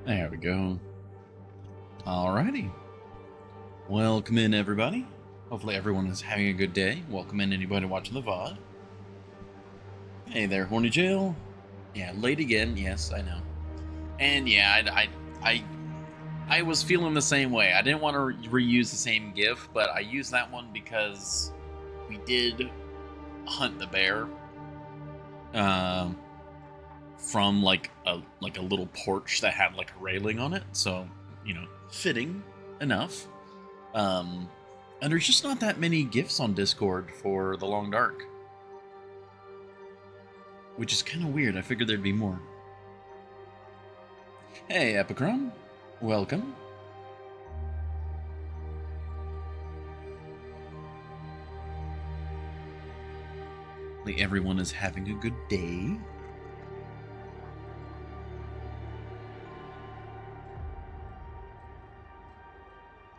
There we go. Alrighty. Welcome in, everybody. Hopefully everyone is having a good day. Welcome in anybody watching the VOD. Hey there, Horny Jail. Yeah, late again. Yes, I know. And yeah, I was feeling the same way. I didn't want to reuse the same GIF, but I used that one because we did hunt the bear from like a little porch that had like a railing on it. So fitting enough. And there's just not that many GIFs on Discord for the Long Dark, which is kind of weird. I figured there'd be more. Hey, Epicron. Welcome. Hopefully everyone is having a good day.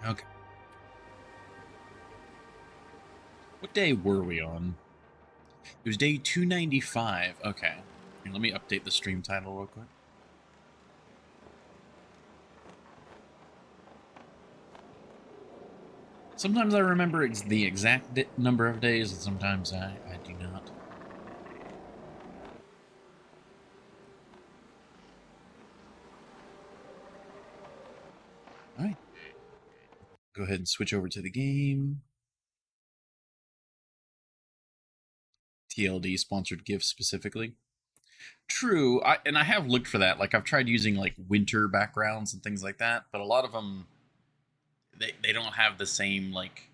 Okay. What day were we on? It was day 295. Okay. Here, let me update the stream title real quick. Sometimes I remember the exact number of days, and sometimes I do not. All right. Go ahead and switch over to the game. TLD sponsored GIFs specifically. True, I have looked for that. Like I've tried using like winter backgrounds and things like that, but a lot of them they don't have the same like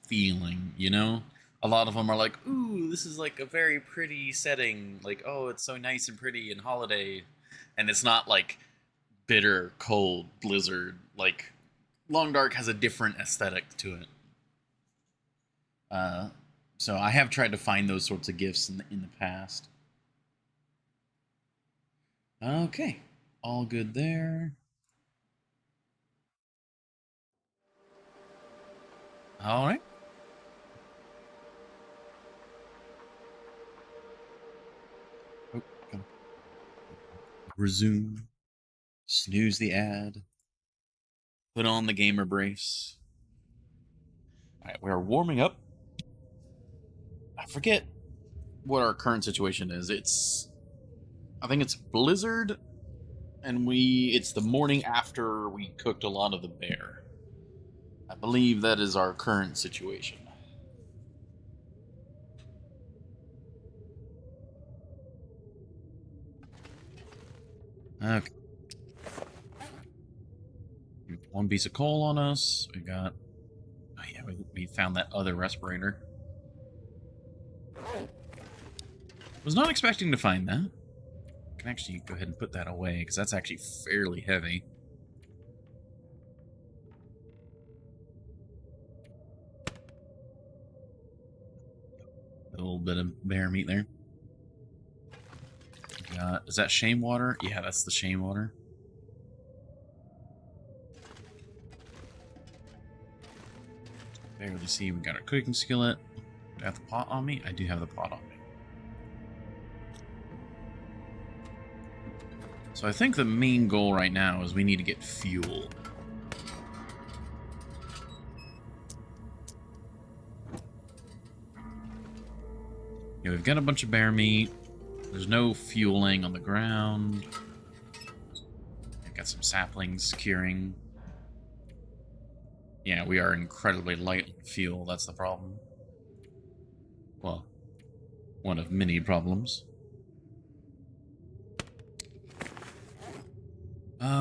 feeling, you know? A lot of them are like, "Ooh, this is like a very pretty setting. Like, oh, it's so nice and pretty and holiday." And it's not like bitter, cold blizzard. Like Long Dark has a different aesthetic to it. So I have tried to find those sorts of gifts in the past. Okay, all good there. All right. Oh, resume. Snooze the ad. Put on the gamer brace. All right, we're warming up. I forget what our current situation is. I think it's blizzard, and it's the morning after we cooked a lot of the bear. I believe that is our current situation. Okay. One piece of coal on us. We got. Oh yeah, we found that other respirator. Was not expecting to find that. I can actually go ahead and put that away because that's actually fairly heavy. A little bit of bear meat there. Is that shame water? Yeah, that's the shame water. Barely see. We got our cooking skillet. Do I have the pot on me? I do have the pot on me. So I think the main goal right now is we need to get fuel. Yeah, we've got a bunch of bear meat. There's no fueling on the ground. I've got some saplings curing. Yeah, we are incredibly light on fuel. That's the problem. Well, one of many problems.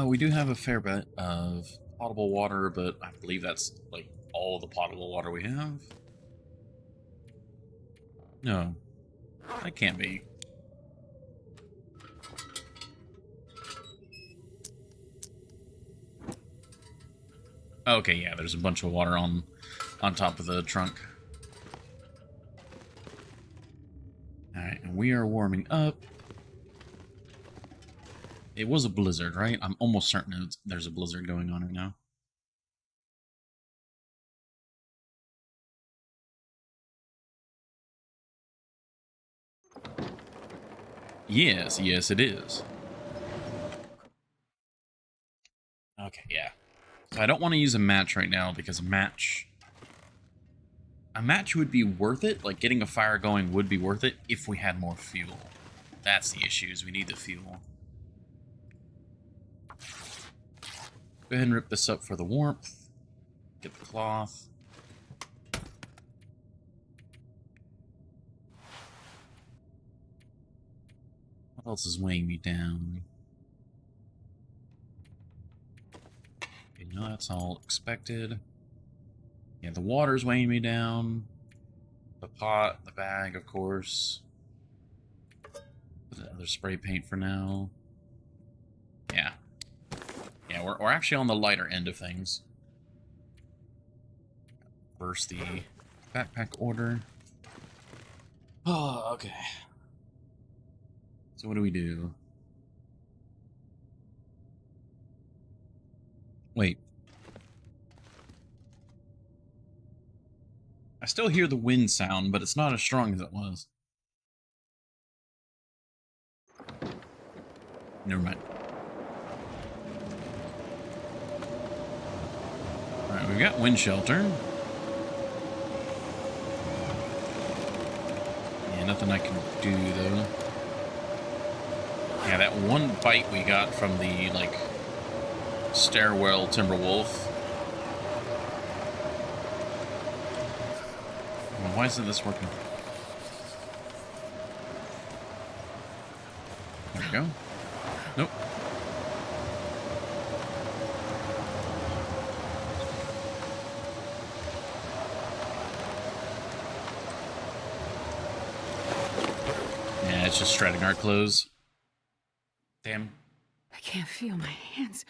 We do have a fair bit of potable water, but I believe that's like all the potable water we have. No, that can't be. Okay, yeah, there's a bunch of water on top of the trunk. Alright, and we are warming up. It was a blizzard, right? I'm almost certain there's a blizzard going on right now. Yes, it is. Okay, yeah. So I don't want to use a match right now because a match would be worth it. Like, getting a fire going would be worth it if we had more fuel. That's the issue, is we need the fuel. Go ahead and rip this up for the warmth. Get the cloth. What else is weighing me down? Okay, no, that's all expected. Yeah, the water's weighing me down. The pot, the bag, of course. Another spray paint for now. Yeah. Yeah, we're actually on the lighter end of things. First, the backpack order. Oh, okay. So what do we do? Wait. I still hear the wind sound, but it's not as strong as it was. Never mind. Alright, we've got wind shelter. Yeah, nothing I can do, though. Yeah, that one bite we got from the, like, stairwell Timberwolf. Why isn't this working? There we go. Nope. Yeah, it's just shredding our clothes. Damn. I can't feel my hands.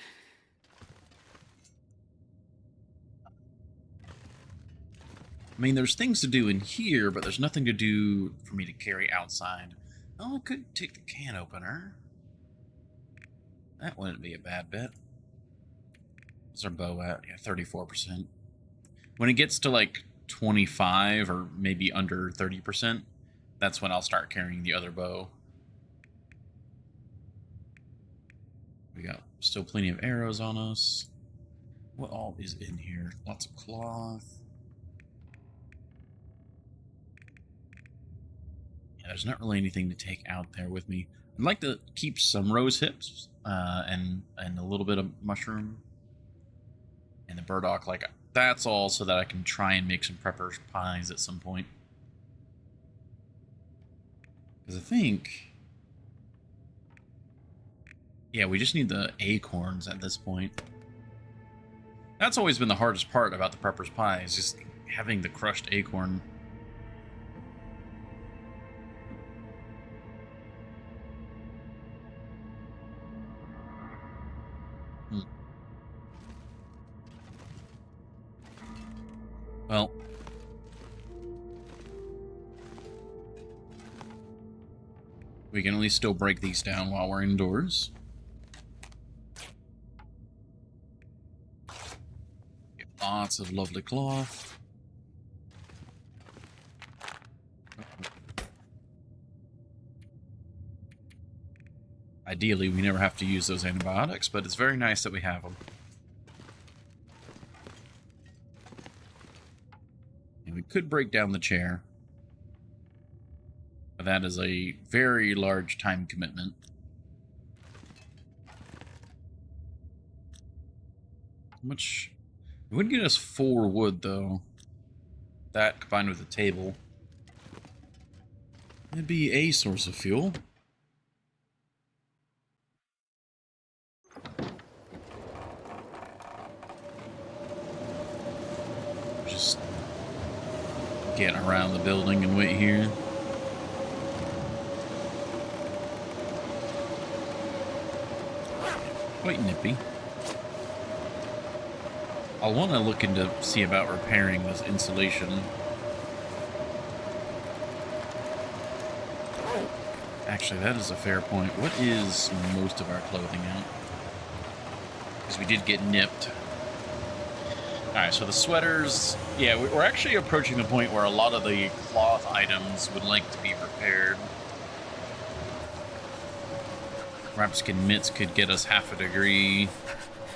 I mean, there's things to do in here, but there's nothing to do for me to carry outside. Oh, I could take the can opener. That wouldn't be a bad bet. What's our bow at? Yeah, 34%. When it gets to like 25 or maybe under 30%, that's when I'll start carrying the other bow. We got still plenty of arrows on us. What all is in here? Lots of cloth. Yeah, there's not really anything to take out there with me. I'd like to keep some rose hips and a little bit of mushroom and the burdock. Like, that's all so that I can try and make some prepper's pies at some point. Because I think, yeah, we just need the acorns at this point. That's always been the hardest part about the prepper's pie, is just having the crushed acorn. Well, we can at least still break these down while we're indoors. Get lots of lovely cloth. Ideally, we never have to use those antibiotics, but it's very nice that we have them. And we could break down the chair. But that is a very large time commitment. How much? It would get us 4 wood, though. That combined with the table. It'd be a source of fuel. Just get around the building and wait here. Quite nippy. I'll want to look into see about repairing this insulation. Actually, that is a fair point. What is most of our clothing out? Because we did get nipped. Alright, so the sweaters... Yeah, we're actually approaching the point where a lot of the cloth items would like to be repaired. Rabbitskin mitts could get us half a degree.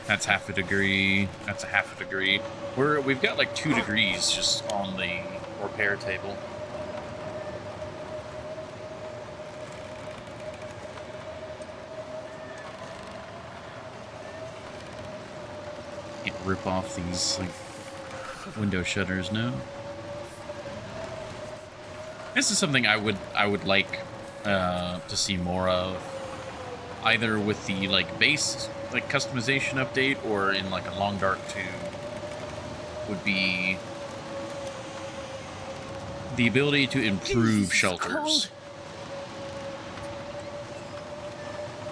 That's half a degree. That's a half a degree. We've got like 2 degrees just on the repair table. Can't rip off these like window shutters now. This is something I would like to see more of, either with the like base like customization update or in like a Long Dark 2. Would be the ability to improve shelters.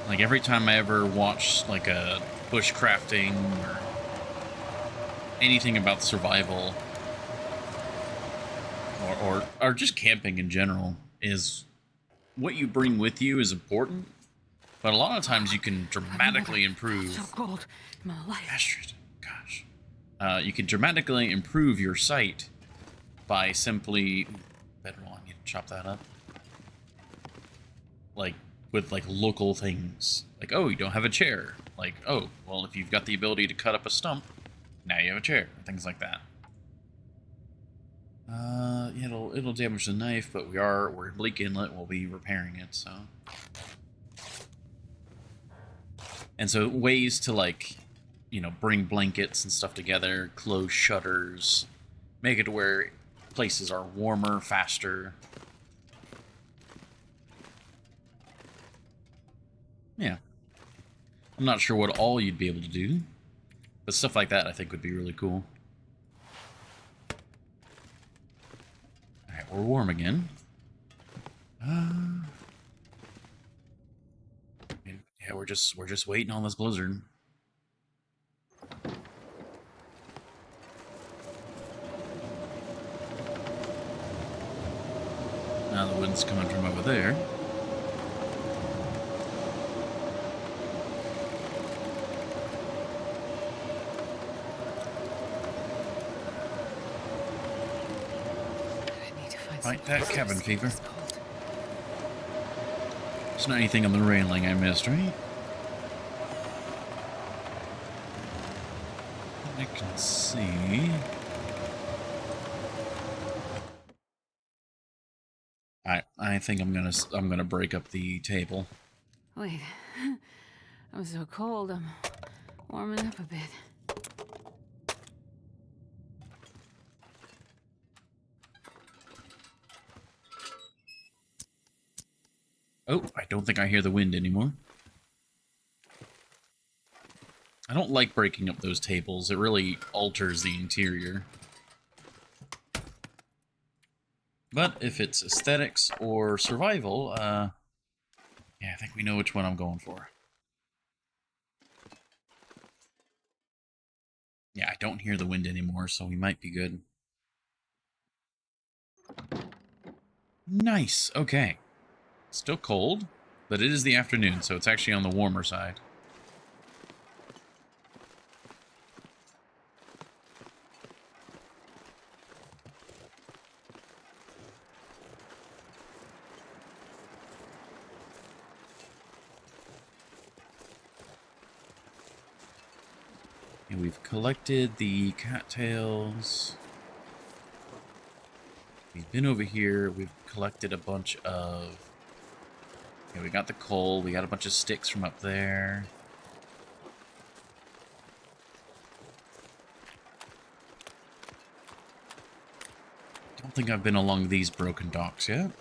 Like every time I ever watch like a bushcrafting or anything about survival or just camping in general, is what you bring with you is important, but a lot of times you can dramatically improve. So cold in my life. Astrid, gosh, you can dramatically improve your site by simply bedroll. I need to chop that up. Like with like local things, like, oh, you don't have a chair. Like, oh, well, if you've got the ability to cut up a stump, now you have a chair. Things like that. It'll damage the knife, but we're in Bleak Inlet. We'll be repairing it, so. And so ways to like, bring blankets and stuff together, close shutters, make it to where places are warmer faster. Yeah. I'm not sure what all you'd be able to do, but stuff like that I think would be really cool. Alright, we're warm again. Yeah, we're just waiting on this blizzard. Now the wind's coming from over there. Fight that cabin fever. There's not anything on the railing I missed, right? I can see. I think I'm gonna break up the table. Wait, I'm so cold. I'm warming up a bit. Oh, I don't think I hear the wind anymore. I don't like breaking up those tables. It really alters the interior. But if it's aesthetics or survival, yeah, I think we know which one I'm going for. Yeah, I don't hear the wind anymore, so we might be good. Nice, okay. Still cold, but it is the afternoon, so it's actually on the warmer side. And we've collected the cattails. We've been over here. We've collected a bunch of... Yeah, we got the coal. We got a bunch of sticks from up there. Don't think I've been along these broken docks yet.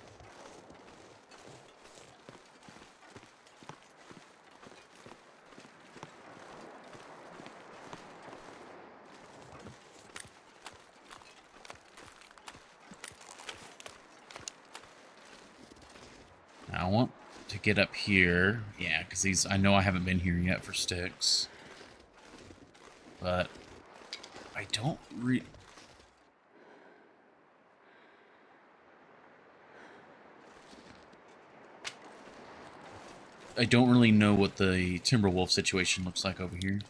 I want to get up here. Yeah, because these... I know I haven't been here yet for sticks. But I don't I don't really know what the Timberwolf situation looks like over here.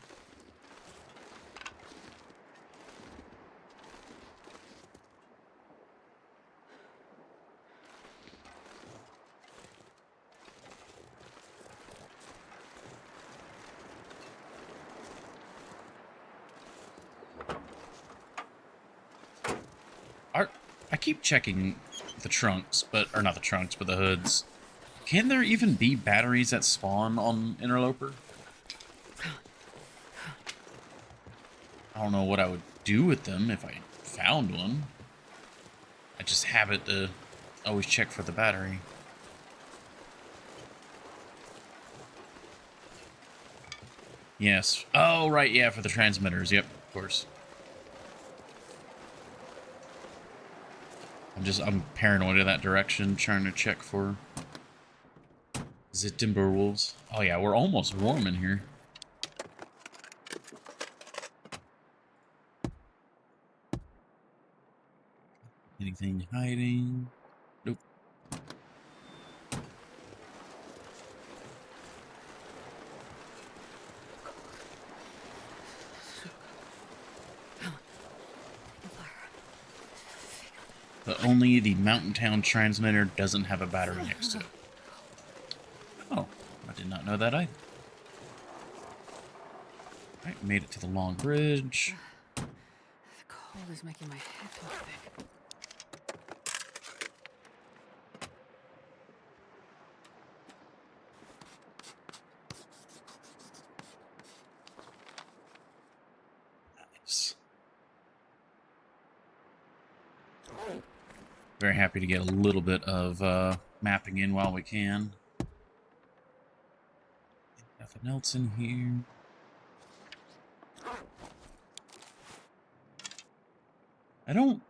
keep checking the trunks, or not the trunks, but the hoods. Can there even be batteries that spawn on Interloper? I don't know what I would do with them if I found one. I just have it to always check for the battery. Yes. Oh, right, yeah, for the transmitters. Yep, of course. I'm paranoid in that direction, trying to check for... Is it Timberwolves? Oh yeah, we're almost warm in here. Anything hiding? Nope. But only the Mountain Town transmitter doesn't have a battery next to it. Oh, I did not know that either. Alright, made it to the long bridge. The cold is making my head feel thick. Nice. Very happy to get a little bit of mapping in while we can. Nothing else in here. I don't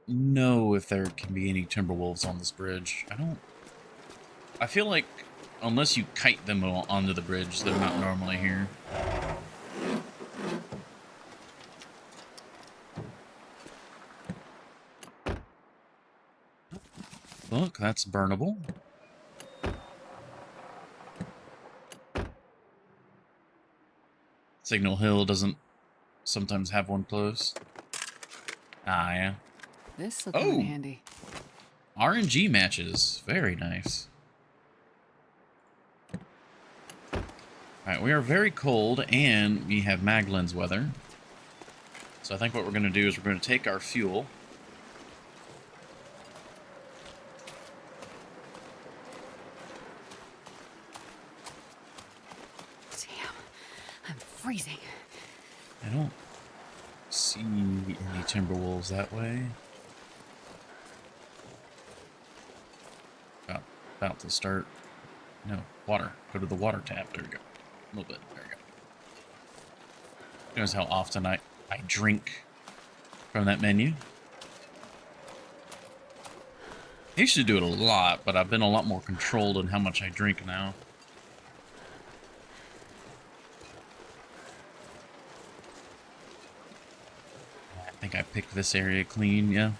know if there can be any Timberwolves on this bridge. I feel like unless you kite them onto the bridge, they're not normally here. Look, that's burnable. Signal Hill doesn't sometimes have one close. Ah, yeah. This will come in handy. RNG matches. Very nice. Alright, we are very cold, and we have Maglins weather. So I think what we're going to do is we're going to take our fuel. Damn, I'm freezing. I don't see any Timberwolves that way. About to start. No, water. Go to the water tap. There we go. A little bit. There we go. Notice how often I drink from that menu. I used to do it a lot, but I've been a lot more controlled in how much I drink now. I think I picked this area clean, yeah.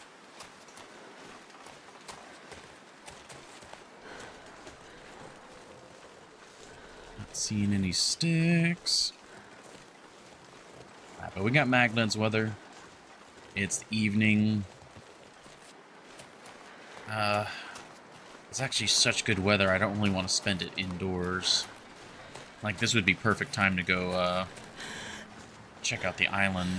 Not seeing any sticks. Right, but we got Magnet's weather. It's the evening. It's actually such good weather, I don't really want to spend it indoors. Like, this would be perfect time to go, check out the island.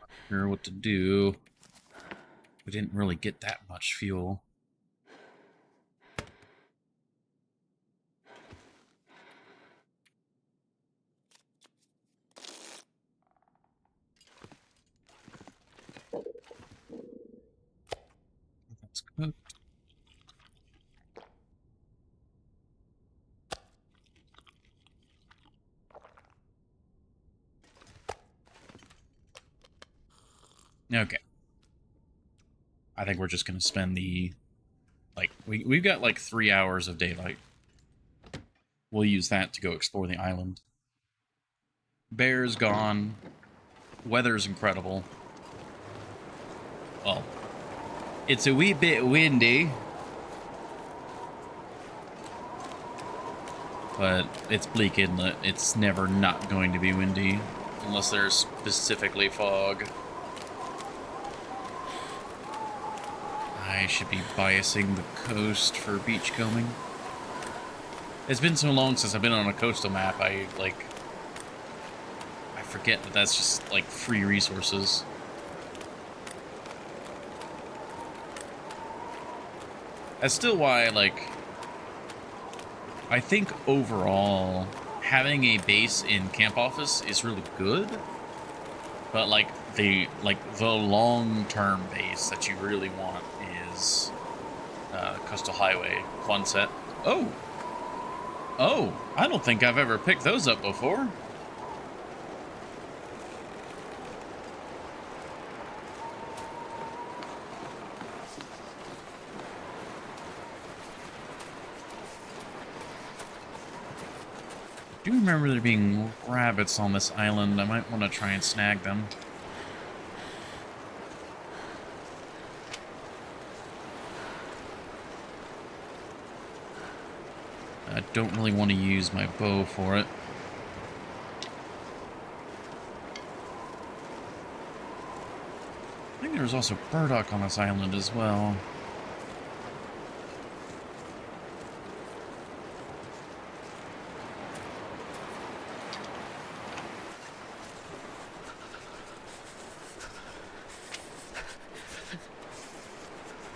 Not sure what to do. We didn't really get that much fuel. That's cooked. Okay. I think we're just going to spend the... Like, we've got like 3 hours of daylight. We'll use that to go explore the island. Bear's gone. Weather's incredible. Well, it's a wee bit windy. But it's Bleak Inlet. It's never not going to be windy. Unless there's specifically fog. I should be biasing the coast for beachcombing. It's been so long since I've been on a coastal map, I forget that that's just, like, free resources. That's still why, like, I think overall, having a base in Camp Office is really good. But, like, the long-term base that you really want is Coastal Highway, Quonset. Oh! Oh! I don't think I've ever picked those up before. I do remember there being rabbits on this island. I might want to try and snag them. I don't really want to use my bow for it. I think there was also burdock on this island as well.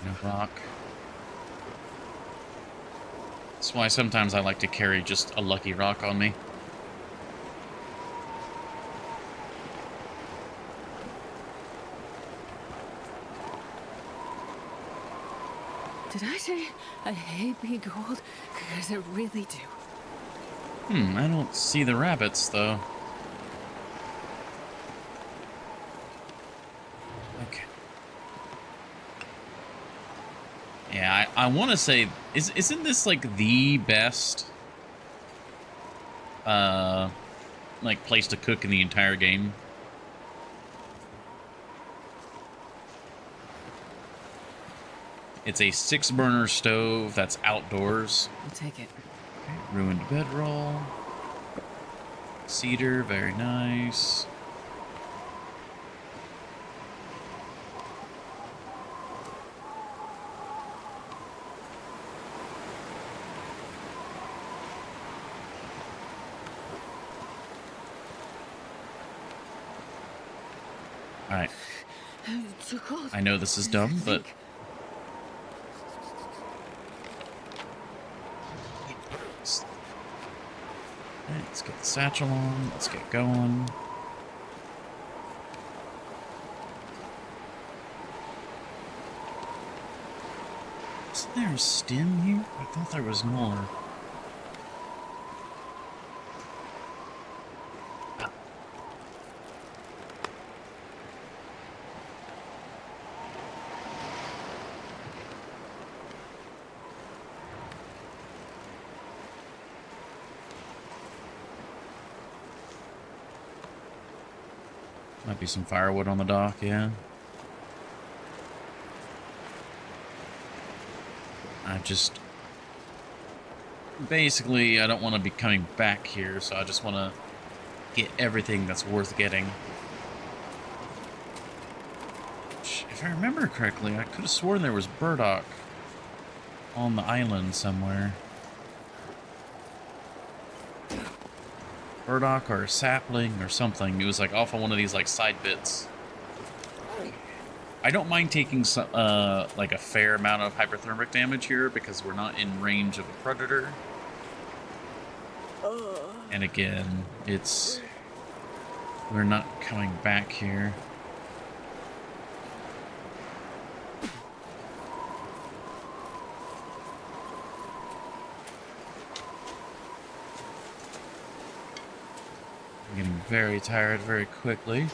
No rock. That's why sometimes I like to carry just a lucky rock on me. Did I say I hate being cold? Because I really do. I don't see the rabbits, though. Okay. Yeah, I want to say, isn't this, like, the best, like, place to cook in the entire game? It's a 6-burner stove that's outdoors. I'll take it. Okay, ruined bedroll. Cedar, very nice. Alright. Too cold. I know this is dumb, but... Alright, let's get the satchel on. Let's get going. Isn't there a stem here? I thought there was more. Might be some firewood on the dock, yeah. Basically, I don't want to be coming back here, so I just want to get everything that's worth getting. If I remember correctly, I could have sworn there was burdock on the island somewhere. Burdock or a sapling or something. It was like off on one of these like side bits. I don't mind taking some, like a fair amount of hyperthermic damage here because we're not in range of a predator. And again, we're not coming back here. I'm getting very tired very quickly.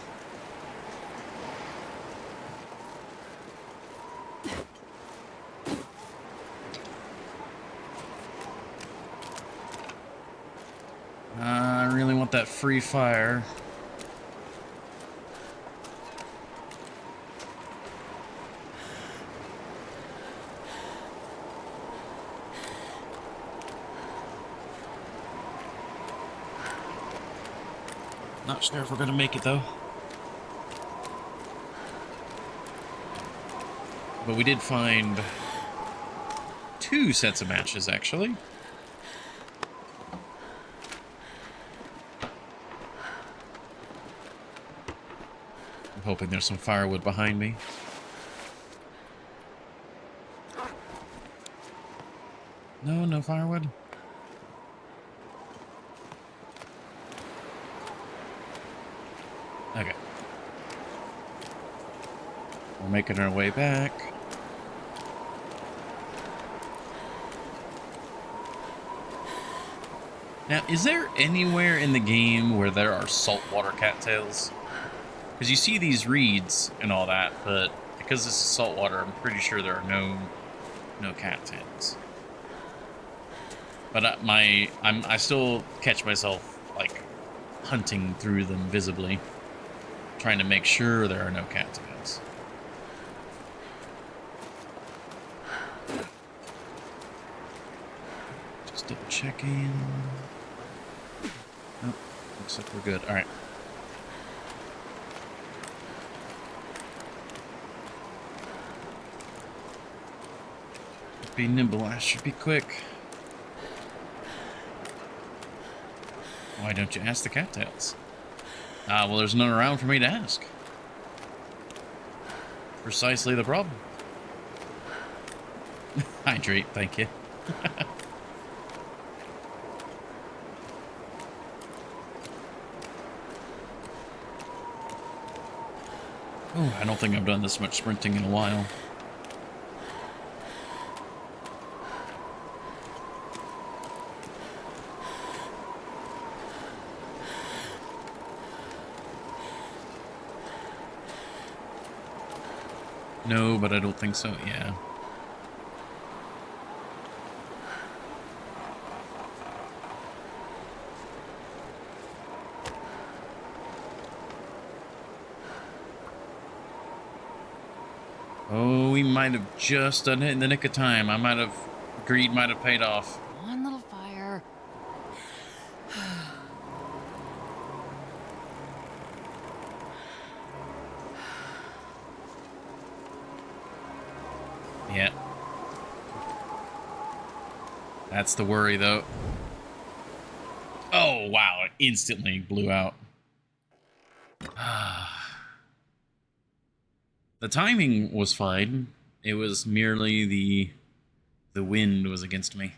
I really want that free fire. Not sure if we're gonna make it though. But we did find 2 sets of matches, actually. I'm hoping there's some firewood behind me. No, no firewood. Okay. We're making our way back. Now, is there anywhere in the game where there are saltwater cattails? Because you see these reeds and all that, but because this is saltwater, I'm pretty sure there are no cattails. But I still catch myself like hunting through them visibly, trying to make sure there are no cattails. Just double checking. Nope, looks like we're good. All right. Be nimble, I should be quick. Why don't you ask the cattails? Well, there's none around for me to ask. Precisely the problem. Hydrate, thank you. Oh, I don't think I've done this much sprinting in a while. No, but I don't think so, yeah. Oh, we might have just done it in the nick of time. Greed might have paid off. One little fire. Yeah. That's the worry, though. Oh, wow. It instantly blew out. The timing was fine. It was merely the wind was against me.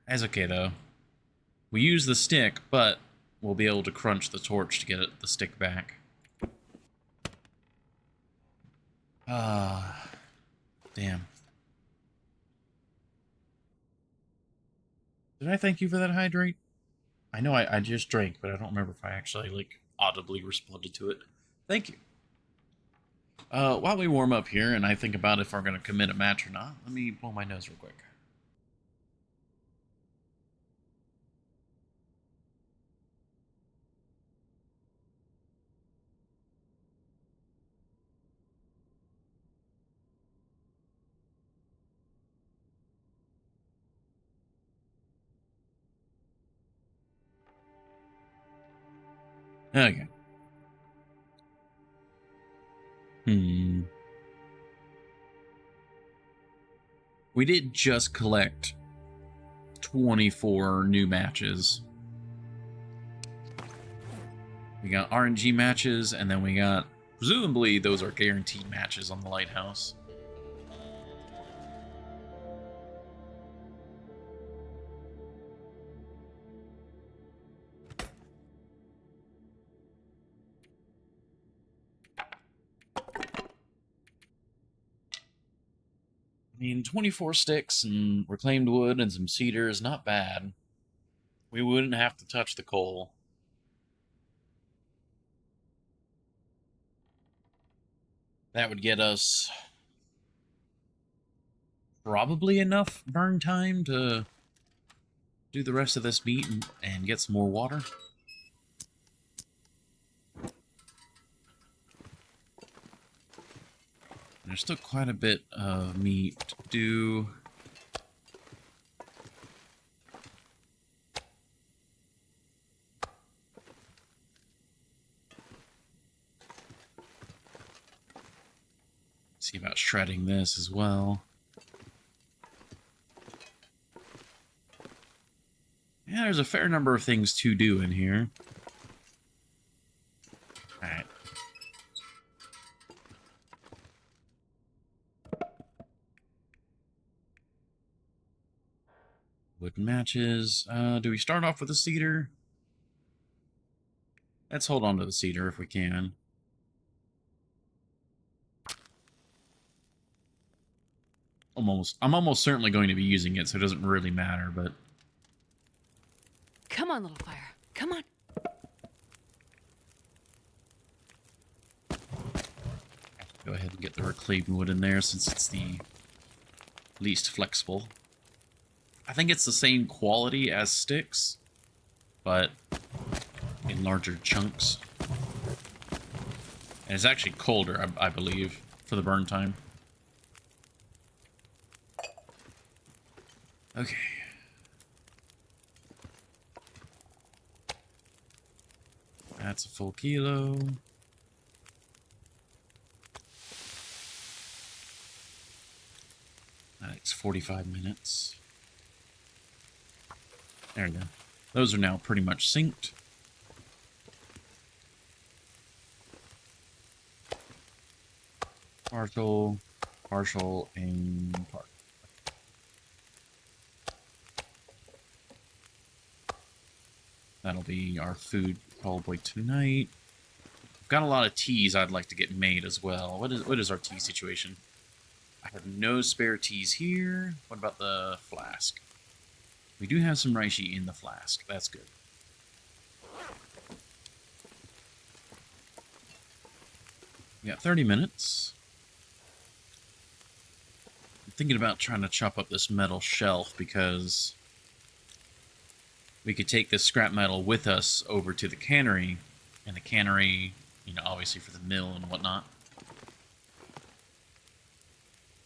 That's okay, though. We use the stick, but we'll be able to crunch the torch to get the stick back. Damn. Did I thank you for that hydrate? I know I just drank, but I don't remember if I actually, like, audibly responded to it. Thank you. While we warm up here and I think about if we're going to commit a match or not, let me blow my nose real quick. Okay. We did just collect 24 new matches. We got RNG matches, and then we got, presumably, those are guaranteed matches on the lighthouse. I mean, 24 sticks and reclaimed wood and some cedar is not bad. We wouldn't have to touch the coal. That would get us probably enough burn time to do the rest of this meat and get some more water. There's still quite a bit of meat to do. See about shredding this as well. Yeah, there's a fair number of things to do in here. Alright. Wooden matches. Do we start off with a cedar? Let's hold on to the cedar if we can. I'm almost certainly going to be using it, so it doesn't really matter, but... Come on, little fire. Come on. Go ahead and get the reclaimed wood in there since it's the least flexible. I think it's the same quality as sticks, but in larger chunks. And it's actually colder, I believe, for the burn time. Okay. That's a full kilo. That's 45 minutes. There we go. Those are now pretty much synced. Partial, partial, and partial. That'll be our food probably tonight. I've got a lot of teas I'd like to get made as well. What is our tea situation? I have no spare teas here. What about the flask? We do have some reishi in the flask. That's good. We got 30 minutes. I'm thinking about trying to chop up this metal shelf because we could take this scrap metal with us over to the cannery, and the cannery, you know, obviously for the mill and whatnot.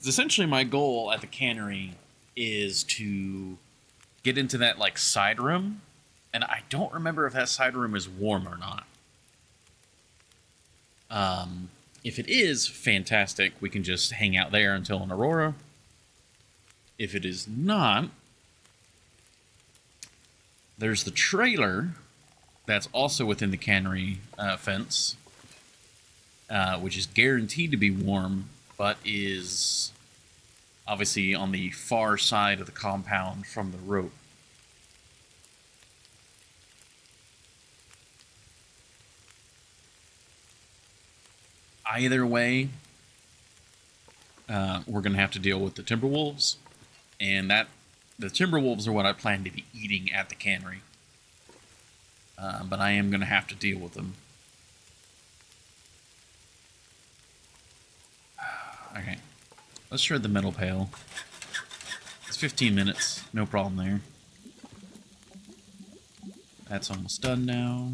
Essentially, my goal at the cannery is to get into that, like, side room, and I don't remember if that side room is warm or not. If it is, fantastic. We can just hang out there until an aurora. If it is not, there's the trailer that's also within the cannery fence, which is guaranteed to be warm, but is obviously on the far side of the compound from the rope. Either way, we're going to have to deal with the Timberwolves, and the Timberwolves are what I plan to be eating at the cannery. But I am going to have to deal with them. Okay. Let's shred the metal pail. It's 15 minutes. No problem there. That's almost done now.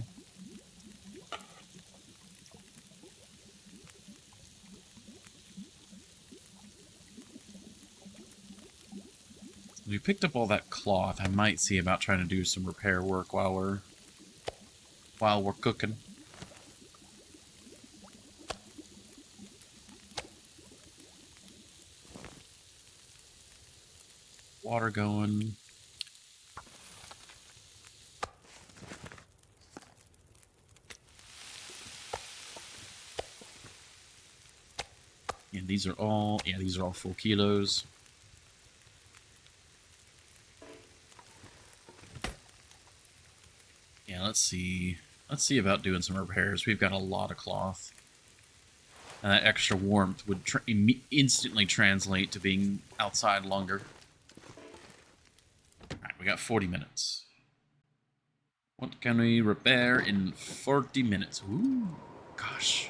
We picked up all that cloth. I might see about trying to do some repair work while we're cooking. Water going. And these are all full kilos. Yeah, let's see about doing some repairs. We've got a lot of cloth. And that extra warmth would instantly translate to being outside longer. Alright, we got 40 minutes. What can we repair in 40 minutes? Ooh, gosh.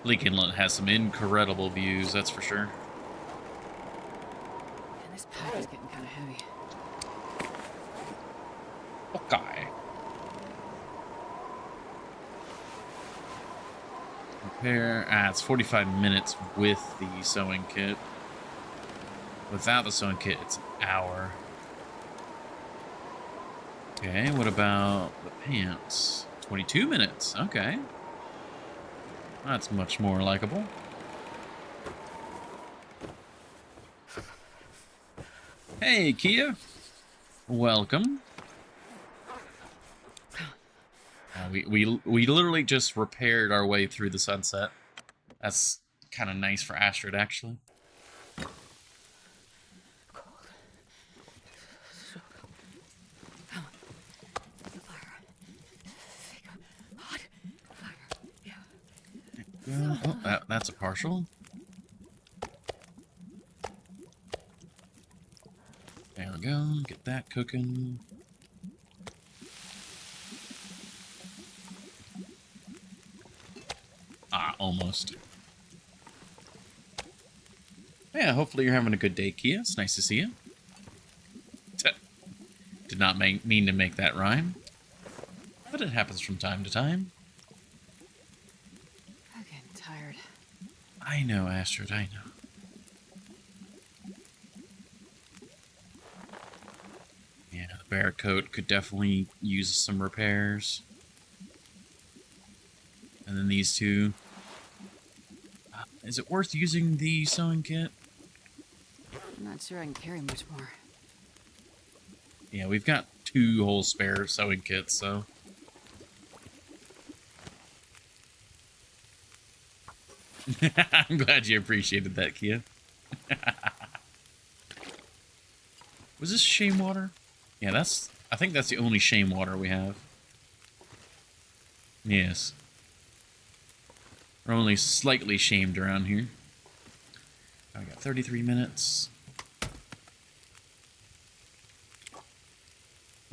Leak Inlet has some incredible views, that's for sure. And this pack is getting kind of heavy. Okay. Repair. It's 45 minutes with the sewing kit. Without the sewing kit, it's an hour. Okay, what about the pants? 22 minutes. Okay. That's much more likable. Hey, Kia. Welcome. We literally just repaired our way through the sunset. That's kind of nice for Astrid, actually. Cold. So cold. Come on. The fire. Take a hot fire. Yeah. Oh, that's a partial. There we go. Get that cooking. Ah, almost. Yeah, hopefully you're having a good day, Kia. It's nice to see you. Did not mean to make that rhyme, but it happens from time to time. I'm getting tired. I know, Astrid, I know. Yeah, the bear coat could definitely use some repairs. And then these two. Is it worth using the sewing kit? I'm not sure I can carry much more. Yeah, we've got 2 whole spare sewing kits, so... I'm glad you appreciated that, Kia. Was this shame water? Yeah, I think that's the only shame water we have. Yes. We're only slightly shamed around here. I got 33 minutes.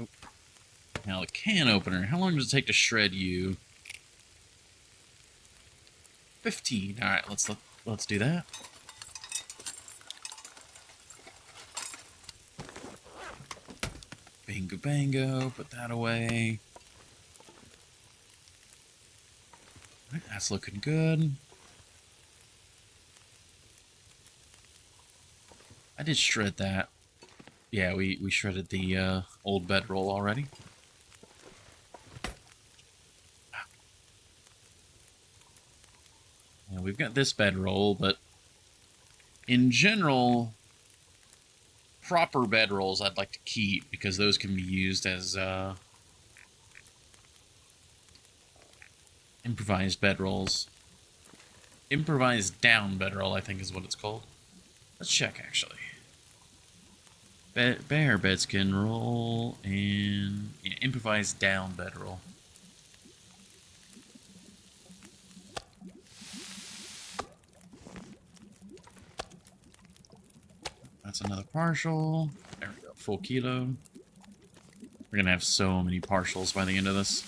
Oh. Now the can opener. How long does it take to shred you? 15. All right, let's do that. Bingo bango. Put that away. All right, that's looking good. I did shred that. Yeah, we shredded the old bedroll already. Yeah, we've got this bedroll, but in general, proper bedrolls I'd like to keep because those can be used as improvised bedrolls. Improvised down bedroll, I think is what it's called. Let's check, actually. Bear bedskin roll and yeah, improvised down bedroll. That's another partial. There we go, full kilo. We're gonna have so many partials by the end of this.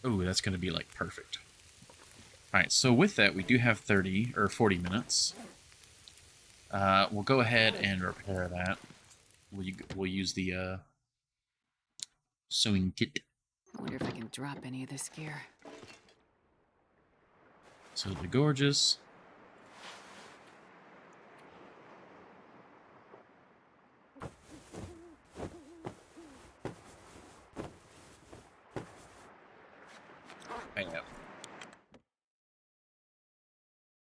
Oh, that's gonna be like perfect. Alright, so with that, we do have 30 or 40 minutes. We'll go ahead and repair that. We'll use the sewing kit. I wonder if I can drop any of this gear. So the gorgeous. Hang on.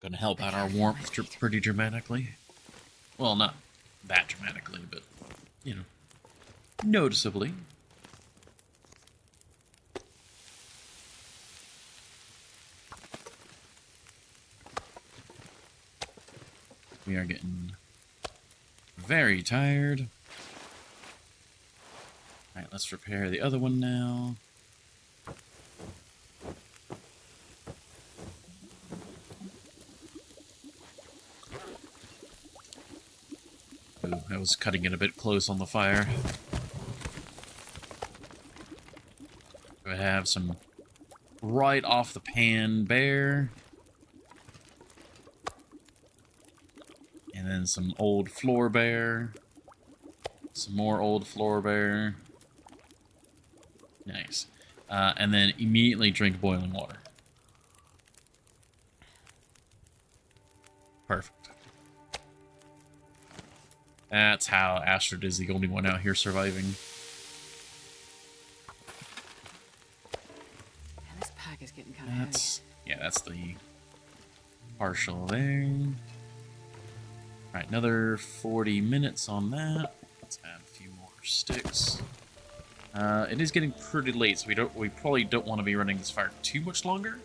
Gonna help out our warmth pretty dramatically. Well, not that dramatically, but, you know, noticeably. We are getting very tired. Alright, let's repair the other one now. Ooh, I was cutting it a bit close on the fire. I have some right off the pan bear. And then some old floor bear. Some more old floor bear. Nice. And then immediately drink boiling water. Perfect. That's how Astrid is the only one out here surviving. pack is getting kind of heavy. That's the partial there. Alright, another 40 minutes on that. Let's add a few more sticks. It is getting pretty late, so we probably don't want to be running this fire too much longer.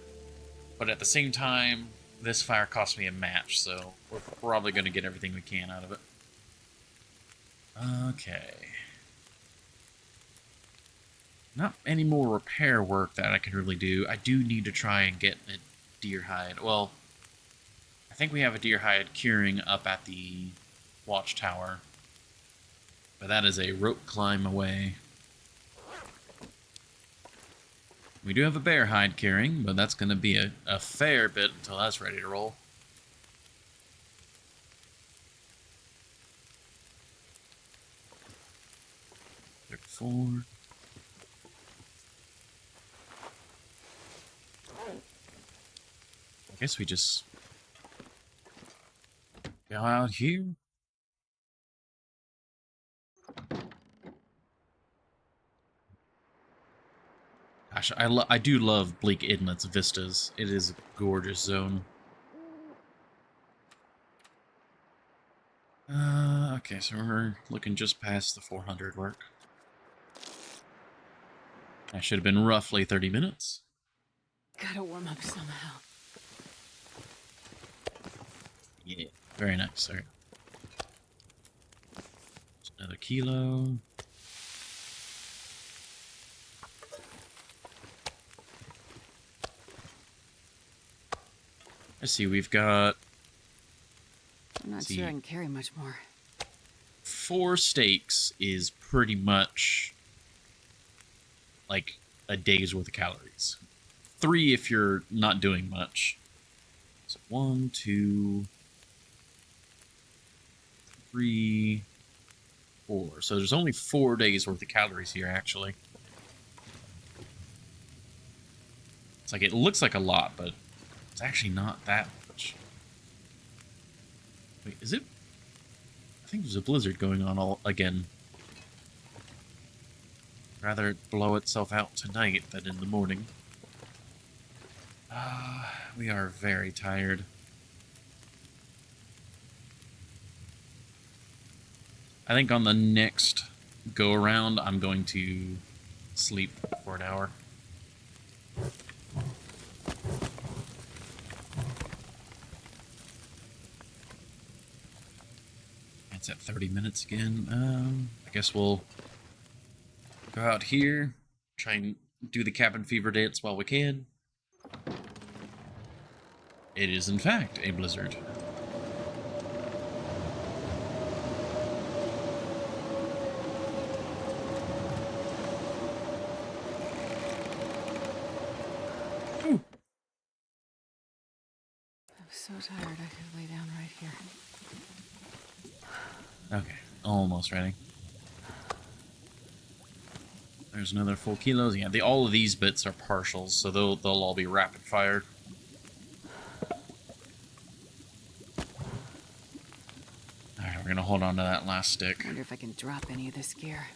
But at the same time, this fire cost me a match, so we're probably going to get everything we can out of it. Okay. Not any more repair work that I can really do. I do need to try and get a deer hide. Well, I think we have a deer hide curing up at the watchtower. But that is a rope climb away. We do have a bear hide curing, but that's going to be a fair bit until that's ready to roll. There 4. I guess we just go out here. Gosh, I do love Bleak Inlet's vistas. It is a gorgeous zone. Okay, so we're looking just past the 400 mark. That should have been roughly 30 minutes. Gotta warm up somehow. Yeah, very nice. All right. Just another kilo. Let's see, we've got... I'm not sure I can carry much more. 4 steaks is pretty much like a day's worth of calories. 3 if you're not doing much. So 1, 2, 3, 4. So there's only 4 days worth of calories here, actually. It's like, it looks like a lot, but it's actually not that much. Wait, is it? I think there's a blizzard going on again. Rather it blow itself out tonight than in the morning. We are very tired. I think on the next go around, I'm going to sleep for an hour. It's at 30 minutes again. I guess we'll go out here, try and do the cabin fever dance while we can. It is, in fact, a blizzard. Ooh. I'm so tired I could lay down right here. Okay, almost ready. There's another full kilos. Yeah, all of these bits are partials, so they'll all be rapid fired. Alright, we're gonna hold on to that last stick. I wonder if I can drop any of this gear.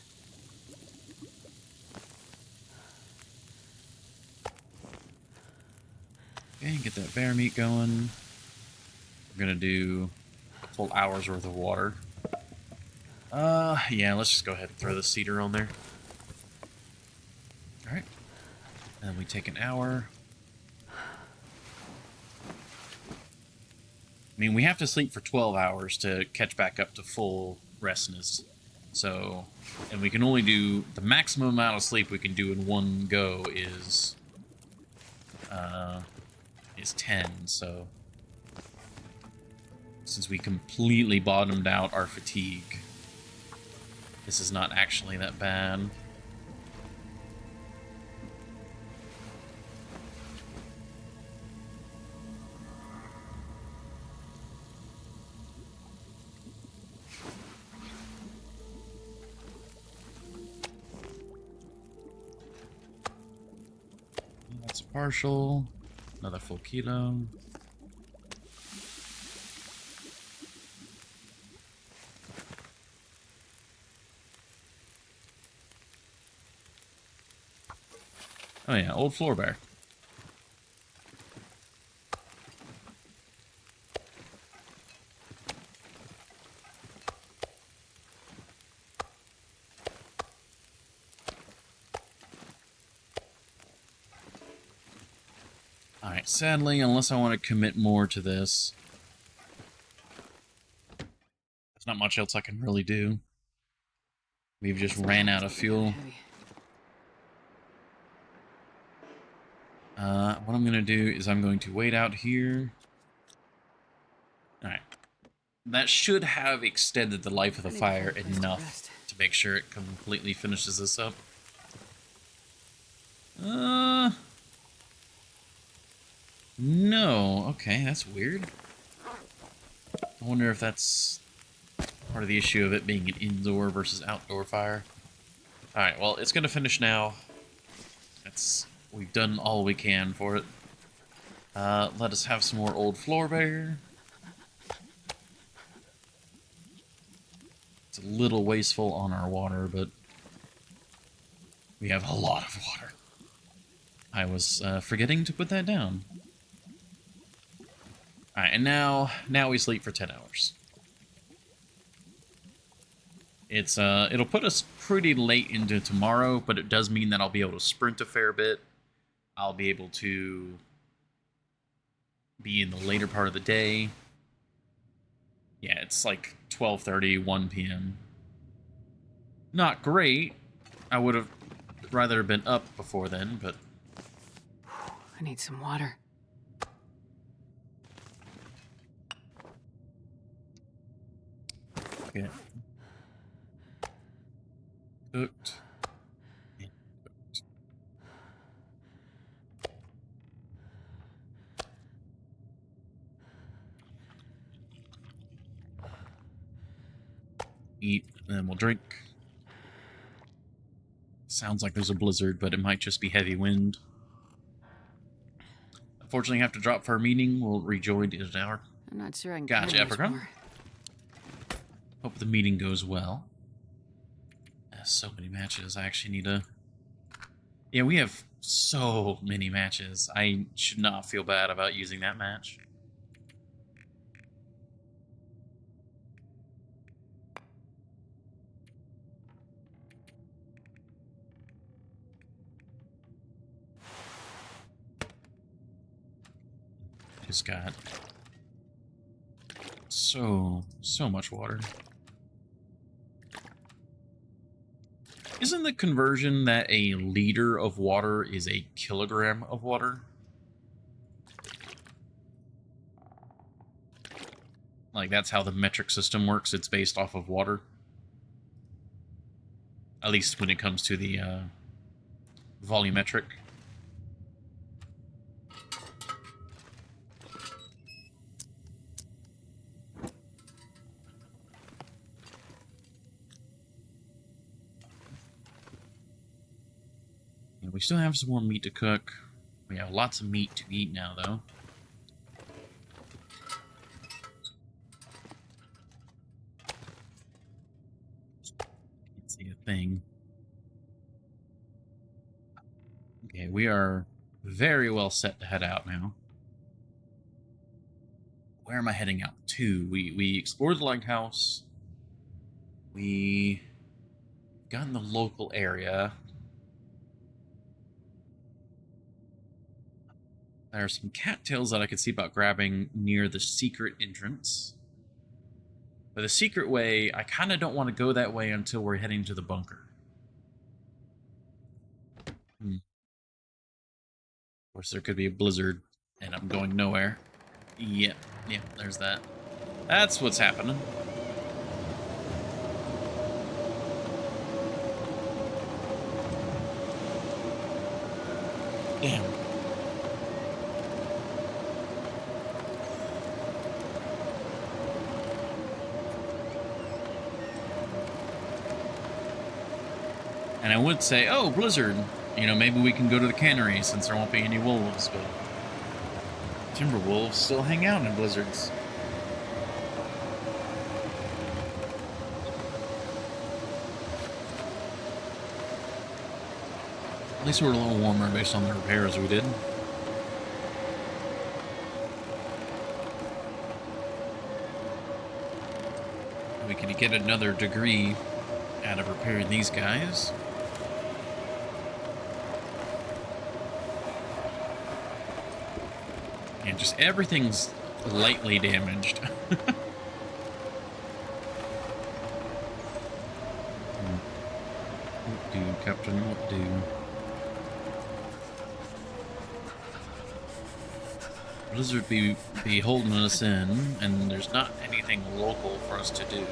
Okay, get that bear meat going. We're gonna do a full hour's worth of water. Yeah, let's just go ahead and throw the cedar on there. Alright. And we take an hour. I mean, we have to sleep for 12 hours to catch back up to full restness. So, and we can only do, the maximum amount of sleep we can do in one go is 10, so since we completely bottomed out our fatigue, this is not actually that bad. That's partial. Another full kilo. Oh yeah, old floor bear. Alright, sadly, unless I want to commit more to this, there's not much else I can really do. We've just ran out of fuel. What I'm going to do is I'm going to wait out here. Alright. That should have extended the life of the fire enough to make sure it completely finishes this up. No. Okay, that's weird. I wonder if that's part of the issue of it being an indoor versus outdoor fire. Alright, well, it's going to finish now. We've done all we can for it. Let us have some more old floor bear. It's a little wasteful on our water, but we have a lot of water. I was forgetting to put that down. Alright, and now we sleep for 10 hours. It'll put us pretty late into tomorrow, but it does mean that I'll be able to sprint a fair bit. I'll be able to be in the later part of the day. Yeah, it's like 12:30, 1 p.m. Not great. I would have rather been up before then, but... I need some water. Yeah. Cooked. Eat, and then we'll drink. Sounds like there's a blizzard, but it might just be heavy wind. Unfortunately, I have to drop for our meeting. We'll rejoin in an hour. I'm not sure I can Gotcha, carry much Apricot. more. Hope the meeting goes well. So many matches. I actually need to... Yeah, we have so many matches. I should not feel bad about using that match. Just got so much water. Isn't the conversion that a liter of water is a kilogram of water? Like, that's how the metric system works. It's based off of water. At least when it comes to the volumetric. We still have some more meat to cook. We have lots of meat to eat now, though. Can't see a thing. Okay, we are very well set to head out now. Where am I heading out to? We explored the lighthouse. We got in the local area. There are some cattails that I could see about grabbing near the secret entrance. But the secret way, I kind of don't want to go that way until we're heading to the bunker. Of course, there could be a blizzard, and I'm going nowhere. Yep, there's that. That's what's happening. Damn. And I would say, oh, blizzard. You know, maybe we can go to the Cannery since there won't be any wolves, but timber wolves still hang out in blizzards. At least we're a little warmer based on the repairs we did. We could get another degree out of repairing these guys. Yeah, just everything's lightly damaged. What do, Captain? What do? Blizzard be holding us in, and there's not anything local for us to do.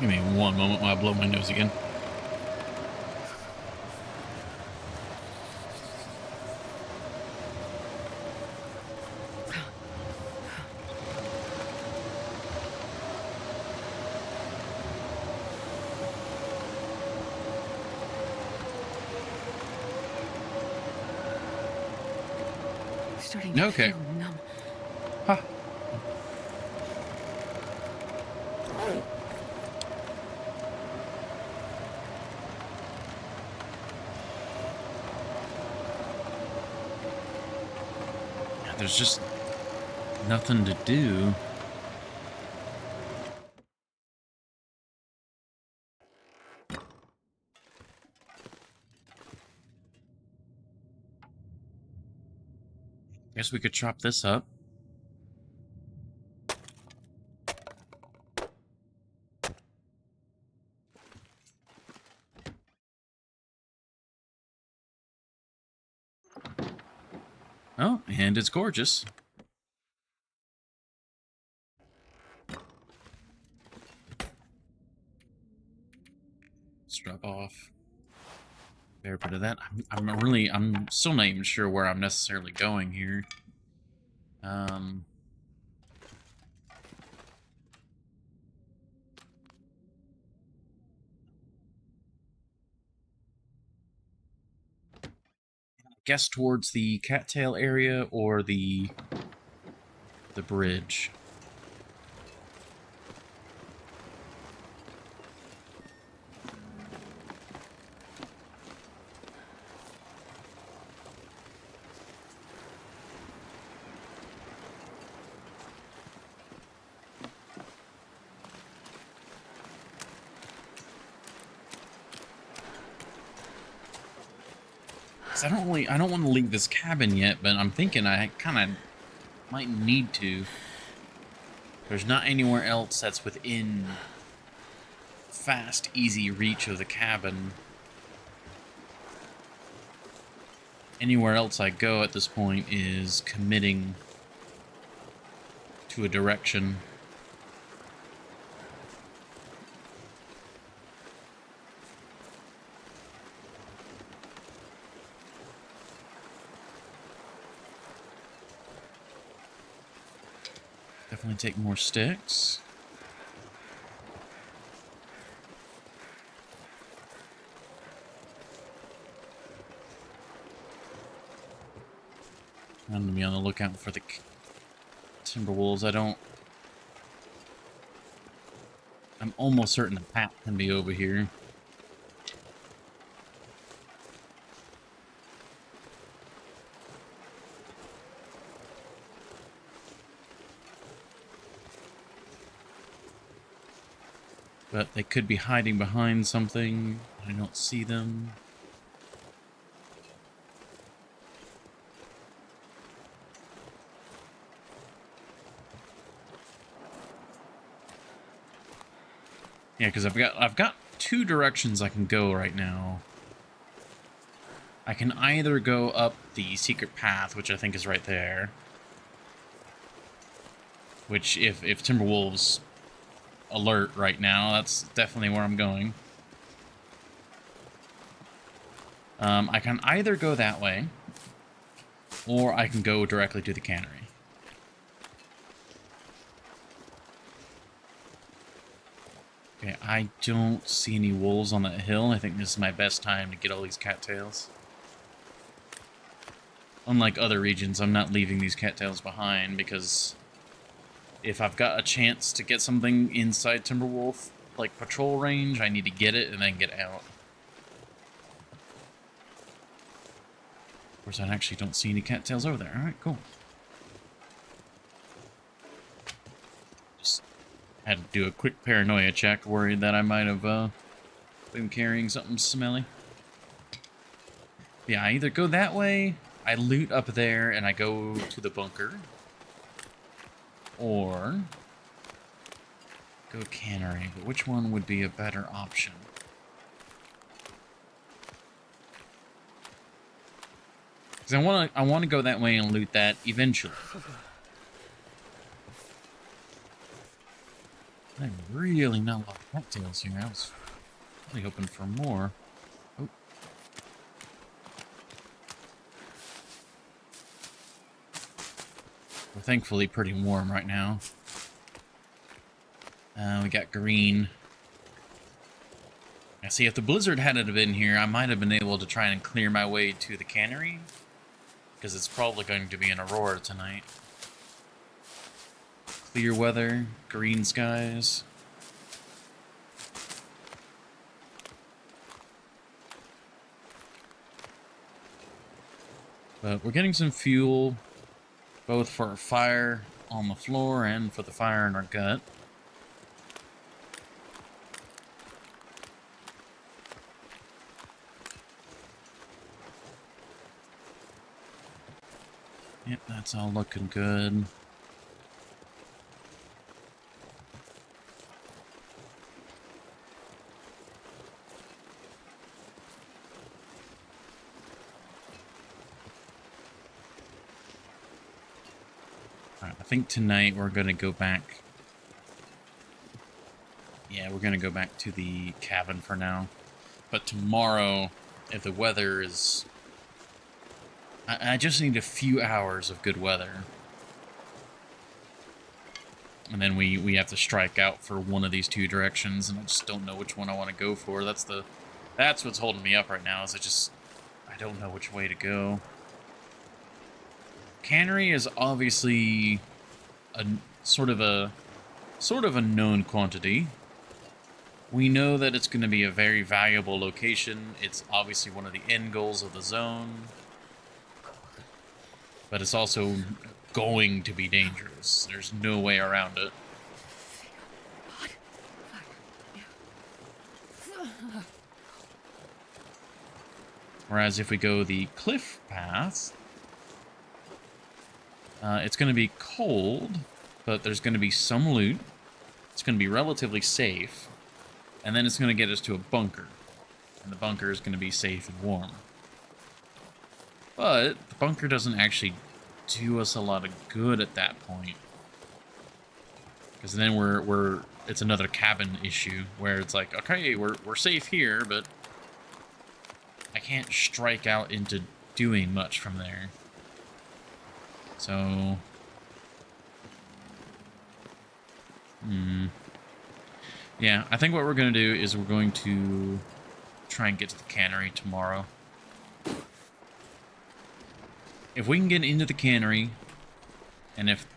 Give me one moment while I blow my nose again. Starting to Okay. feel numb. Huh. Yeah, there's just nothing to do. Guess we could chop this up. Oh, and it's gorgeous. Let's drop off a fair bit of that. I'm still not even sure where I'm necessarily going here. Guess towards the cattail area or the bridge. I don't want to leave this cabin yet, but I'm thinking I kind of might need to. There's not anywhere else that's within fast, easy reach of the cabin. Anywhere else I go at this point is committing to a direction. Definitely take more sticks. I'm gonna be on the lookout for the timber wolves. I'm almost certain the path can be over here. But they could be hiding behind something. I don't see them. Yeah, because I've got two directions I can go right now. I can either go up the secret path, which I think is right there. Which, if Timberwolves alert right now, that's definitely where I'm going. I can either go that way, or I can go directly to the cannery. Okay, I don't see any wolves on that hill. I think this is my best time to get all these cattails. Unlike other regions, I'm not leaving these cattails behind, because if I've got a chance to get something inside Timberwolf, like patrol range, I need to get it and then get out. Of course, I actually don't see any cattails over there. Alright, cool. Had to do a quick paranoia check, worried that I might have been carrying something smelly. Yeah, I either go that way, I loot up there, and I go to the bunker. Or go Cannery, but which one would be a better option? Because I want to go that way and loot that eventually. I'm really not a lot of cocktails here. I was really hoping for more. Oh. We're thankfully pretty warm right now. We got green. Now, see, if the blizzard hadn't been here, I might have been able to try and clear my way to the cannery. Because it's probably going to be an aurora tonight. Clear weather, green skies. But we're getting some fuel, both for our fire on the floor and for the fire in our gut. Yep, that's all looking good. Alright, I think tonight we're gonna go back. Yeah, we're gonna go back to the cabin for now. But tomorrow, if the weather is... I just need a few hours of good weather. And then we have to strike out for one of these two directions, and I just don't know which one I want to go for. That's what's holding me up right now, is I don't know which way to go. Cannery is obviously a sort of a known quantity. We know that it's going to be a very valuable location. It's obviously one of the end goals of the zone. But it's also going to be dangerous. There's no way around it. Whereas if we go the cliff path, it's going to be cold, but there's going to be some loot. It's going to be relatively safe. And then it's going to get us to a bunker. And the bunker is going to be safe and warm. But the bunker doesn't actually do us a lot of good at that point. Because then it's another cabin issue where it's like, okay, we're safe here, but I can't strike out into doing much from there. So yeah, I think what we're going to do is we're going to try and get to the cannery tomorrow. If we can get into the cannery, and if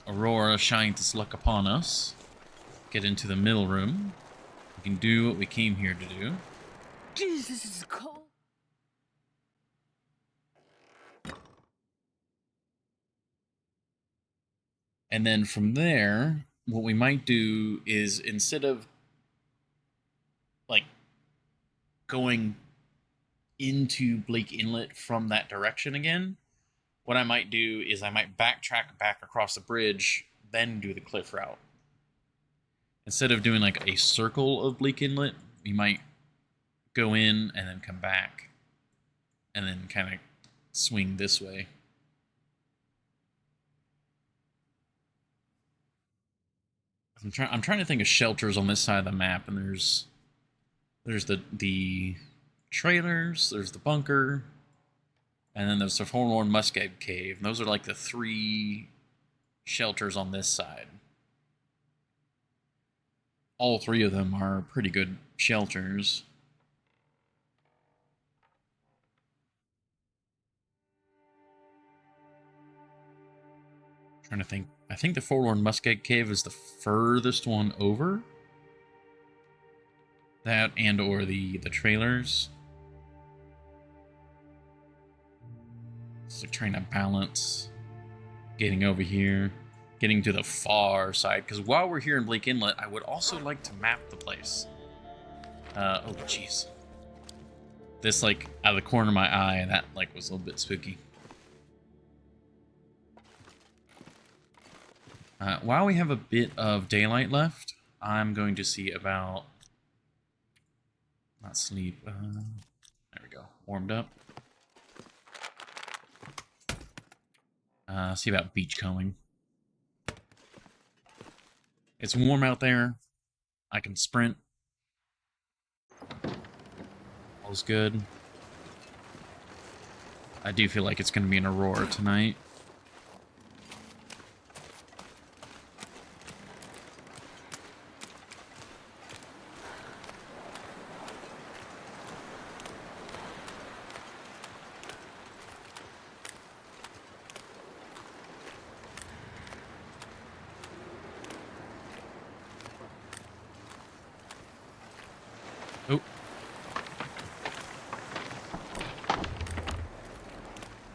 Aurora shines its luck upon us, get into the middle room, we can do what we came here to do. Jesus, it's cold. And then from there, what we might do is, instead of like going into Blake Inlet from that direction again, what I might do is I might backtrack back across the bridge, then do the cliff route. Instead of doing like a circle of Blake Inlet, we might go in and then come back, and then kind of swing this way. I'm trying to think of shelters on this side of the map, and there's the trailers, there's the bunker, and then there's the Forlorn Muskeg Cave. And those are like the three shelters on this side. All three of them are pretty good shelters. Trying to think. I think the Forlorn Muskeg Cave is the furthest one over. That and or the trailers. It's like trying to balance getting over here. getting to the far side, because while we're here in Blake Inlet, I would also like to map the place. Oh, jeez. This, like, out of the corner of my eye, that, like, was a little bit spooky. While we have a bit of daylight left, I'm going to see about... Not sleep. There we go. Warmed up. See about beachcombing. It's warm out there. I can sprint. All's good. I do feel like it's going to be an aurora tonight. Oh.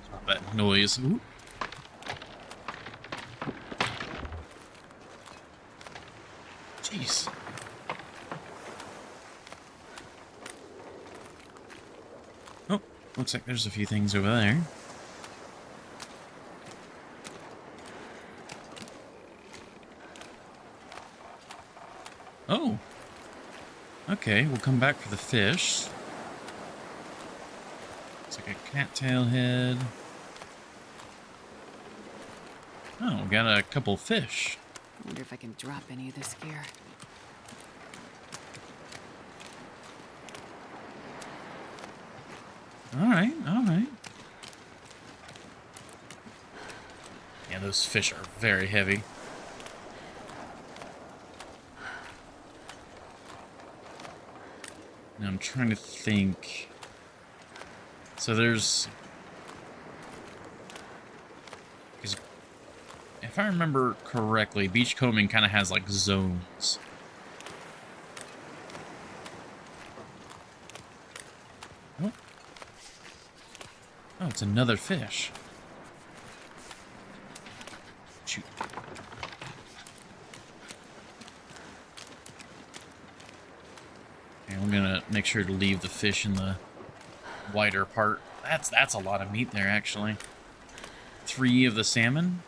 Stop that noise. Ooh. Jeez. Oh, looks like there's a few things over there. Oh. Okay, we'll come back for the fish. It's like a cattail head. Oh, we got a couple fish. I wonder if I can drop any of this gear. Alright, alright. Yeah, those fish are very heavy. Now I'm trying to think. So there's... Because if I remember correctly, beachcombing kind of has like zones. Oh. Oh, it's another fish. Shoot. And we're gonna make sure to leave the fish in the wider part. That's a lot of meat there, actually. 3 of the salmon.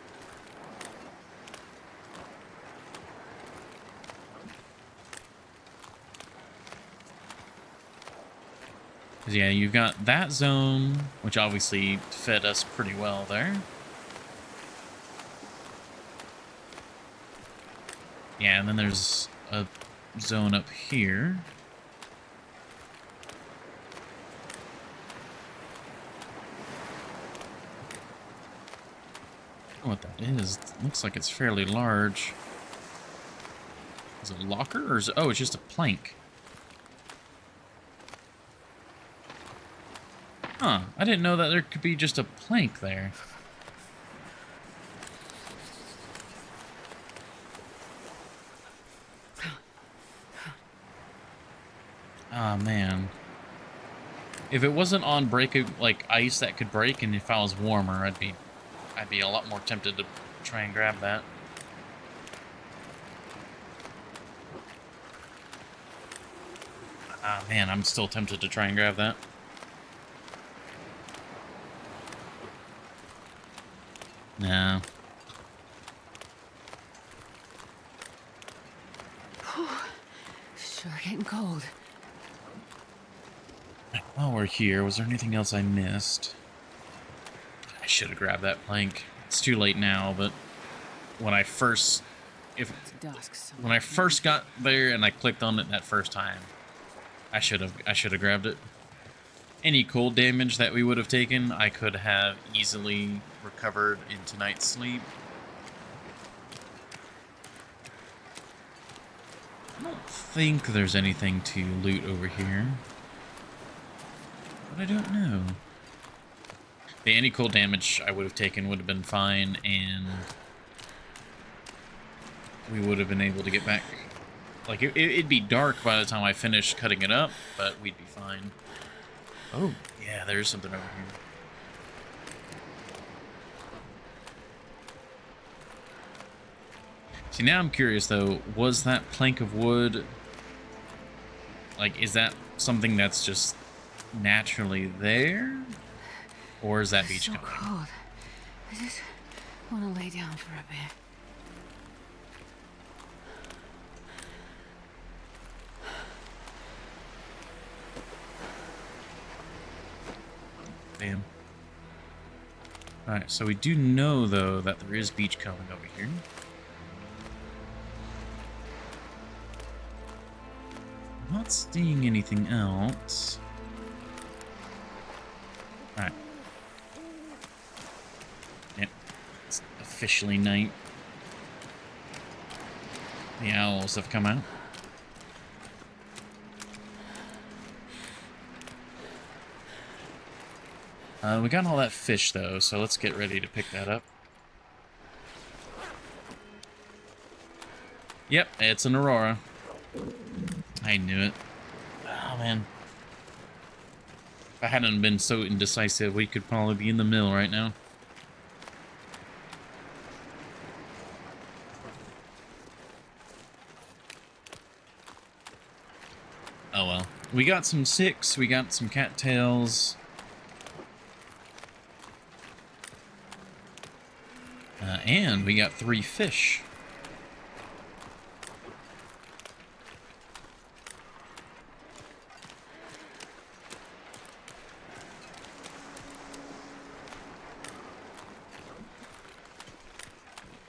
Cause yeah, you've got that zone, which obviously fed us pretty well there. Yeah, and then there's a zone up here. I don't know what that is. It looks like it's fairly large. Is it a locker or is it... Oh, it's just a plank. Huh, I didn't know that there could be just a plank there. Ah, man. If it wasn't on like ice that could break, and if I was warmer, I'd be a lot more tempted to try and grab that. Ah, man, I'm still tempted to try and grab that. No. Sure getting cold. While we're here, was there anything else I missed? I should have grabbed that plank. It's too late now, but when I first... It's dusk, so When I first got there and I clicked on it that first time, I should have grabbed it. Any cold damage that we would have taken, I could have easily recovered in tonight's sleep. I don't think there's anything to loot over here, but I don't know. The any cold damage I would have taken would have been fine, and we would have been able to get back. Like, it'd be dark by the time I finished cutting it up, but we'd be fine. Oh, yeah, there's something over here. See, now I'm curious though, was that plank of wood, like, is that something that's just naturally there? Or is that beach So coming? cold. I just want to lay down for a bit. Damn. Alright, so we do know, though, that there is beach coming over here. I'm not seeing anything else. Alright. Yep. It's officially night. The owls have come out. We got all that fish, though, so let's get ready to pick that up. Yep, it's an aurora. I knew it. Oh, man. If I hadn't been so indecisive, we could probably be in the mill right now. Oh, well. We got some 6, we got some cattails. And we got 3 fish.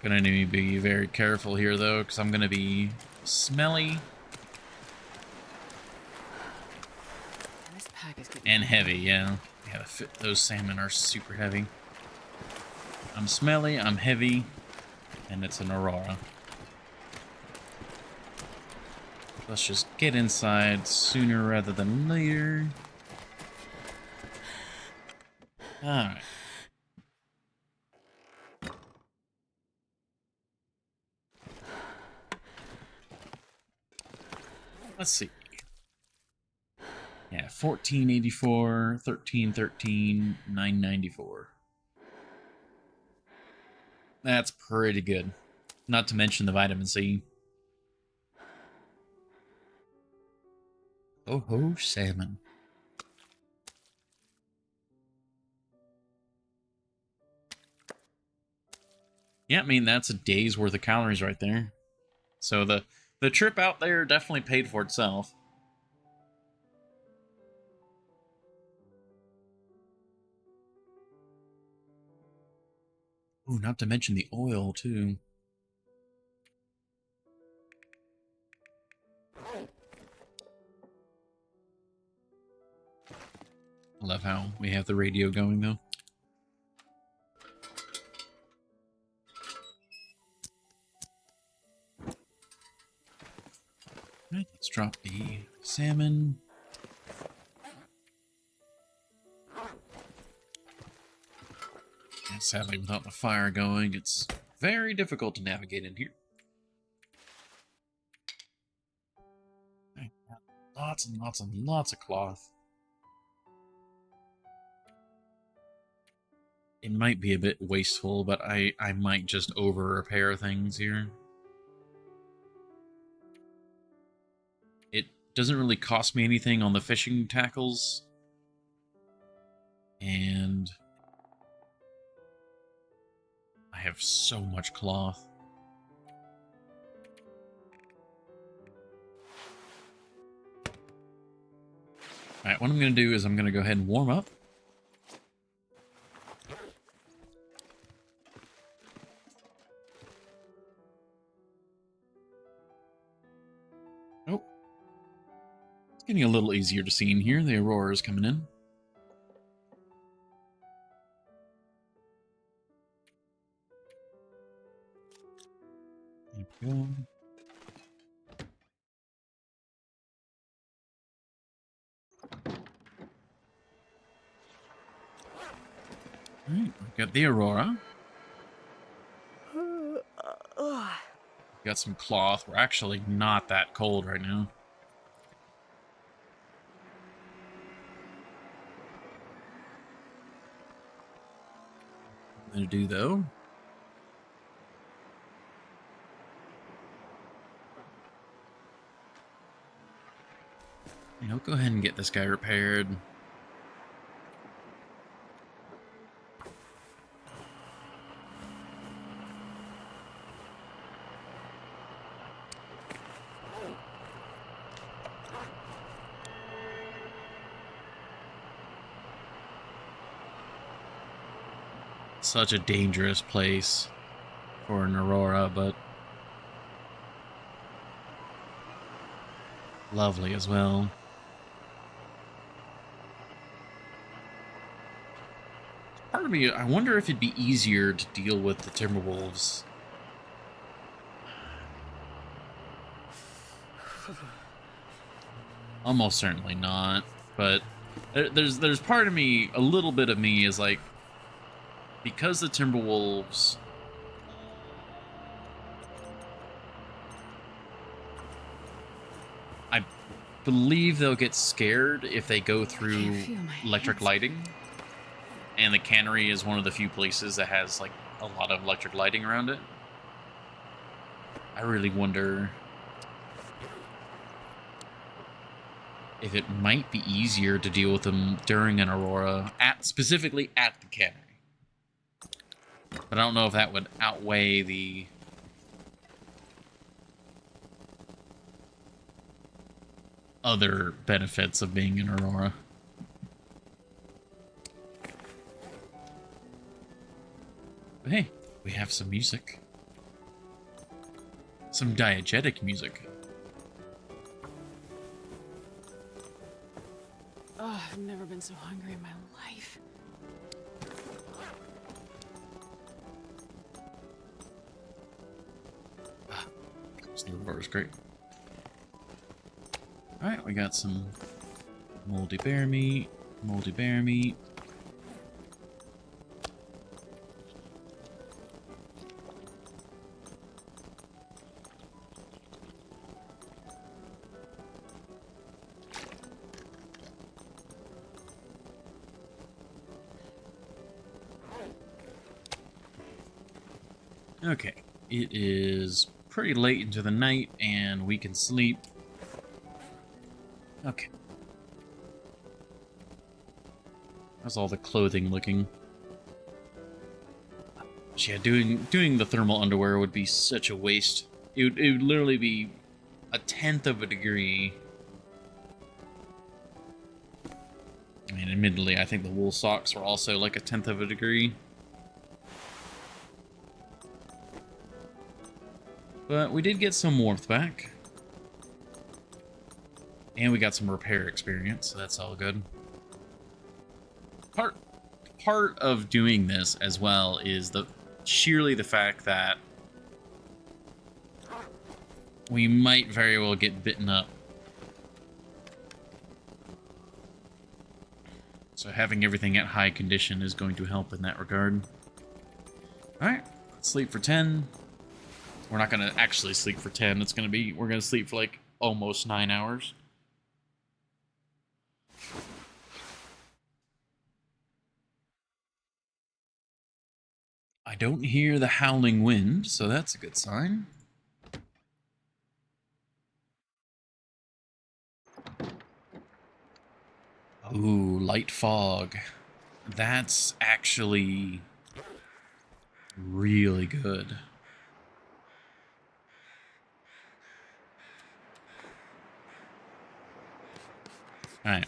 Gonna need to be very careful here, though, because I'm gonna be smelly This pack is getting and heavy. Yeah, those salmon are super heavy. I'm smelly, I'm heavy, and it's an aurora. Let's just get inside sooner rather than later. Alright. Let's see. Yeah, 1484, 1313, 994. That's pretty good. Not to mention the vitamin C. Oh ho, salmon. Yeah, I mean, that's a day's worth of calories right there. So the trip out there definitely paid for itself. Ooh, not to mention the oil, too. I love how we have the radio going, though. Alright, let's drop the salmon. And sadly, without the fire going, it's very difficult to navigate in here. Lots and lots and lots of cloth. It might be a bit wasteful, but I might just over-repair things here. It doesn't really cost me anything on the fishing tackles. And I have so much cloth. Alright, what I'm going to do is I'm going to go ahead and warm up. Oh. It's getting a little easier to see in here. The aurora is coming in. There we go. Alright, we've got the aurora. Got some cloth. We're actually not that cold right now. What I'm gonna do, though, Go ahead and get this guy repaired. Such a dangerous place for an Aurora, but lovely as well. Part of me, I wonder if it'd be easier to deal with the Timberwolves. Almost certainly not, but there's part of me, a little bit of me is like, because the Timberwolves, I believe they'll get scared if they go through electric lighting. And the Cannery is one of the few places that has like a lot of electric lighting around it. I really wonder if it might be easier to deal with them during an Aurora, specifically at the Cannery. But I don't know if that would outweigh the other benefits of being an Aurora. But hey, we have some music. Some diegetic music. Oh, I've never been so hungry in my life. The river is great. Alright, we got some moldy bear meat. Moldy bear meat. Okay, it is pretty late into the night and we can sleep. Okay. How's all the clothing looking? Yeah, doing the thermal underwear would be such a waste. It would literally be 1/10 of a degree. I mean, admittedly, I think the wool socks were also like 1/10 of a degree. But we did get some warmth back. And we got some repair experience, so that's all good. Part of doing this as well is sheerly the fact that we might very well get bitten up. So having everything at high condition is going to help in that regard. Alright, let's sleep for 10. We're not going to actually sleep for 10. We're going to sleep for like almost 9 hours. I don't hear the howling wind, so that's a good sign. Ooh, light fog. That's actually really good. Alright.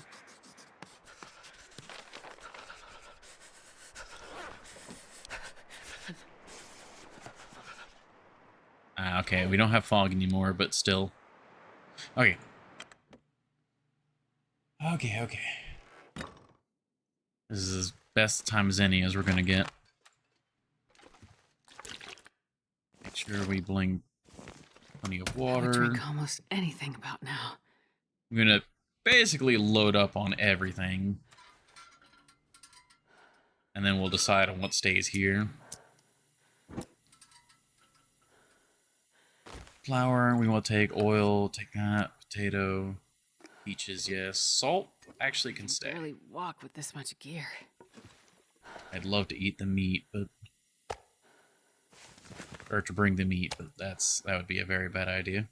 Okay, we don't have fog anymore, but still. Okay. Okay. This is as best time as any as we're gonna get. Make sure we bling plenty of water. I would drink almost anything about now. I'm gonna basically load up on everything. And then we'll decide on what stays here. Flour, we want to take oil, take that, potato, peaches, yes. Salt actually can stay. Barely walk with this much gear. I'd love to eat the meat, but or to bring the meat, but that would be a very bad idea.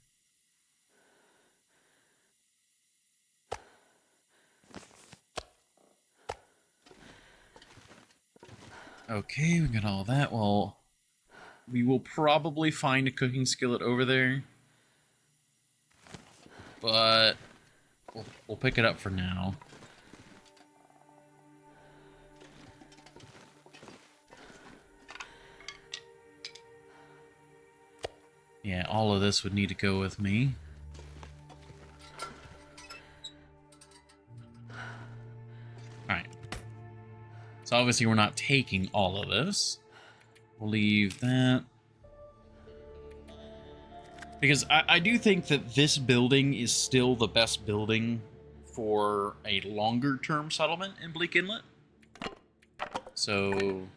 Okay, we got all that. Well, we will probably find a cooking skillet over there. But we'll pick it up for now. Yeah, all of this would need to go with me. Alright. So obviously we're not taking all of this. We'll leave that. Because I do think that this building is still the best building for a longer-term settlement in Bleak Inlet. So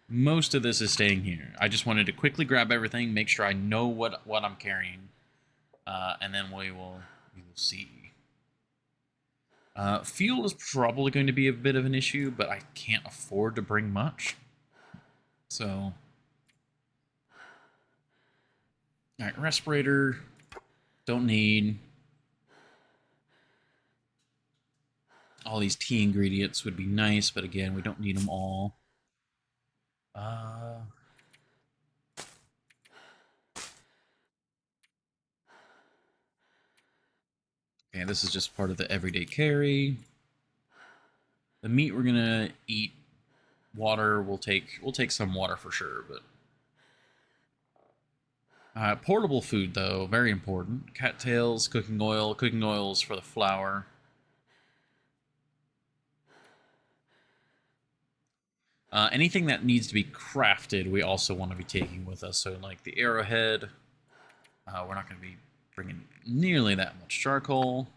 most of this is staying here. I just wanted to quickly grab everything, make sure I know what I'm carrying, and then we will see. Fuel is probably going to be a bit of an issue, but I can't afford to bring much. So, alright, respirator, don't need. All these tea ingredients would be nice, but again, we don't need them all. Okay, this is just part of the everyday carry. The meat we're gonna eat. Water, we'll take some water for sure, but portable food though, very important. Cattails, cooking oils for the flour. Anything that needs to be crafted, we also want to be taking with us. So like the arrowhead, we're not going to be bringing nearly that much charcoal.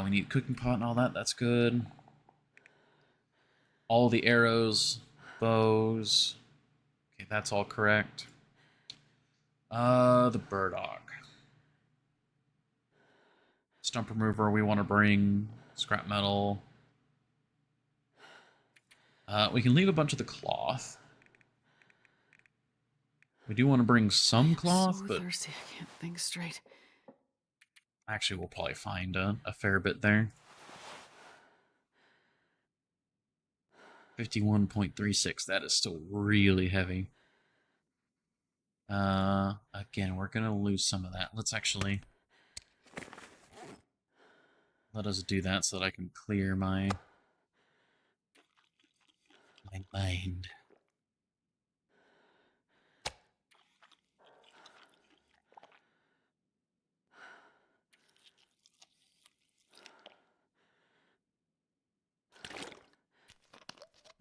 We need cooking pot and all that. That's good. All the arrows, bows. Okay, that's all correct. The burdock. Stump remover we want to bring. Scrap metal. We can leave a bunch of the cloth. We do want to bring some cloth, but thirsty, I can't think straight. actually we'll probably find a fair bit there. 51.36, that is still really heavy. Again, we're gonna lose some of that. Let's actually let us do that so that I can clear my mind.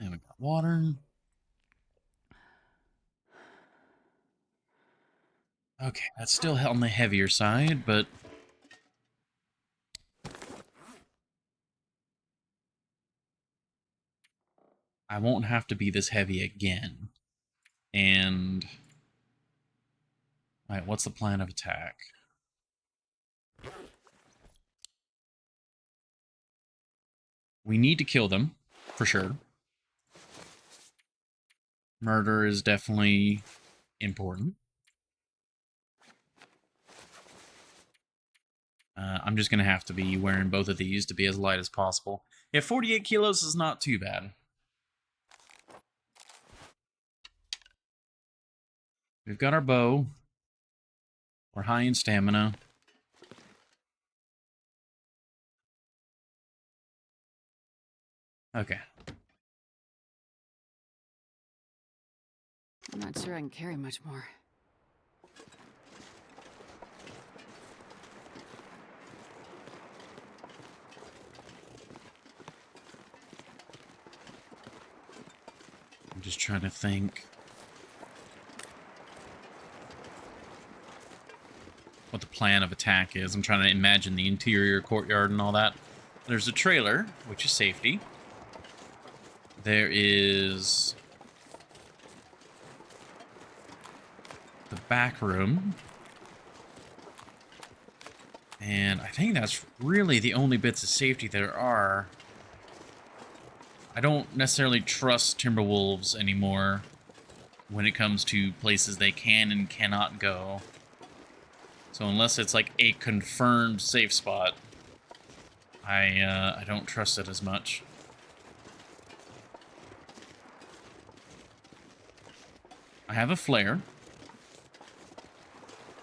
And we got water. Okay, that's still on the heavier side, but I won't have to be this heavy again. And alright, what's the plan of attack? We need to kill them, for sure. Murder is definitely important. I'm just going to have to be wearing both of these to be as light as possible. Yeah, 48 kilos is not too bad. We've got our bow. We're high in stamina. Okay. I'm not sure I can carry much more. I'm just trying to think what the plan of attack is. I'm trying to imagine the interior courtyard and all that. There's a trailer, which is safety. There is the back room. And I think that's really the only bits of safety there are. I don't necessarily trust Timberwolves anymore when it comes to places they can and cannot go. So unless it's like a confirmed safe spot, I don't trust it as much. I have a flare.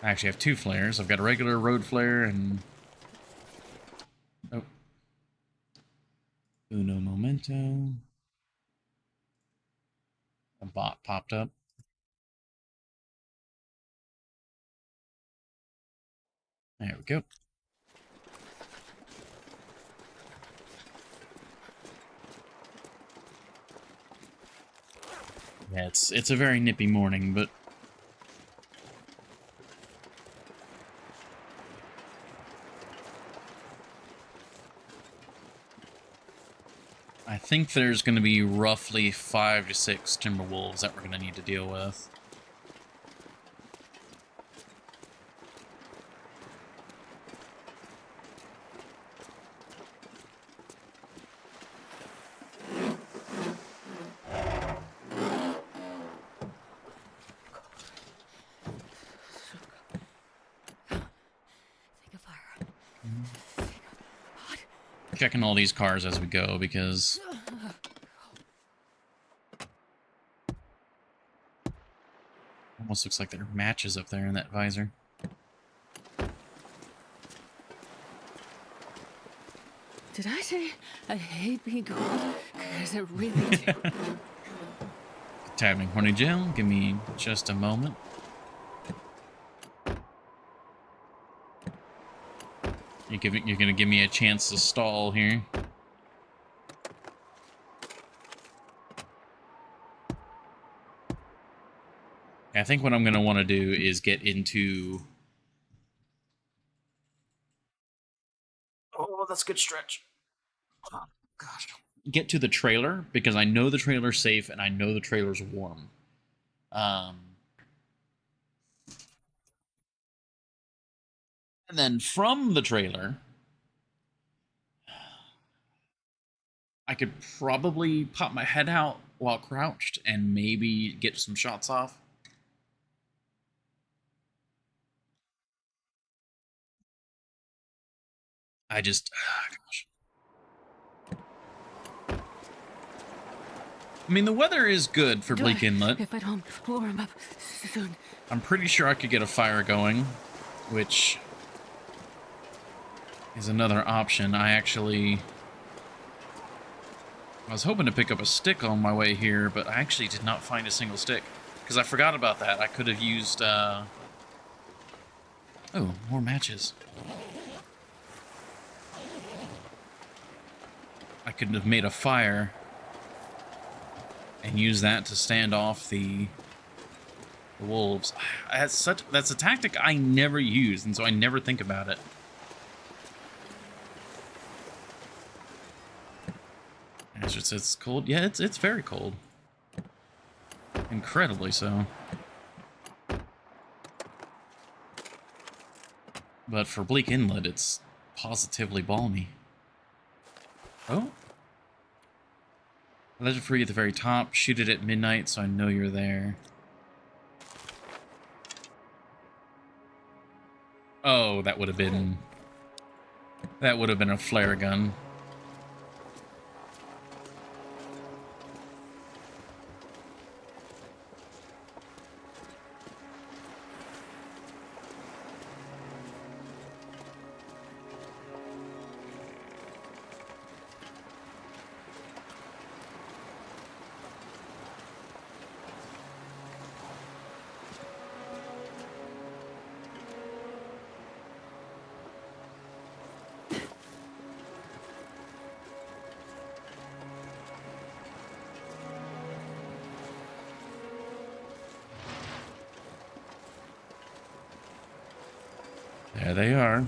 I actually have 2 flares. I've got a regular road flare and... Oh. Uno momento. A bot popped up. There we go. Yeah, it's a very nippy morning, but... I think there's going to be roughly 5 to 6 timber wolves that we're going to need to deal with. Checking all these cars as we go, because... Almost looks like there are matches up there in that visor. Did I say I hate being cold? Because I really do. Good timing, Horny Jill. Give me just a moment. You're gonna give me a chance to stall here. I think what I'm gonna want to do is get into... Oh, that's a good stretch. Oh, gosh. Get to the trailer, because I know the trailer's safe and I know the trailer's warm. And then from the trailer, I could probably pop my head out while crouched and maybe get some shots off. Gosh. I mean, the weather is good for Bleak Inlet. If I don't warm up soon. I'm pretty sure I could get a fire going, which is another option. I was hoping to pick up a stick on my way here, but I actually did not find a single stick, because I forgot about that. I could have used, Oh, more matches. I could have made a fire and use that to stand off the wolves. That's a tactic I never use, and so I never think about it. It's cold. Yeah, it's very cold. Incredibly so. But for Bleak Inlet, it's positively balmy. Oh. Legend Free at the very top. Shoot it at midnight, so I know you're there. Oh, that would have been a flare gun. There they are.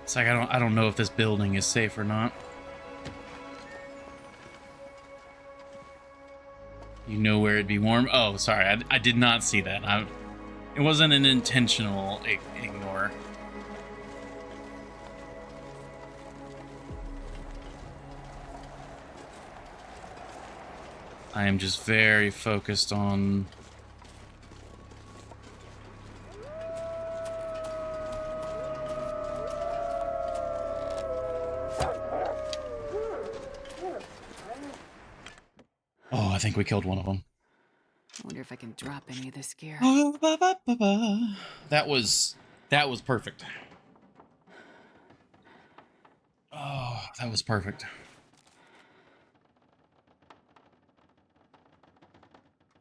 It's like I don't know if this building is safe or not. You know where it'd be warm? Oh, sorry, I did not see that. It wasn't an intentional ignore. I am just very focused on... Oh, I think we killed one of them. I wonder if I can drop any of this gear. That was perfect. Oh, that was perfect.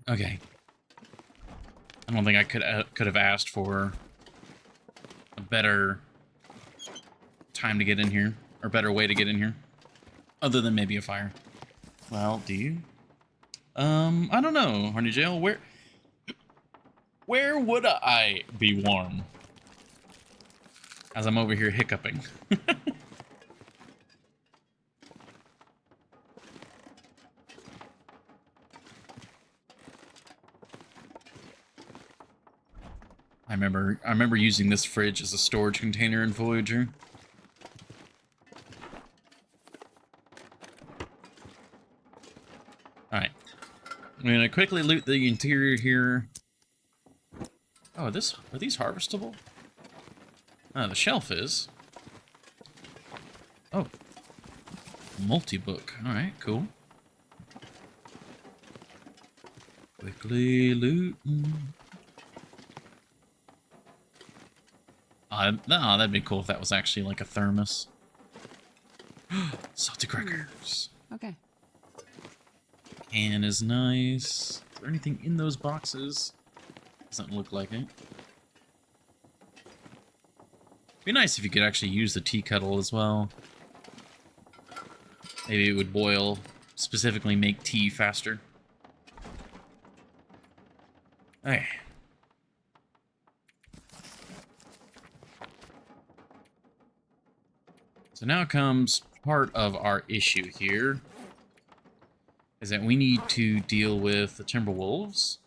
Okay. I don't think I could have asked for a better time to get in here, or better way to get in here, other than maybe a fire. Well, do you? I don't know, Horny Jail. Where would I be warm? As I'm over here hiccuping. I remember using this fridge as a storage container in Voyager. Alright. I'm gonna quickly loot the interior here. Oh, are these harvestable? Oh, the shelf is. Oh. Multi-book. Alright, cool. Quickly looting. No, that'd be cool if that was actually like a thermos. Salty crackers. Okay. Can is nice. Is there anything in those boxes? Doesn't look like it. Be nice if you could actually use the tea kettle as well. Maybe it would boil, specifically make tea faster. Okay. So now comes part of our issue here, is that we need to deal with the Timberwolves.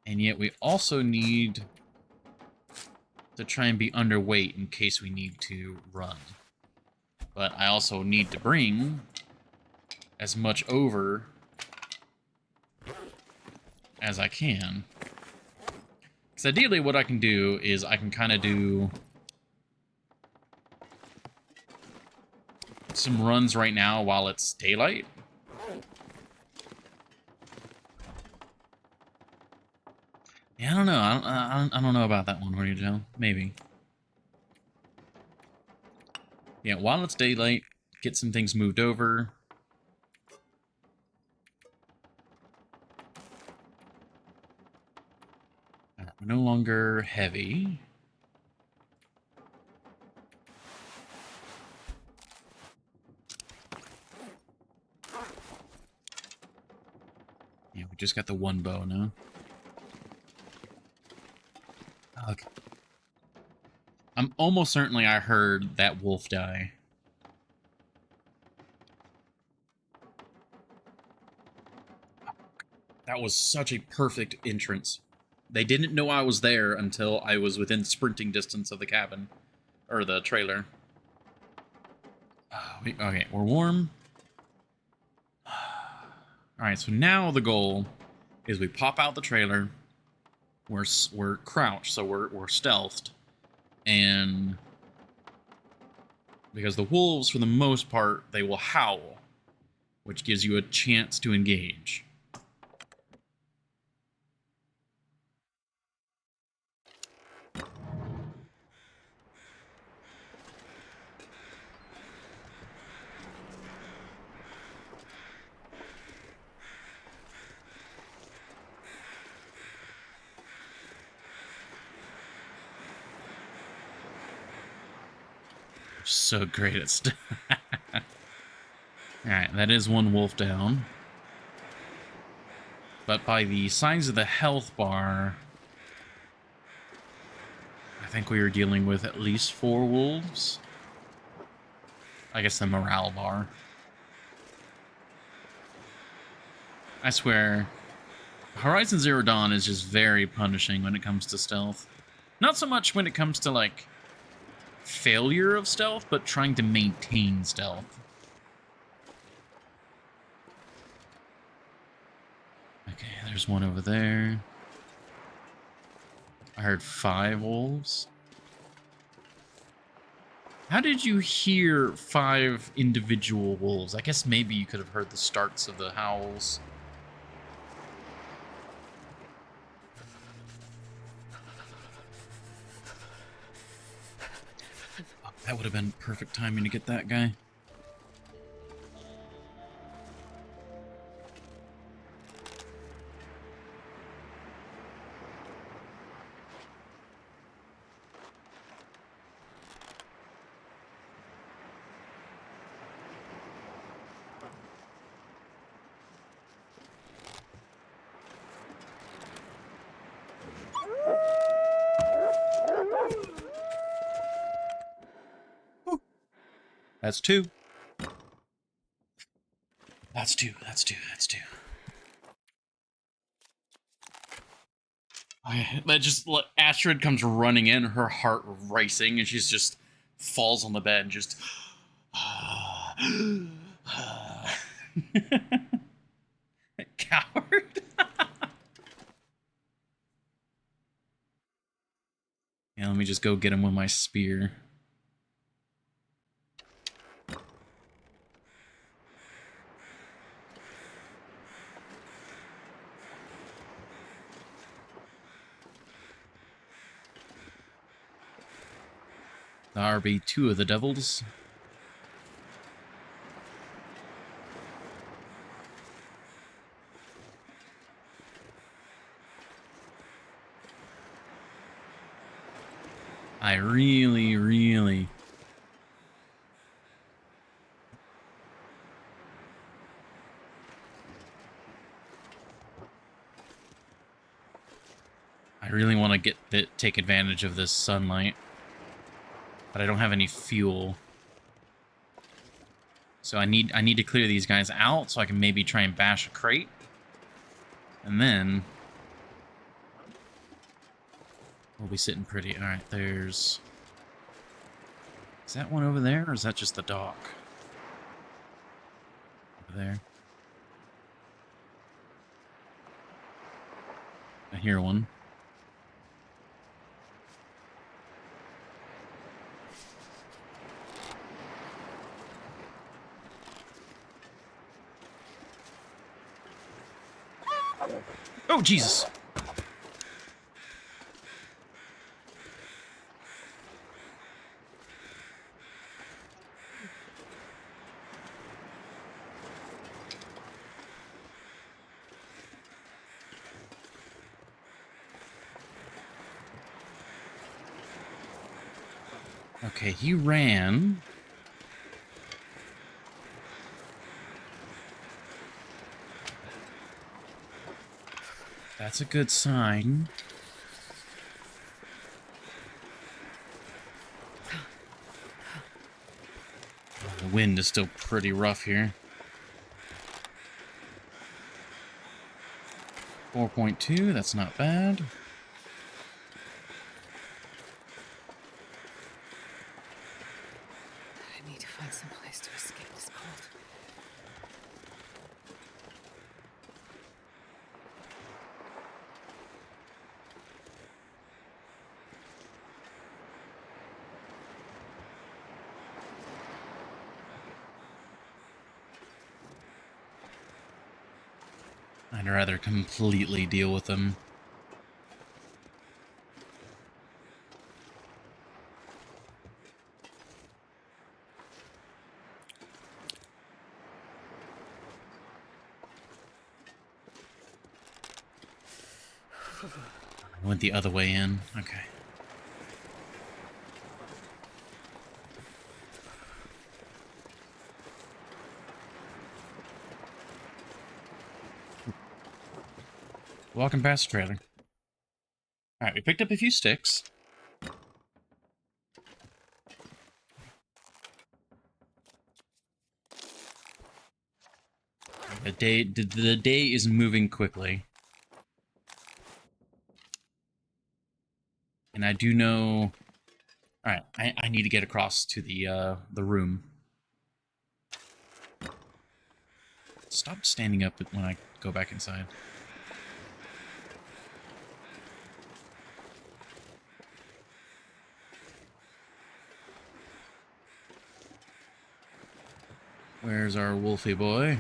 And yet we also need to try and be underweight in case we need to run. But I also need to bring as much over as I can. Because ideally what I can do is I can kind of do some runs right now while it's daylight. Yeah, I don't know. I don't know about that one, Horny Joe. Maybe. Yeah, while it's daylight, get some things moved over. We're no longer heavy. Yeah, we just got the one bow now. Okay. I'm almost certainly I heard that wolf die. That was such a perfect entrance. They didn't know I was there until I was within sprinting distance of the cabin. Or the trailer. Okay, we're warm. Alright, so now the goal is we pop out the trailer. We're crouched, so we're stealthed. And because the wolves, for the most part, they will howl, which gives you a chance to engage. So great at stuff. Alright, that is one wolf down. But by the size of the health bar, I think we were dealing with at least 4 wolves. I guess the morale bar. I swear, Horizon Zero Dawn is just very punishing when it comes to stealth. Not so much when it comes to, like, failure of stealth, but trying to maintain stealth. There's one over there. I heard 5 wolves. How did you hear 5 individual wolves? I guess maybe you could have heard the starts of the howls. Oh, that would have been perfect timing to get that guy. That's 2. That's 2. That's 2. That's 2. That just Astrid comes running in, her heart racing, and she's just falls on the bed and just. Coward. Yeah, let me just go get him with my spear. There be 2 of the devils. I really want to take advantage of this sunlight, but I don't have any fuel. So I need to clear these guys out so I can maybe try and bash a crate. And then we'll be sitting pretty. All right, there's... Is that one over there, or is that just the dock? Over there. I hear one. Oh, Jesus! Okay, he ran. That's a good sign. The wind is still pretty rough here. 4.2, that's not bad. I need to find some place to escape this cold. I'd rather completely deal with them. Went the other way in. Okay. Walking past the trailer. Alright, we picked up a few sticks. The day is moving quickly. And I do know... Alright, I need to get across to the room. Stop standing up when I go back inside. Where's our wolfie boy?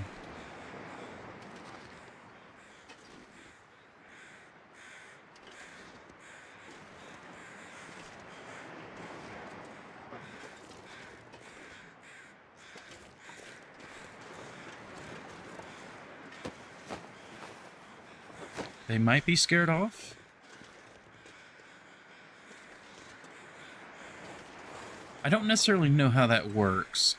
They might be scared off. I don't necessarily know how that works.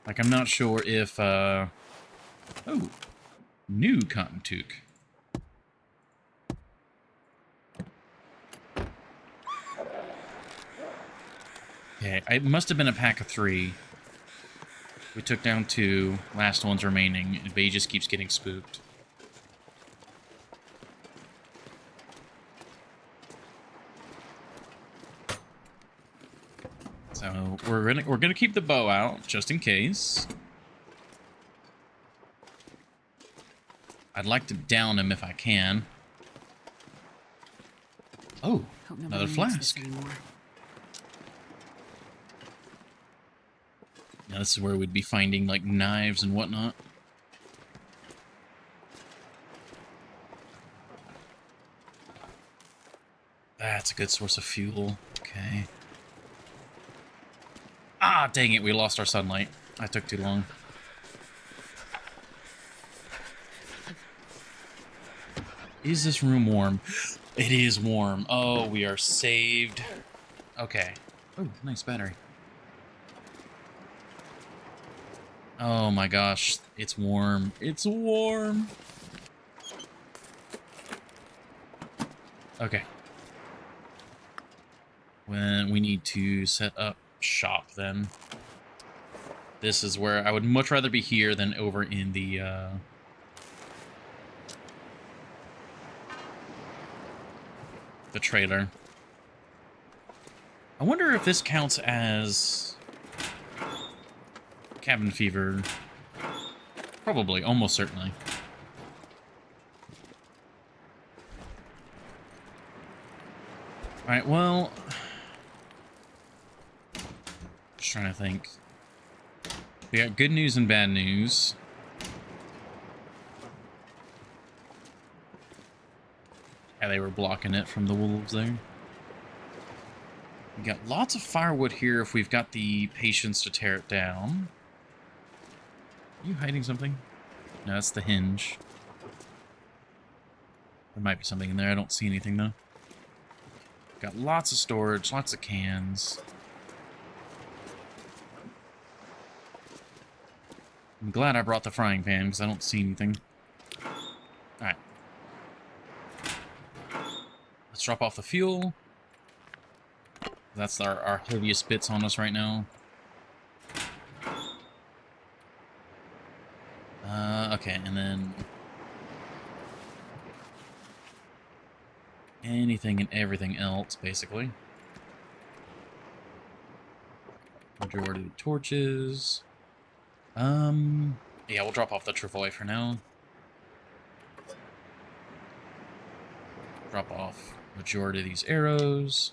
Like, I'm not sure if, Oh, new cotton toque. Okay, it must have been a pack of 3. We took down 2, last one's remaining, and Bay just keeps getting spooked. So we're gonna keep the bow out just in case. I'd like to down him if I can. Oh, another flask. Now this is where we'd be finding like knives and whatnot. That's a good source of fuel. Okay. Ah, dang it, we lost our sunlight. I took too long. Is this room warm? It is warm. Oh, we are saved. Okay. Oh, nice battery. Oh my gosh, it's warm. It's warm. Okay. When we need to set up shop then. This is where I would much rather be here than over in the trailer. I wonder if this counts as cabin fever. Probably, almost certainly. Alright, well... Just trying to think. We got good news and bad news. Yeah, they were blocking it from the wolves there. We got lots of firewood here if we've got the patience to tear it down. Are you hiding something? No, that's the hinge. There might be something in there. I don't see anything, though. Got lots of storage, lots of cans. I'm glad I brought the frying pan, because I don't see anything. Alright. Let's drop off the fuel. That's our heaviest bits on us right now. Okay, and then... anything and everything else, basically. Majority of the torches. Yeah, we'll drop off the travois for now. Drop off majority of these arrows.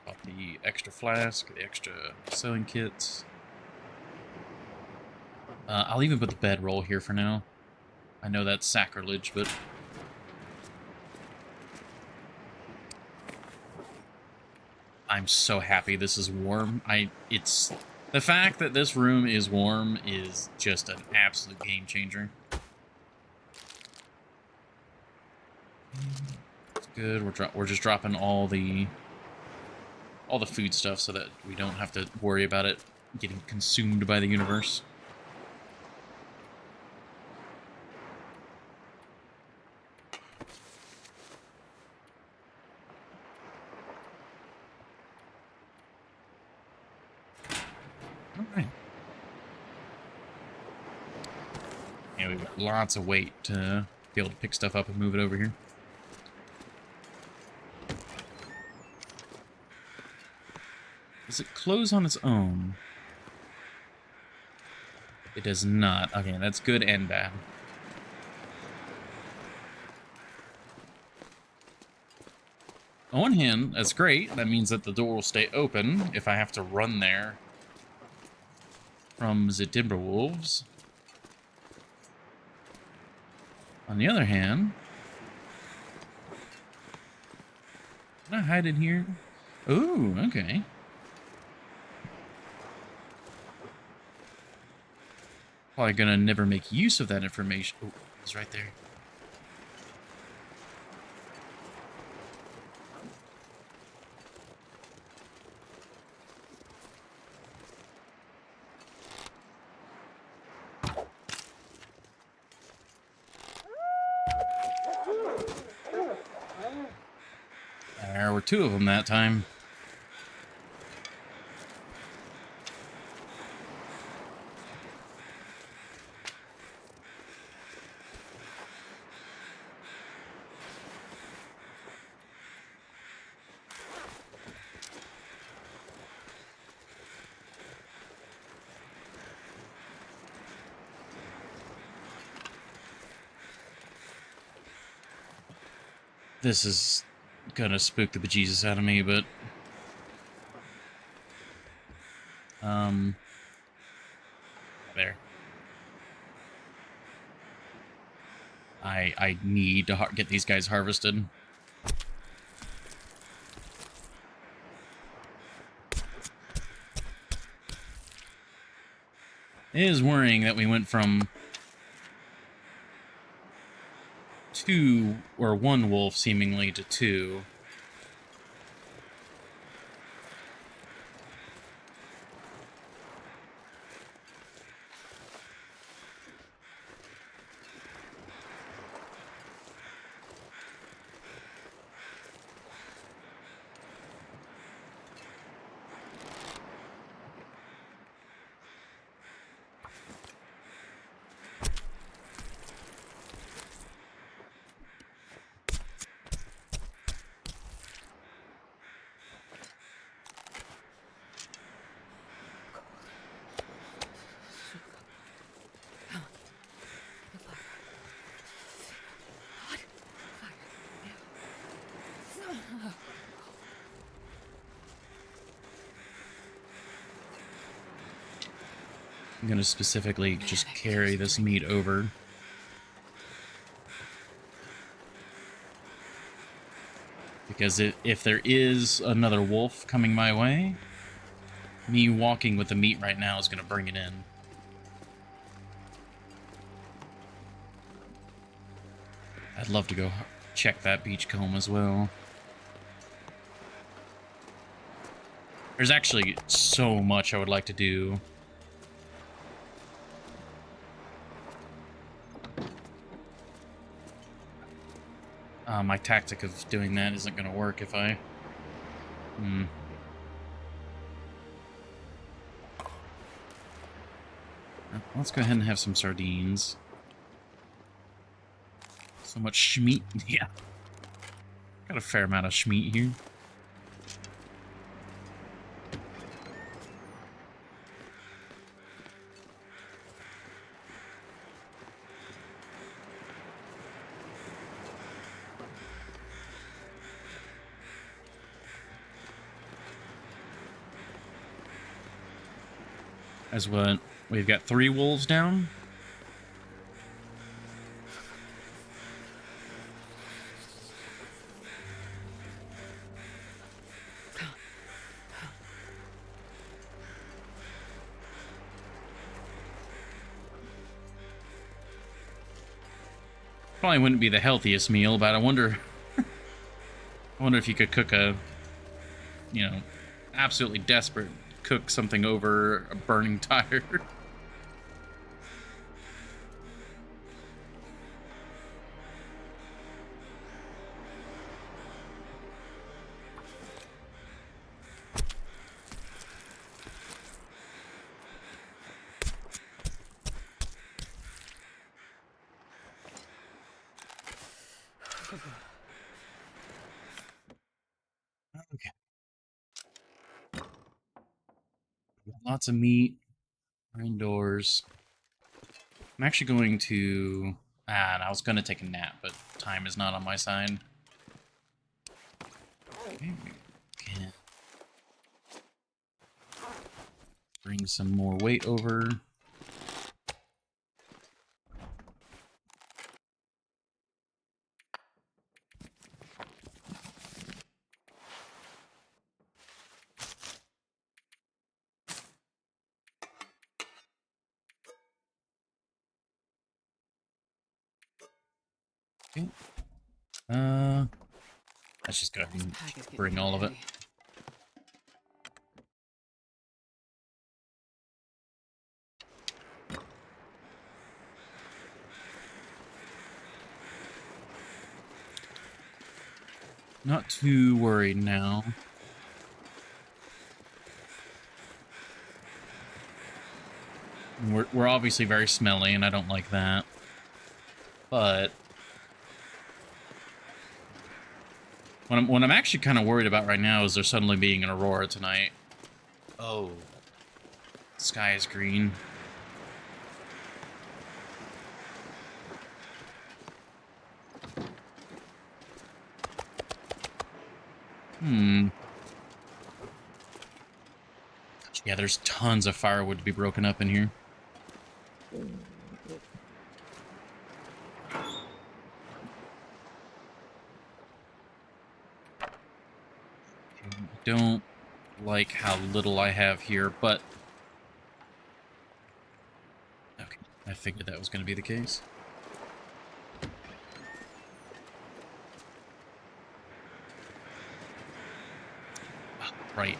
Drop off the extra flask, the extra sewing kits. I'll even put the bedroll here for now. I know that's sacrilege, but... I'm so happy this is warm. It's... The fact that this room is warm is just an absolute game changer. It's good. We're just dropping all the food stuff so that we don't have to worry about it getting consumed by the universe. Alright. Yeah, we've got lots of weight to be able to pick stuff up and move it over here. Does it close on its own? It does not. Okay, that's good and bad. On one hand, that's great. That means that the door will stay open if I have to run there from the Timberwolves. On the other hand, can I hide in here? Ooh, okay. Probably gonna never make use of that information. Oh, he's right there. There were two of them that time. This is gonna spook the bejesus out of me, but... There. I need to get these guys harvested. It is worrying that we went from 2, or 1 wolf seemingly, to 2. I'm gonna specifically just carry this meat over. Because if there is another wolf coming my way, me walking with the meat right now is gonna bring it in. I'd love to go check that beachcomb as well. There's actually so much I would like to do. My tactic of doing that isn't going to work if I... Let's go ahead and have some sardines. So much schmeat. Yeah. Got a fair amount of schmeat here. As what? We've got 3 wolves down. Probably wouldn't be the healthiest meal, but I wonder... I wonder if you could cook a... You know, absolutely desperate, cook something over a burning tire. Okay. Lots of meat. We're indoors. I'm actually going to... I was going to take a nap, but time is not on my side. Bring some more weight over. Okay. Let's just go ahead and bring all of it. Not too worried now. We're obviously very smelly, and I don't like that. But what I'm actually kind of worried about right now is there suddenly being an aurora tonight. Oh, the sky is green. Yeah, there's tons of firewood to be broken up in here. Don't like how little I have here, but... Okay, I figured that was going to be the case. Oh, right.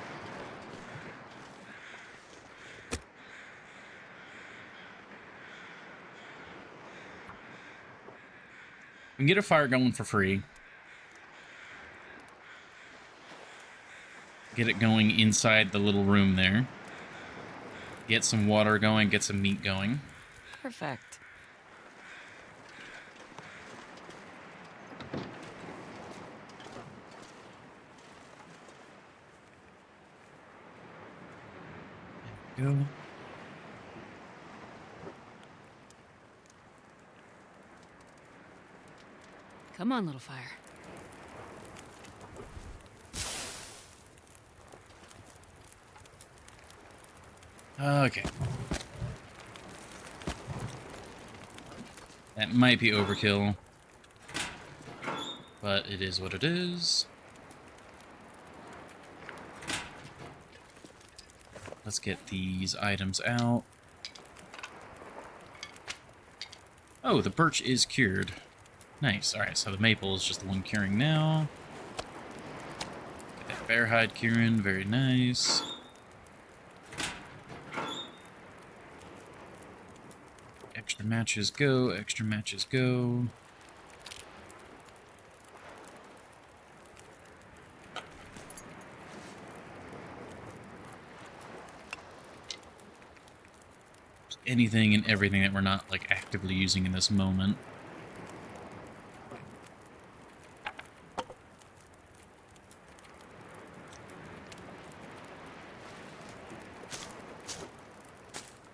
We can get a fire going for free. Get it going inside the little room there. Get some water going, get some meat going. Perfect. Go. Come on, little fire. Okay. That might be overkill, but it is what it is. Let's get these items out. Oh, the birch is cured. Nice. Alright, so the maple is just the one curing now. Get that bear hide curing. Very nice. Extra matches go. Extra matches go. Anything and everything that we're not, like, actively using in this moment.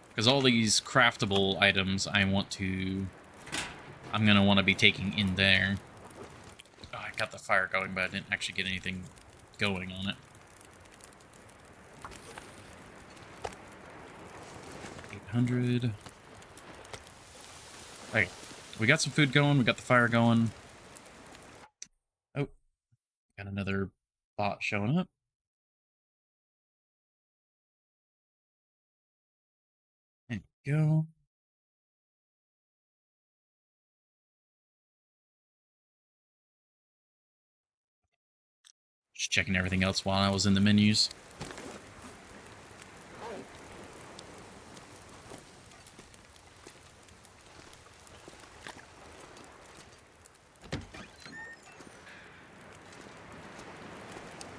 Because all these craftable items I'm going to want to be taking in there. Oh, I got the fire going, but I didn't actually get anything going on it. 800. Okay, we got some food going, we got the fire going. Oh, got another bot showing up. There we go. Just checking everything else while I was in the menus.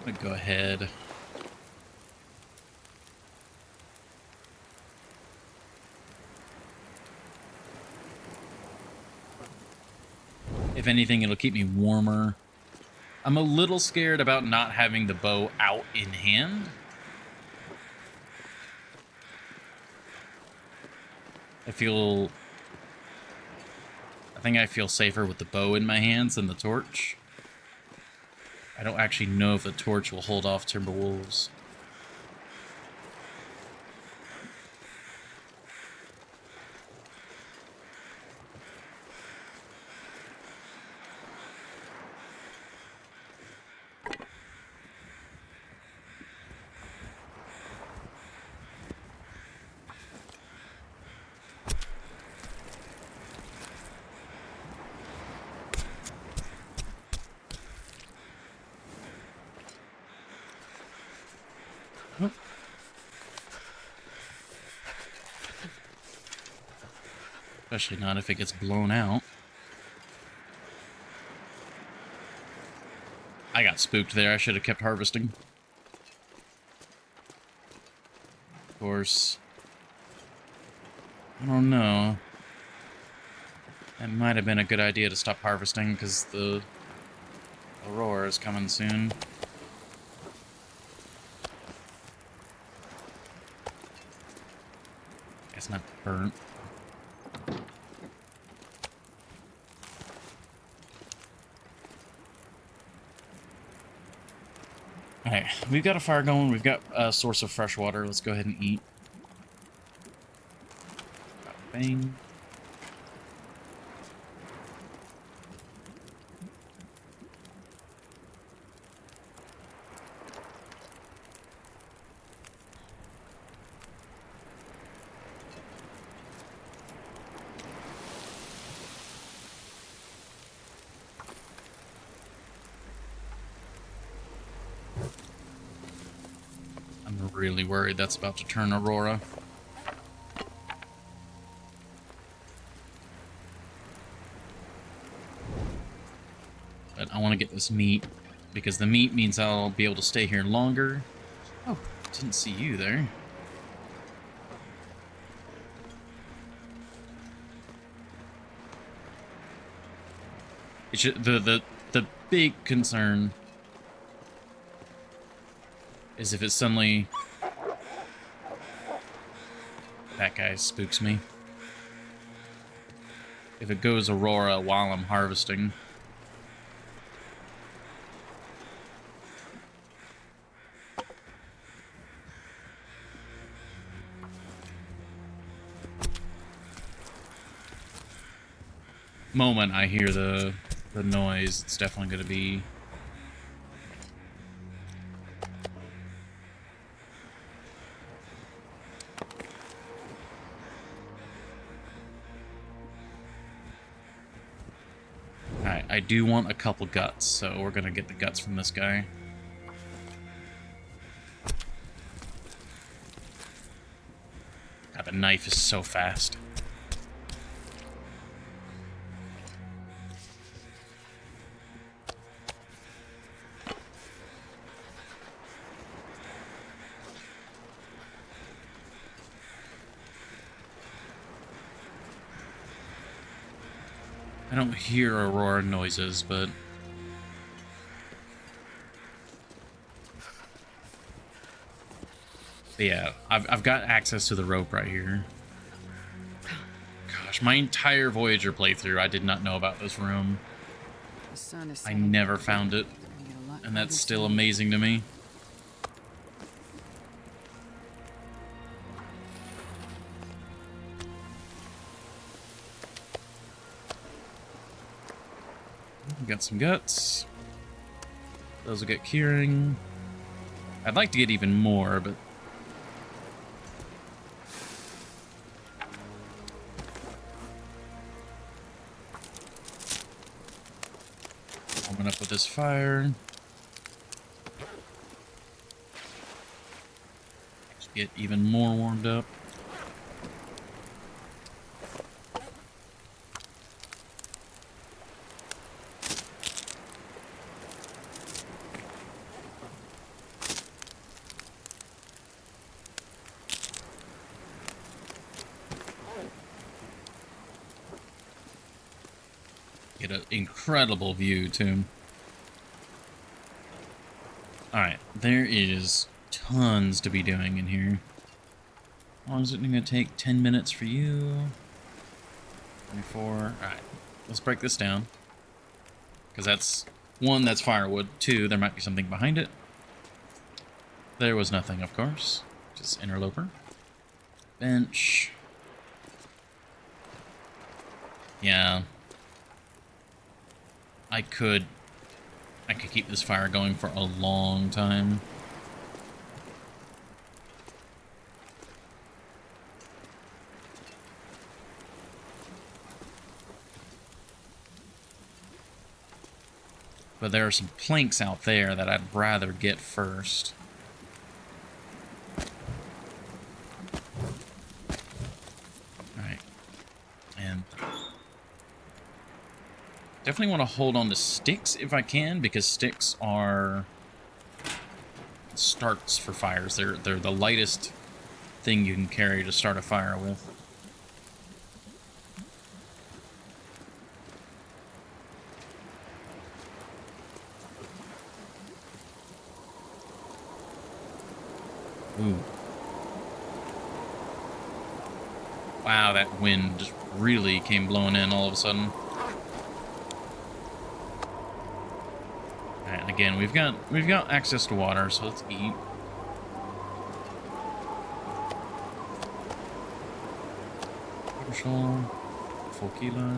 I'm gonna go ahead. If anything, it'll keep me warmer. I'm a little scared about not having the bow out in hand. I think I feel safer with the bow in my hands than the torch. I don't actually know if the torch will hold off timber wolves. Especially not if it gets blown out. I got spooked there. I should have kept harvesting. Of course. I don't know. It might have been a good idea to stop harvesting because the Aurora is coming soon. It's not burnt. Alright, we've got a fire going. We've got a source of fresh water. Let's go ahead and eat. Bang. I'm really worried that's about to turn Aurora. But I want to get this meat, because the meat means I'll be able to stay here longer. Oh, didn't see you there. It should, the big concern is if it suddenly... That guy spooks me. If it goes Aurora while I'm harvesting. Moment I hear the noise, it's definitely going to be... Alright, I do want a couple guts, so we're going to get the guts from this guy. God, the knife is so fast. I don't hear Aurora noises, but... yeah, I've got access to the rope right here. Gosh, my entire Voyager playthrough, I did not know about this room. The sun is I setting. never found it, Gonna get a lot and that's colder still soon. amazing to me. We got some guts. Those will get curing. I'd like to get even more, but... warming up with this fire. Just get even more warmed up. Get an incredible view, too. Alright, there is tons to be doing in here. How long is it going to take? 10 minutes for you? 24. Alright, let's break this down. Because that's, one, that's firewood. Two, there might be something behind it. There was nothing, of course. Just Interloper. Bench. Yeah. I could keep this fire going for a long time. But there are some planks out there that I'd rather get first. Alright. And Definitely want to hold on to sticks if I can, because sticks are starts for fires. They're the lightest thing you can carry to start a fire with. Ooh. Wow, that wind just really came blowing in all of a sudden. Alright, again, we've got access to water, so let's eat. Full kilo.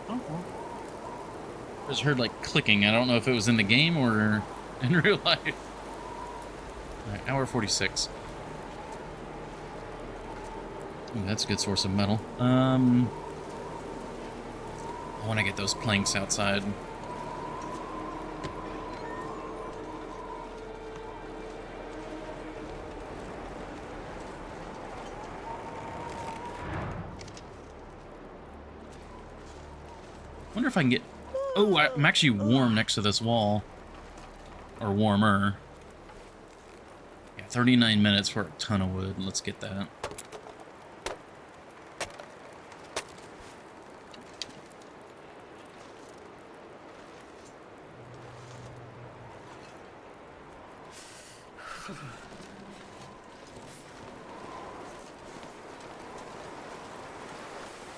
I just heard like clicking. I don't know if it was in the game or in real life. Alright, hour 46. Ooh, that's a good source of metal. I want to get those planks outside. Wonder if I can get... Oh, I'm actually warm next to this wall. Or warmer. Yeah, 39 minutes for a ton of wood. Let's get that.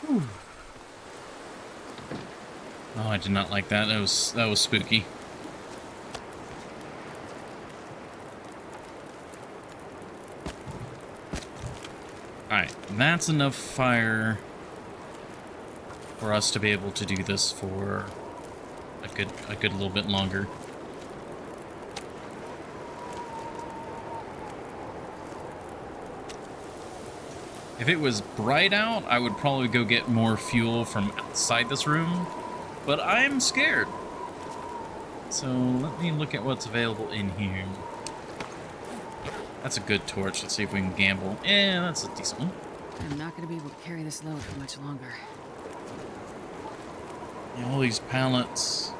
Whew. Oh, I did not like that. That was spooky. Alright, that's enough fire for us to be able to do this for a good little bit longer. If it was bright out, I would probably go get more fuel from outside this room, but I'm scared. So let me look at what's available in here. That's a good torch. Let's see if we can gamble. Yeah, that's a decent one. I'm not going to be able to carry this load for much longer. Yeah, all these pallets.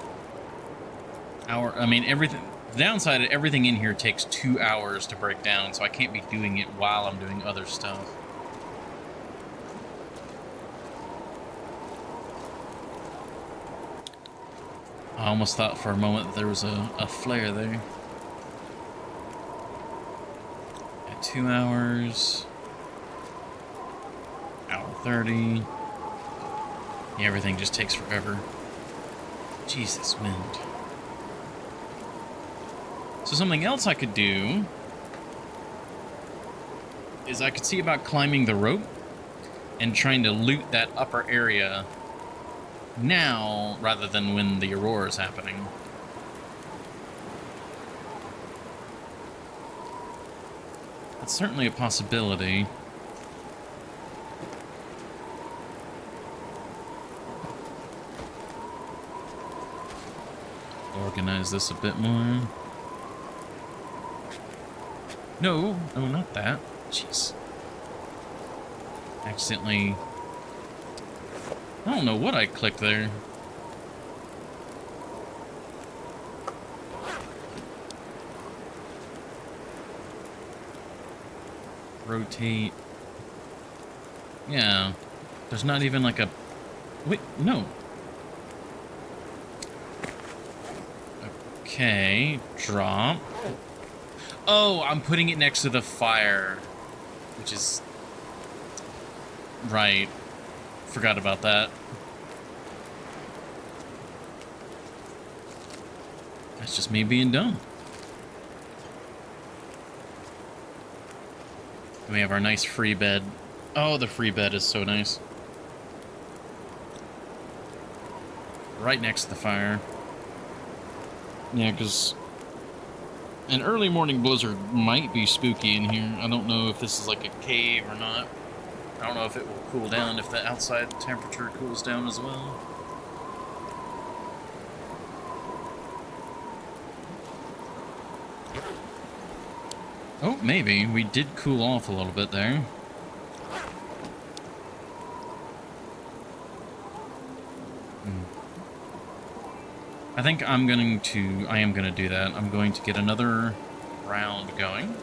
I mean, everything. The downside of everything in here takes 2 hours to break down, so I can't be doing it while I'm doing other stuff. I almost thought for a moment that there was a flare there. Yeah, 2 hours. Hour 30. Yeah, everything just takes forever. Jesus, wind. So something else I could do is I could see about climbing the rope and trying to loot that upper area now rather than when the aurora is happening. That's certainly a possibility. Organize this a bit more. No, not that. Jeez. Accidentally... I don't know what I clicked there. Rotate. Yeah. There's not even like a... Wait, no. Okay, drop. Oh, I'm putting it next to the fire, which is... Right. Forgot about that. That's just me being dumb. And we have our nice free bed. Oh, the free bed is so nice. Right next to the fire. Yeah, because an early morning blizzard might be spooky in here. I don't know if this is like a cave or not. I don't know if it will cool down if the outside temperature cools down as well. Oh, maybe. We did cool off a little bit there. I think I am going to do that. I'm going to get another round going.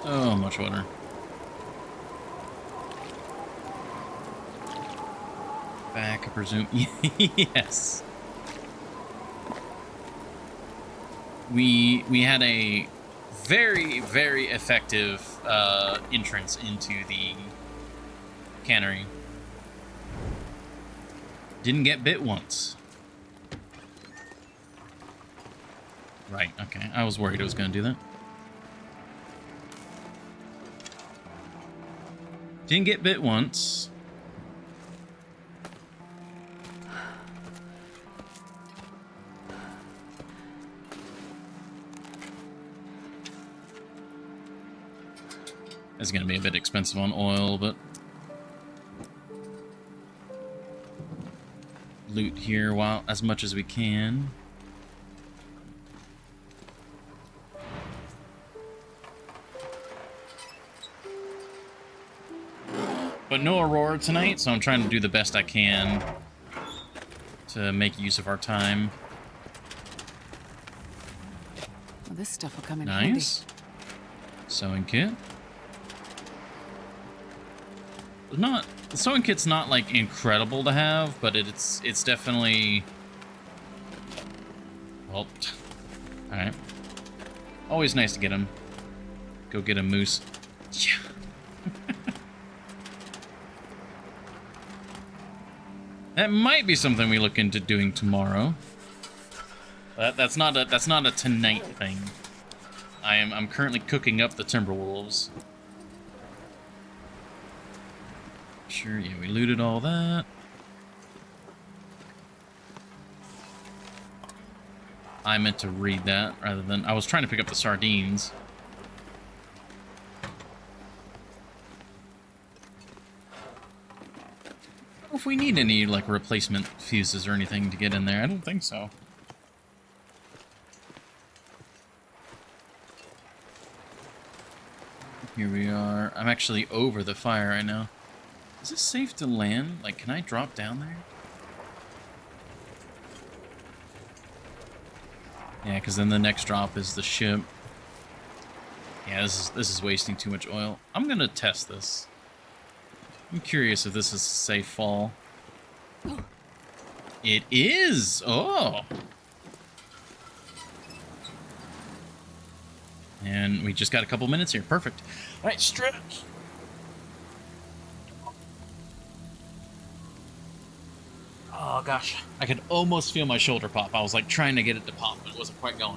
Oh, much water. Back, I presume. Yes. We had a very, very effective entrance into the cannery. Didn't get bit once. Right, okay. I was worried it was going to do that. Didn't get bit once. It's going to be a bit expensive on oil, but loot here while as much as we can. But no Aurora tonight, so I'm trying to do the best I can to make use of our time. Well, this stuff will come in handy. Nice. Sewing kit. The sewing kit's not like incredible to have, but it's definitely. Well, all right. Always nice to get him. Go get a moose. Yeah. That might be something we look into doing tomorrow. That's not a tonight thing. I'm currently cooking up the Timberwolves. Sure, yeah, we looted all that. I meant to read that rather than... I was trying to pick up the sardines. I don't know if we need any, like, replacement fuses or anything to get in there. I don't think so. Here we are. I'm actually over the fire right now. Is it safe to land? Like, can I drop down there? Yeah, because then the next drop is the ship. Yeah, this is wasting too much oil. I'm gonna test this. I'm curious if this is a safe fall. It is! Oh! And we just got a couple minutes here. Perfect. All right, stretch. Oh, gosh. I could almost feel my shoulder pop. I was, like, trying to get it to pop, but it wasn't quite going.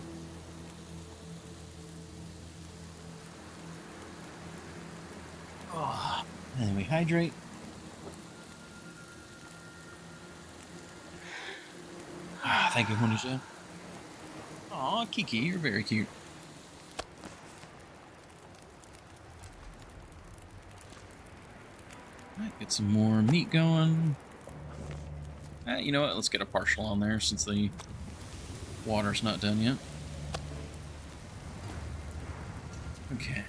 Oh, and then we hydrate. Ah, thank you, Honisha. Aw, Kiki, you're very cute. Alright, get some more meat going. You know what? Let's get a partial on there since the water's not done yet. Okay.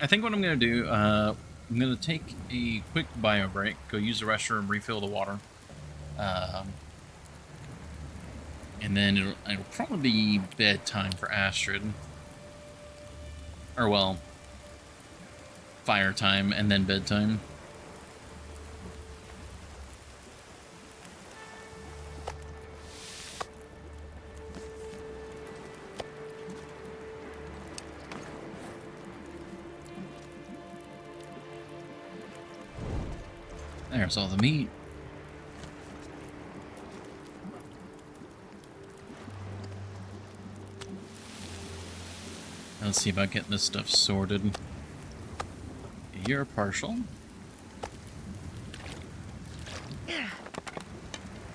I think what I'm going to do, I'm going to take a quick bio break, go use the restroom, refill the water. And then it'll probably be bedtime for Astrid. Or, well, fire time and then bedtime. There's all the meat. Let's see about getting this stuff sorted. You're partial.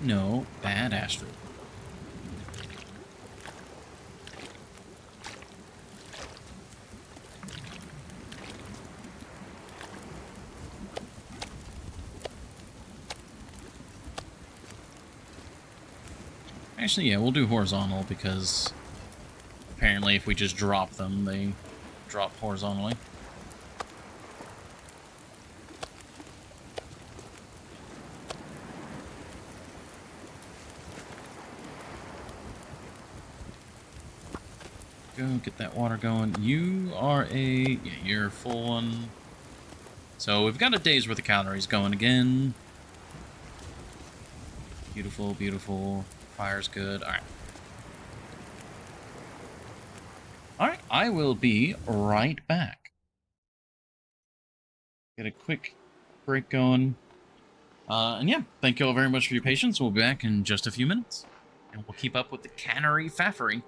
No, bad Astrid. Actually, yeah, we'll do horizontal because apparently if we just drop them, they drop horizontally. Go get that water going. You are yeah, you're full one. So we've got a day's worth of calories going again. Beautiful, beautiful. Fire's good. All right. All right, I will be right back. Get a quick break going. And yeah, thank you all very much for your patience. We'll be back in just a few minutes. And we'll keep up with the Cannery Faffery.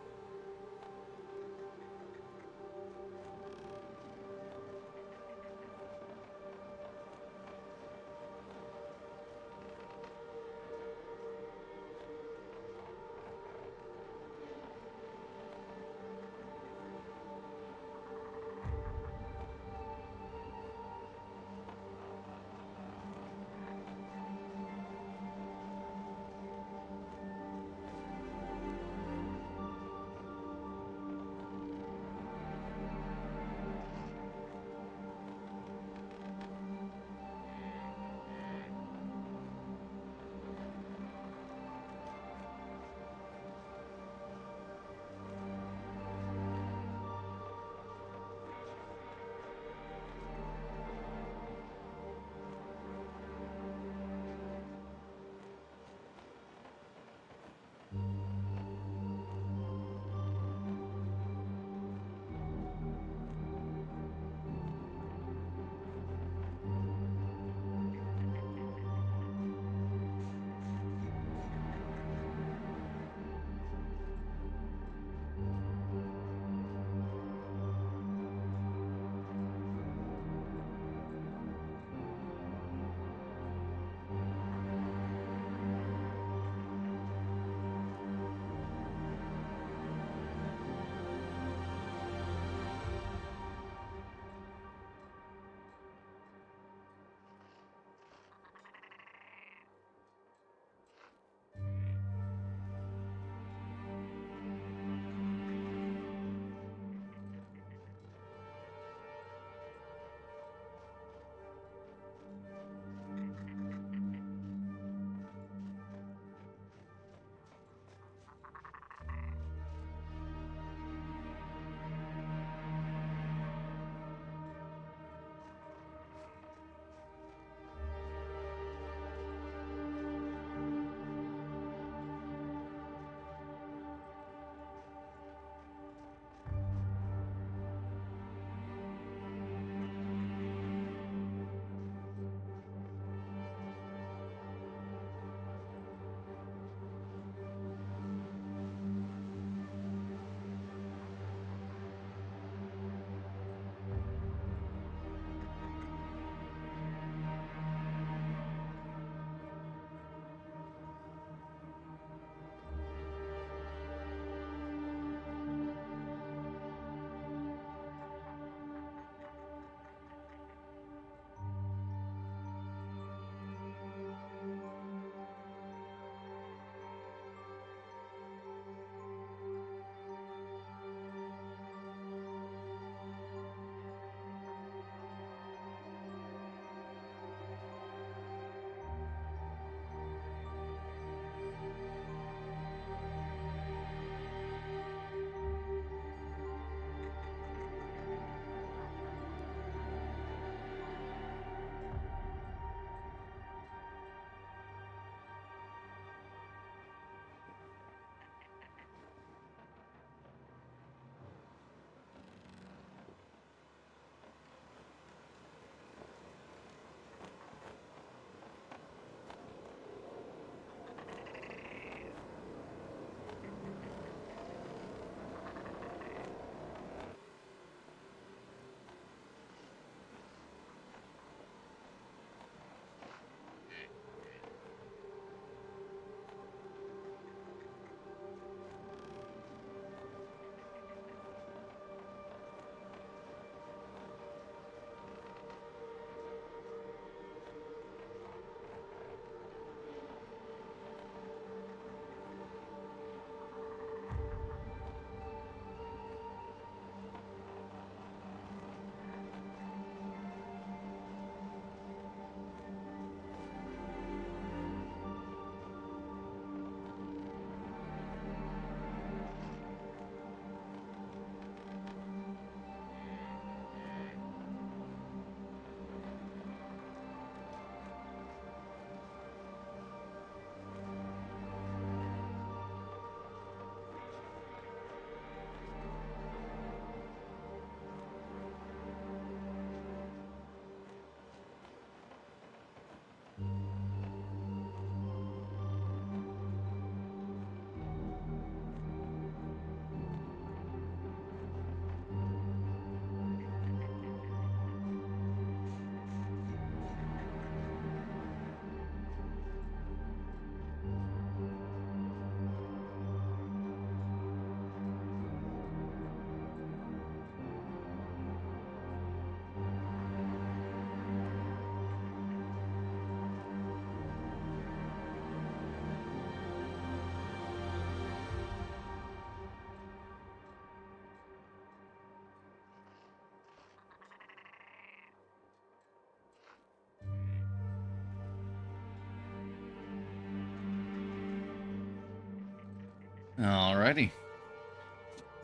Alrighty.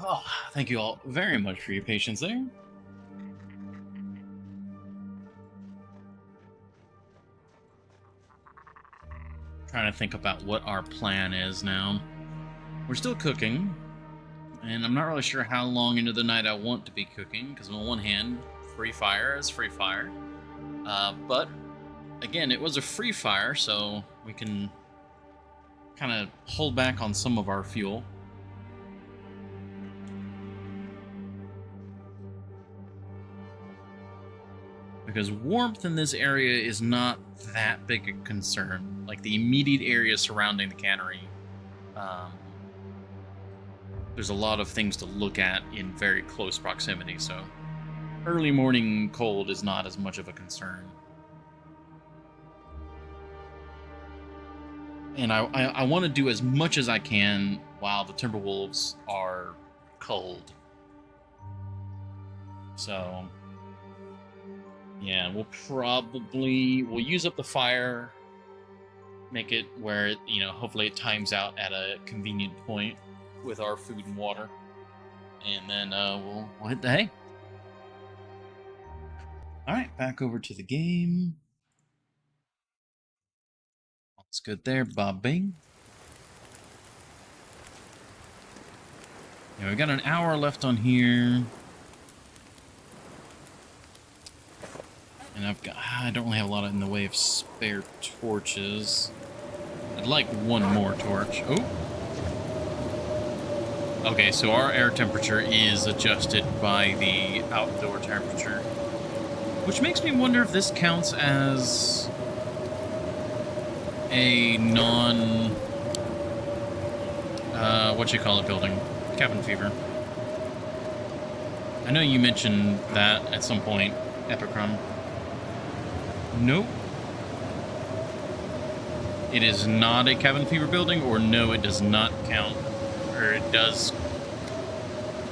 Oh, thank you all very much for your patience there. Trying to think about what our plan is now. We're still cooking, and I'm not really sure how long into the night I want to be cooking, because on one hand, free fire is free fire. But, again, it was a free fire, so we can kind of hold back on some of our fuel. Because warmth in this area is not that big a concern. Like, the immediate area surrounding the cannery, there's a lot of things to look at in very close proximity, so early morning cold is not as much of a concern. And I want to do as much as I can while the Timberwolves are cold. So, yeah, we'll use up the fire, make it where, hopefully it times out at a convenient point with our food and water. And then we'll hit the hay. Alright, back over to the game. All's good there, Bob Bing. Yeah, we've got an hour left on here. And I don't really have a lot in the way of spare torches. I'd like one more torch. Oh! Okay, so our air temperature is adjusted by the outdoor temperature. Which makes me wonder if this counts as a building. Cabin fever. I know you mentioned that at some point, Epicron. Nope. It is not a cabin fever building, or no, it does not count. Or it does.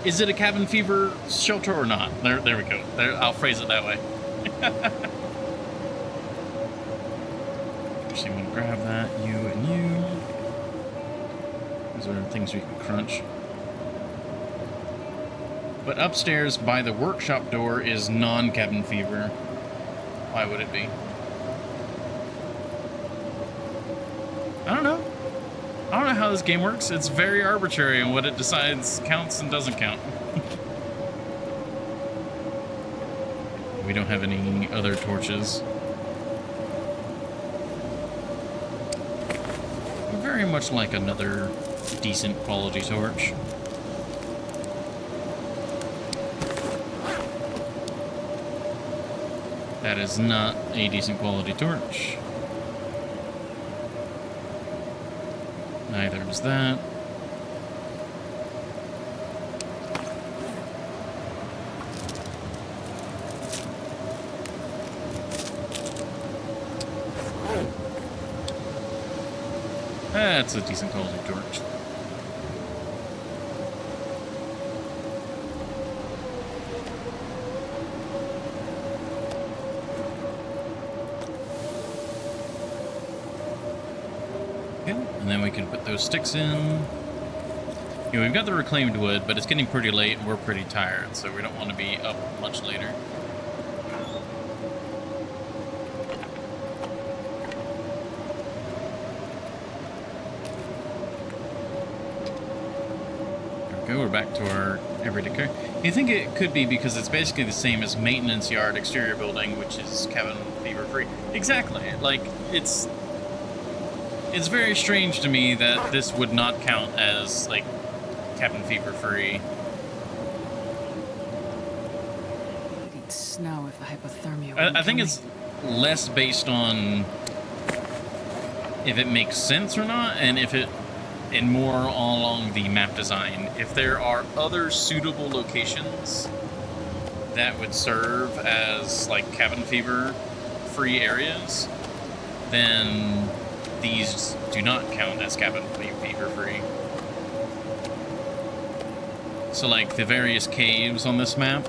Is it a cabin fever shelter or not? There we go. I'll phrase it that way. Actually, I'm gonna grab that, you and you. Those are things we can crunch. But upstairs by the workshop door is non-cabin fever. Why would it be? I don't know. I don't know how this game works. It's very arbitrary in what it decides counts and doesn't count. We don't have any other torches. Very much like another decent quality torch. That is not a decent quality torch. Neither is that. That's a decent quality torch. Okay, and then we can put those sticks in. We've got the reclaimed wood, but it's getting pretty late and we're pretty tired, so we don't want to be up much later. We're back to our everyday care. You think it could be because it's basically the same as maintenance yard exterior building, which is cabin fever free. Exactly. Like, it's very strange to me that this would not count as, like, cabin fever free. It needs snow if the hypothermia. I think it's less based on if it makes sense or not, and more along the map design. If there are other suitable locations that would serve as like cabin fever free areas, then these do not count as cabin fever free. So like the various caves on this map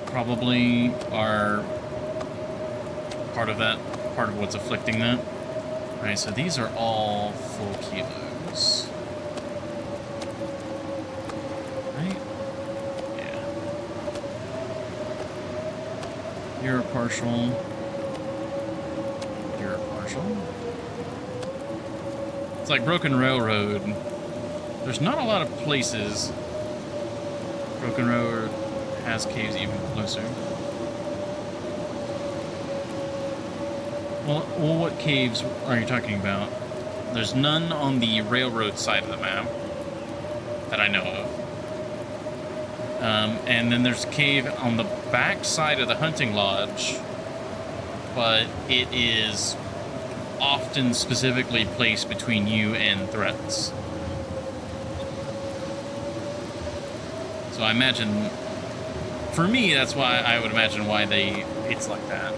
probably are part of what's afflicting that. Alright, so these are all full kilos. close. Right? Yeah. You're a partial. You're a partial. It's like Broken Railroad. There's not a lot of places Broken Railroad has caves even closer. Well, what caves are you talking about? There's none on the railroad side of the map that I know of. And then there's a cave on the back side of the hunting lodge, but it is often specifically placed between you and threats. So I imagine, for me, that's why I would imagine why it's like that.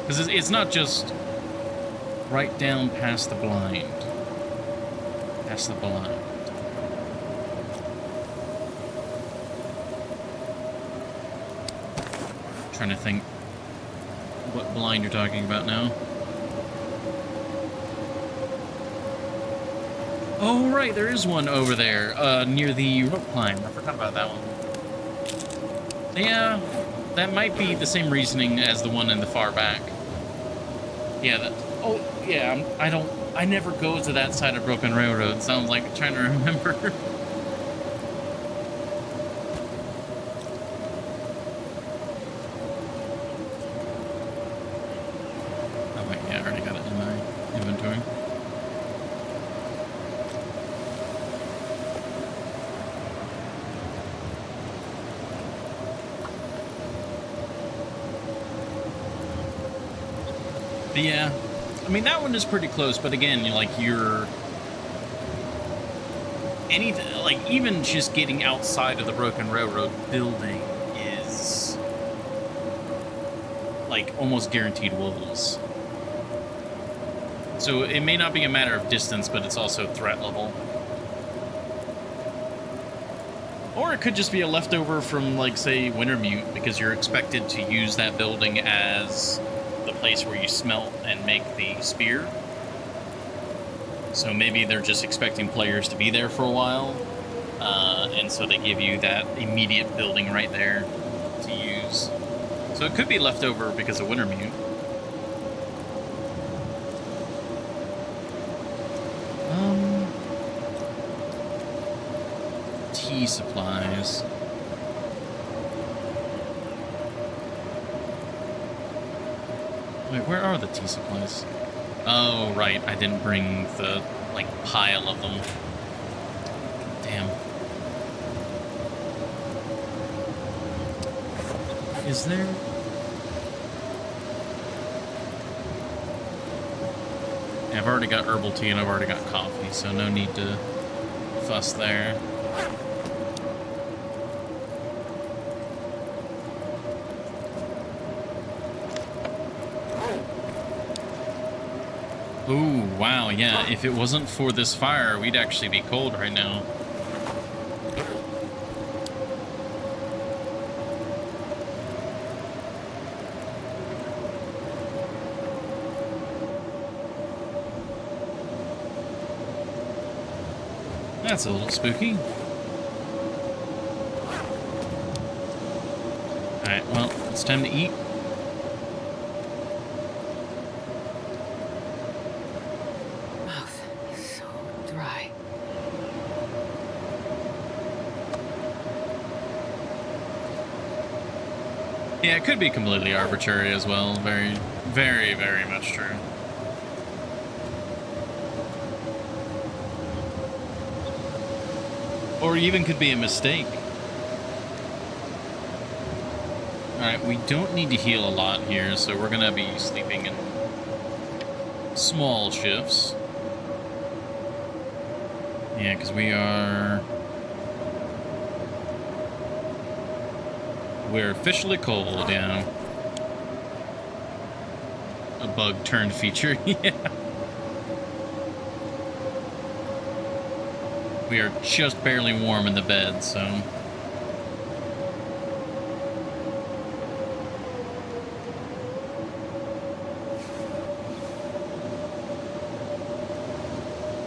Because it's not just right down past the blind. Past the blind. Trying to think what blind you're talking about now. Oh, right, there is one over there, near the rope climb. I forgot about that one. Yeah, that might be the same reasoning as the one in the far back. Yeah, oh, yeah, I never go to that side of Broken Railroad. Sounds like trying to remember. Oh, wait, yeah, I already got it in my inventory. But yeah, I mean, that one is pretty close, but again, anything, like, even just getting outside of the Broken Railroad building is, like, almost guaranteed wolves. So it may not be a matter of distance, but it's also threat level. Or it could just be a leftover from, like, say, Wintermute, because you're expected to use that building as the place where you smelt and make the spear. So maybe they're just expecting players to be there for a while, and so they give you that immediate building right there to use. So it could be leftover because of Wintermute. Tea supplies. Wait, where are the tea supplies? Oh, right. I didn't bring the, like, pile of them. Damn. Is there? Yeah, I've already got herbal tea and I've already got coffee, so no need to fuss there. Ooh, wow, yeah, if it wasn't for this fire, we'd actually be cold right now. That's a little spooky. Alright, well, it's time to eat. Yeah, it could be completely arbitrary as well. Very, very, very much true. Or even could be a mistake. Alright, we don't need to heal a lot here, so we're gonna be sleeping in small shifts. Yeah, because we're officially cold, yeah. A bug turned feature, yeah. We are just barely warm in the bed, so.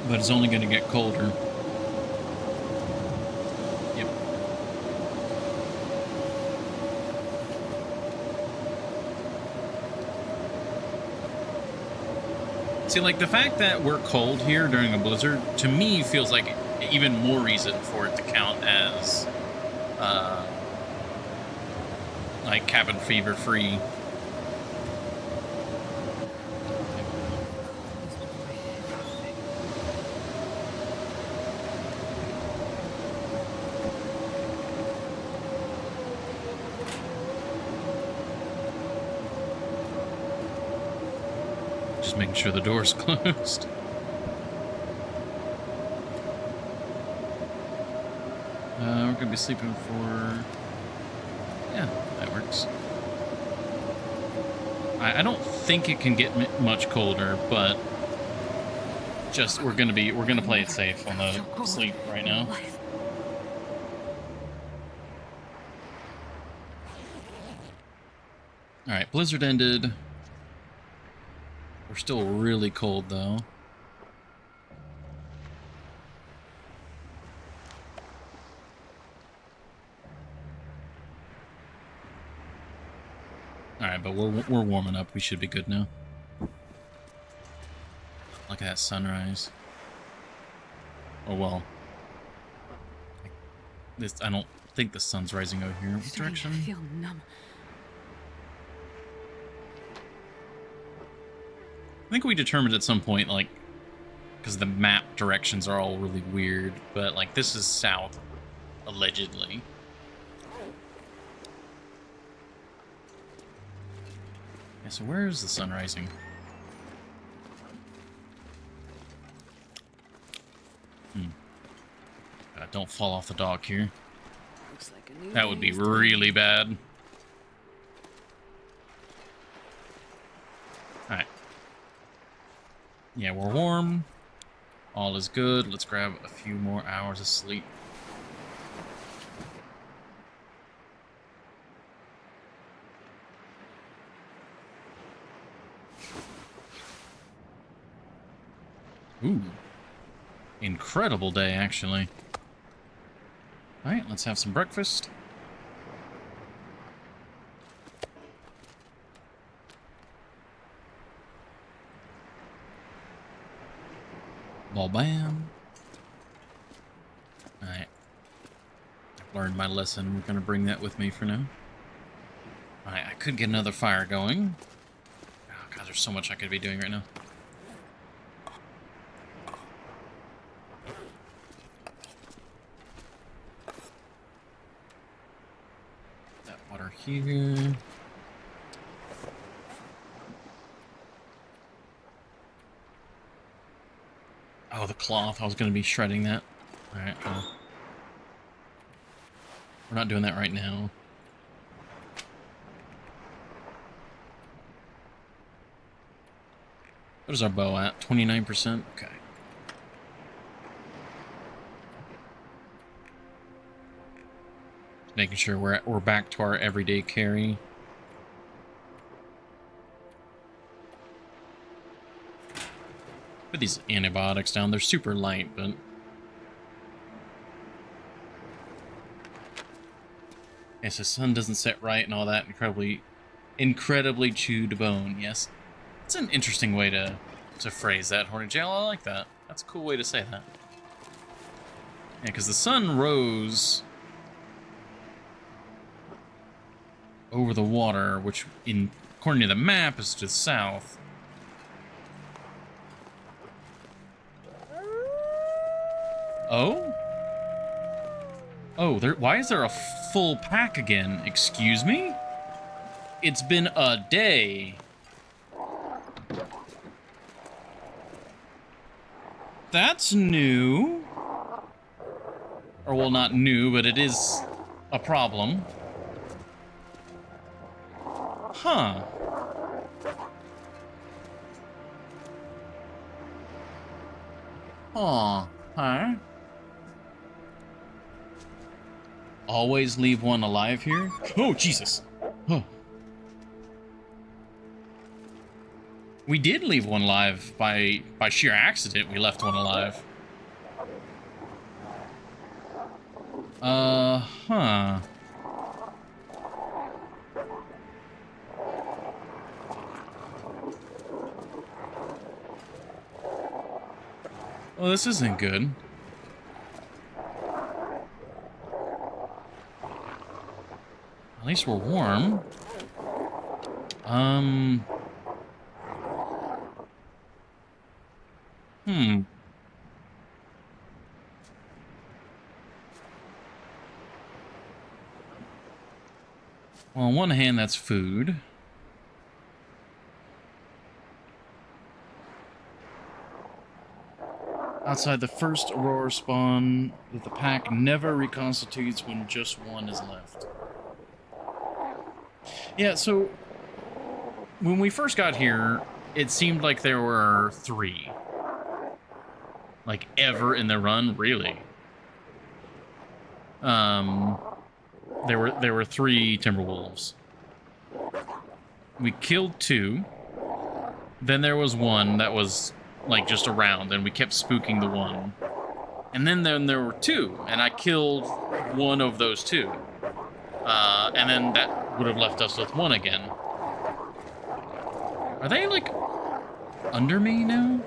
But it's only going to get colder. Yep. See, like, the fact that we're cold here during a blizzard, to me, feels like even more reason for it to count as, like, cabin fever free. Just making sure the door's closed. We're gonna be sleeping for... Yeah, that works. I don't think it can get much colder, but just we're gonna play it safe on the sleep right now. All right, blizzard ended. We're still really cold though. Alright, but we're warming up. We should be good now. Look at that sunrise. Oh well. I don't think the sun's rising over here. What direction? I feel numb. I think we determined at some point, like, because the map directions are all really weird, but like this is south, allegedly. Yeah, so where is the sun rising? Don't fall off the dock here. Looks like a new That would be day's really bad. Alright. Yeah, we're warm. All is good. Let's grab a few more hours of sleep. Ooh. Incredible day, actually. Alright, let's have some breakfast. Ball bam. Alright. I've learned my lesson. We're gonna bring that with me for now. Alright, I could get another fire going. Oh god, there's so much I could be doing right now. That water here. Oh, the cloth. I was going to be shredding that. Alright, well. We're not doing that right now. What is our bow at? 29%? Okay. Making sure we're back to our everyday carry. Put these antibiotics down. They're super light, but... Yes, the sun doesn't set right and all that. Incredibly chewed bone. Yes. It's an interesting way to phrase that, Horny Jail. I like that. That's a cool way to say that. Yeah, because the sun rose over the water, which, according to the map, is to the south. Oh? Oh, why is there a full pack again? Excuse me? It's been a day. That's new. Or, well, not new, but it is a problem. Huh. Aw, huh? Always leave one alive here? Oh, Jesus. Oh. We did leave one alive by sheer accident. We left one alive. Huh. Well, this isn't good. At least we're warm. Well, on one hand, that's food. Outside the first Aurora spawn, that the pack never reconstitutes when just one is left. Yeah, so when we first got here, it seemed like there were 3. Like, ever in the run, really. There were 3 Timberwolves. We killed 2. Then there was one that was, like, just around, and we kept spooking the one. And then there were 2, and I killed one of those 2. And then that would have left us with 1 again. Are they, like, under me now?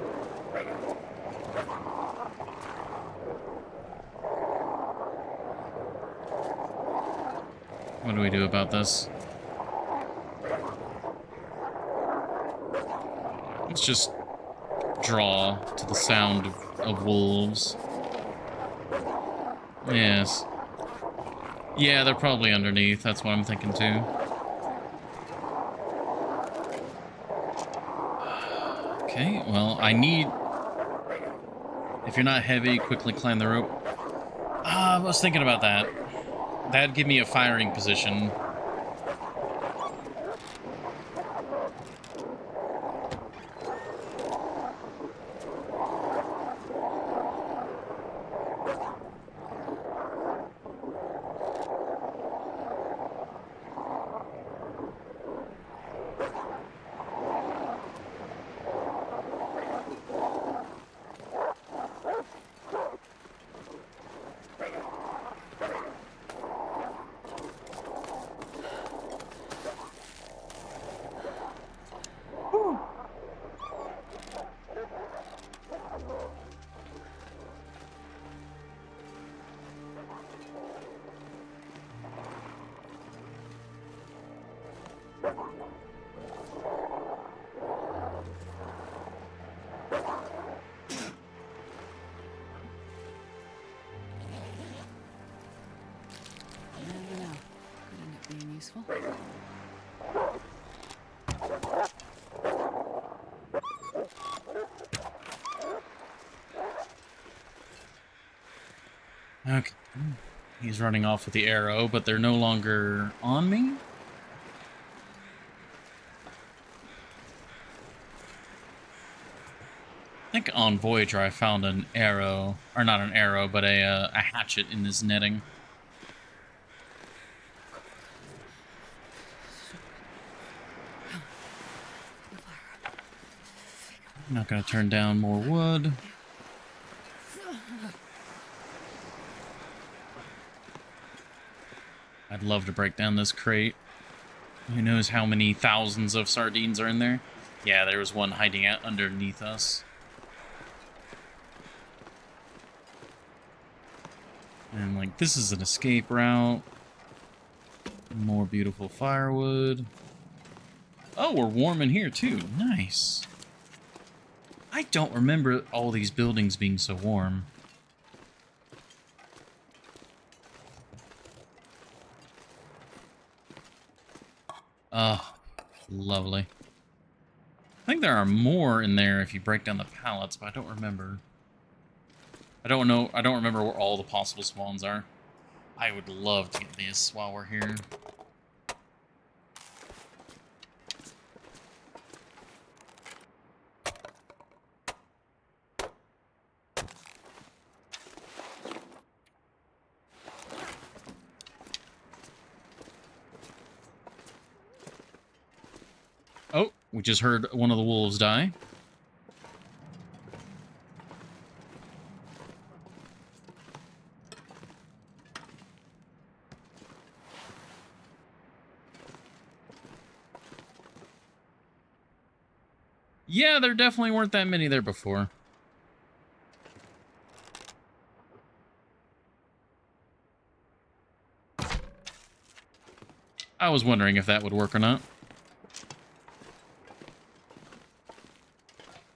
What do we do about this? Let's just draw to the sound of wolves. Yes. Yeah, they're probably underneath. That's what I'm thinking too. Okay, well, I need... If you're not heavy, quickly climb the rope. I was thinking about that. That'd give me a firing position. Useful. Okay. He's running off with the arrow, but they're no longer on me? I think on Voyager I found an arrow, or not an arrow, but a hatchet in this netting. I'm not gonna turn down more wood. I'd love to break down this crate. Who knows how many thousands of sardines are in there? Yeah, there was one hiding out underneath us. And, like, this is an escape route. More beautiful firewood. Oh, we're warm in here, too. Nice. I don't remember all these buildings being so warm. Oh, lovely. I think there are more in there if you break down the pallets, but I don't remember. I don't remember where all the possible spawns are. I would love to get these while we're here. Oh, We just heard one of the wolves die. Yeah, there definitely weren't that many there before. I was wondering if that would work or not.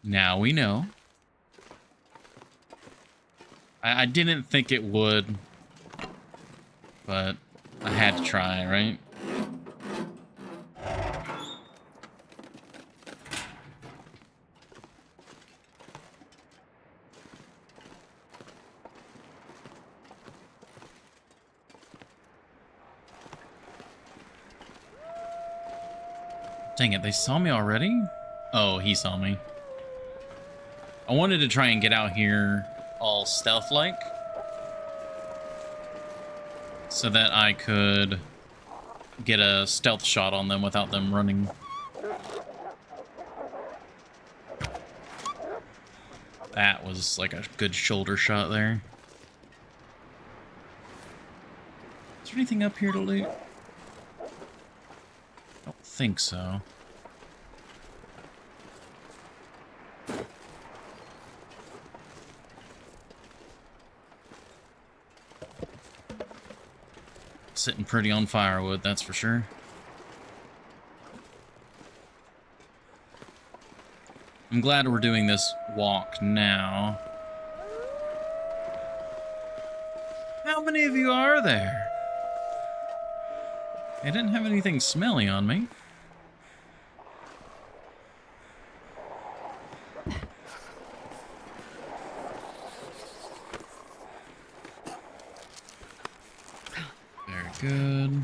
Now we know. I didn't think it would, but I had to try, right? Dang it, they saw me already? Oh, he saw me. I wanted to try and get out here all stealth-like so that I could get a stealth shot on them without them running. That was like a good shoulder shot there. Is there anything up here to loot? I don't think so. Sitting pretty on firewood, that's for sure. I'm glad we're doing this walk now. How many of you are there? I didn't have anything smelly on me. Very good.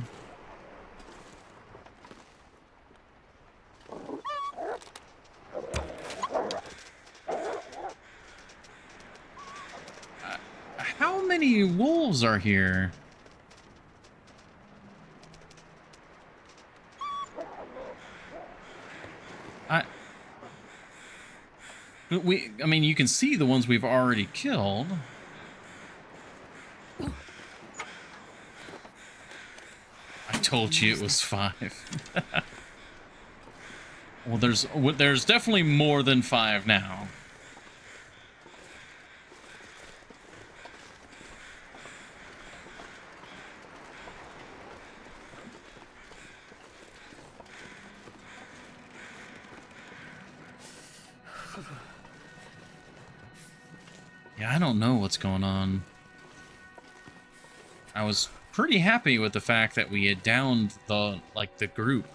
How many wolves are here? I mean, you can see the ones we've already killed. I told you it was 5. Well, there's definitely more than 5 now. Yeah, I don't know what's going on. I was pretty happy with the fact that we had downed the group.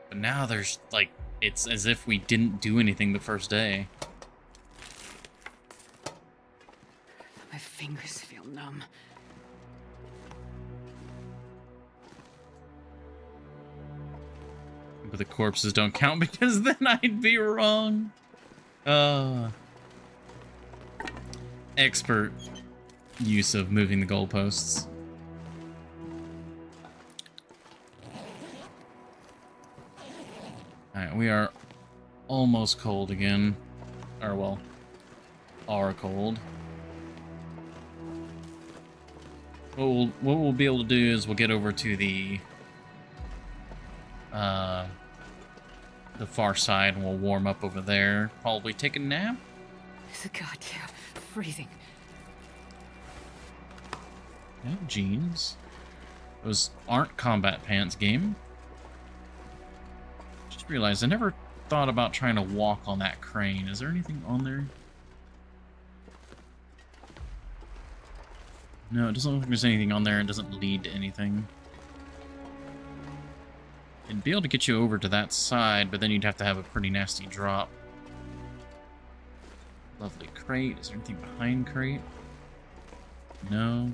But now there's it's as if we didn't do anything the first day. My fingers feel numb. But the corpses don't count because then I'd be wrong. Expert use of moving the goalposts. Alright, we are almost cold again. Or, well, are cold. What we'll be able to do is we'll get over to the far side and we'll warm up over there. Probably take a nap. It's a goddamn freezing. Yeah, jeans. Those aren't combat pants, game. Just realized I never thought about trying to walk on that crane. Is there anything on there? No, it doesn't look like there's anything on there. It doesn't lead to anything. It'd be able to get you over to that side, but then you'd have to have a pretty nasty drop. Lovely crate. Is there anything behind crate? No.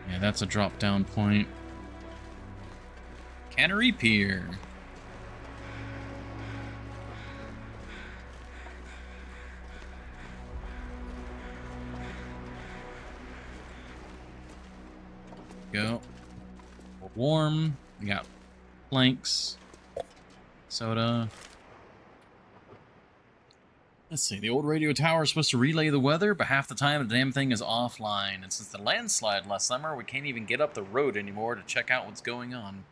Yeah, that's a drop down point. Cannery Pier. go. We're warm. We got planks, soda. Let's see, the old radio tower is supposed to relay the weather, but half the time the damn thing is offline. And since the landslide last summer, we can't even get up the road anymore to check out what's going on.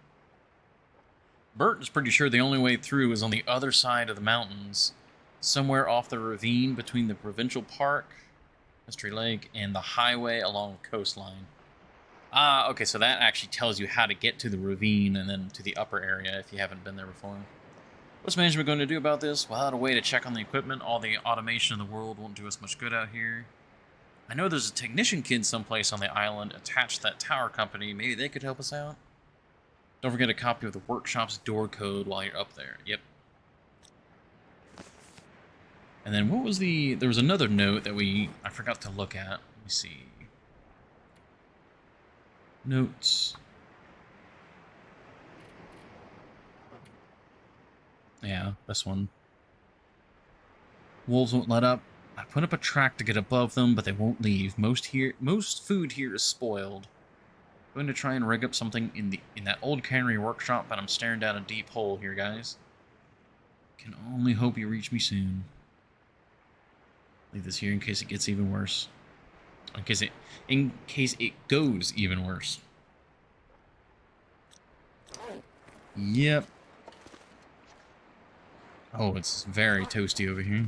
Bert is pretty sure the only way through is on the other side of the mountains, somewhere off the ravine between the provincial park, Mystery Lake, and the highway along the coastline. Ah, okay, so that actually tells you how to get to the ravine and then to the upper area if you haven't been there before. What's management going to do about this? Without a way to check on the equipment, all the automation in the world won't do us much good out here. I know there's a technician kid someplace on the island attached to that tower company. Maybe they could help us out? Don't forget a copy of the workshop's door code while you're up there. Yep. And then what was the... There was another note that I forgot to look at. Let me see. Notes. Yeah, this one. Wolves won't let up. I put up a track to get above them, but they won't leave. Most food here is spoiled. I'm going to try and rig up something in that old Cannery workshop, but I'm staring down a deep hole here, guys. Can only hope you reach me soon. Leave this here in case it gets even worse. In case it goes even worse. Yep. Oh, it's very toasty over here.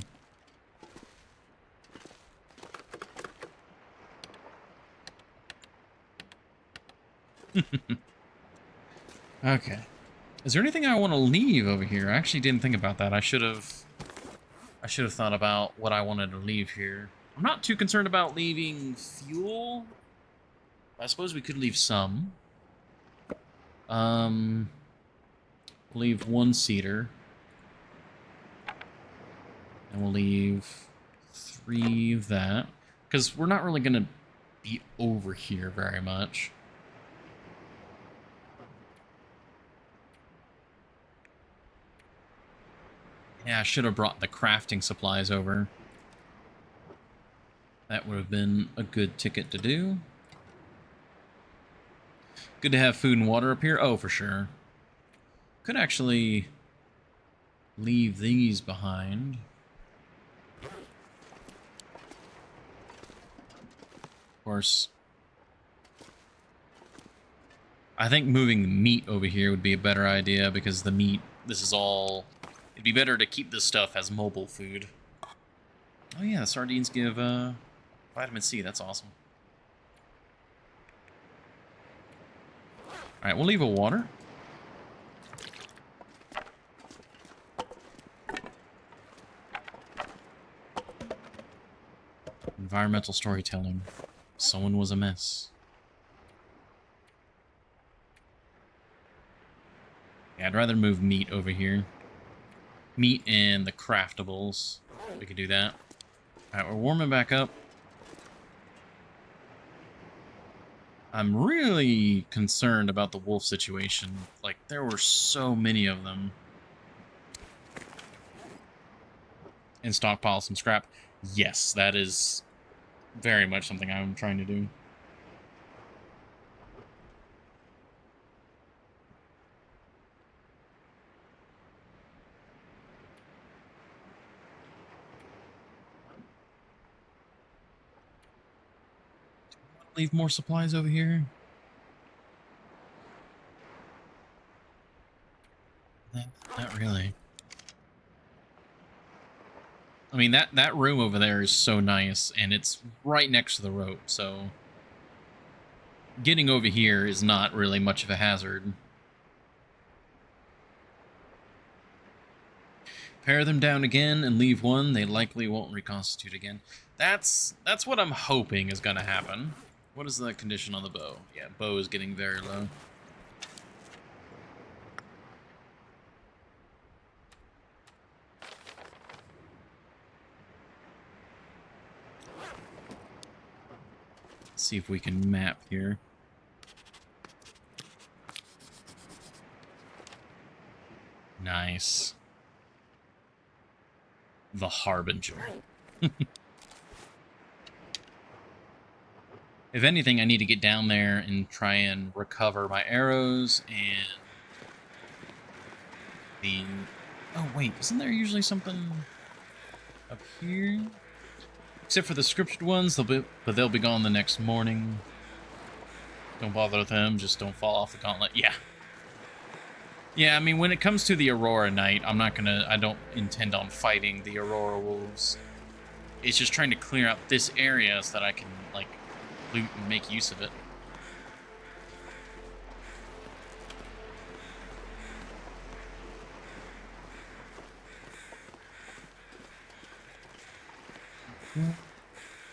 Okay. Is there anything I want to leave over here? I actually didn't think about that. I should have thought about what I wanted to leave here. I'm not too concerned about leaving fuel. I suppose we could leave some. Leave one seater. And we'll leave 3 of that. Because we're not really going to be over here very much. Yeah, I should have brought the crafting supplies over. That would have been a good ticket to do. Good to have food and water up here. Oh, for sure. Could actually leave these behind. Of course, I think moving the meat over here would be a better idea because the meat, this is all... It'd be better to keep this stuff as mobile food. Oh yeah, the sardines give vitamin C. That's awesome. Alright, we'll leave a water. Environmental storytelling. Someone was a mess. Yeah, I'd rather move meat over here. Meat and the craftables. We could do that. Alright, we're warming back up. I'm really concerned about the wolf situation. Like, there were so many of them. And stockpile some scrap. Yes, that is very much something I'm trying to do. Leave more supplies over here. Not really. I mean, that room over there is so nice, and it's right next to the road, so getting over here is not really much of a hazard. Pare them down again and leave one. They likely won't reconstitute again. That's what I'm hoping is going to happen. What is the condition on the bow? Yeah, bow is getting very low. Let's see if we can map here. Nice. The Harbinger. If anything, I need to get down there and try and recover my arrows and the... Oh, wait, isn't there usually something up here? Except for the scripted ones, they'll be gone the next morning. Don't bother with them, just don't fall off the gauntlet. Yeah. Yeah, I mean, when it comes to the Aurora Knight, I don't intend on fighting the Aurora Wolves. It's just trying to clear out this area so that I can, like, loot and make use of it.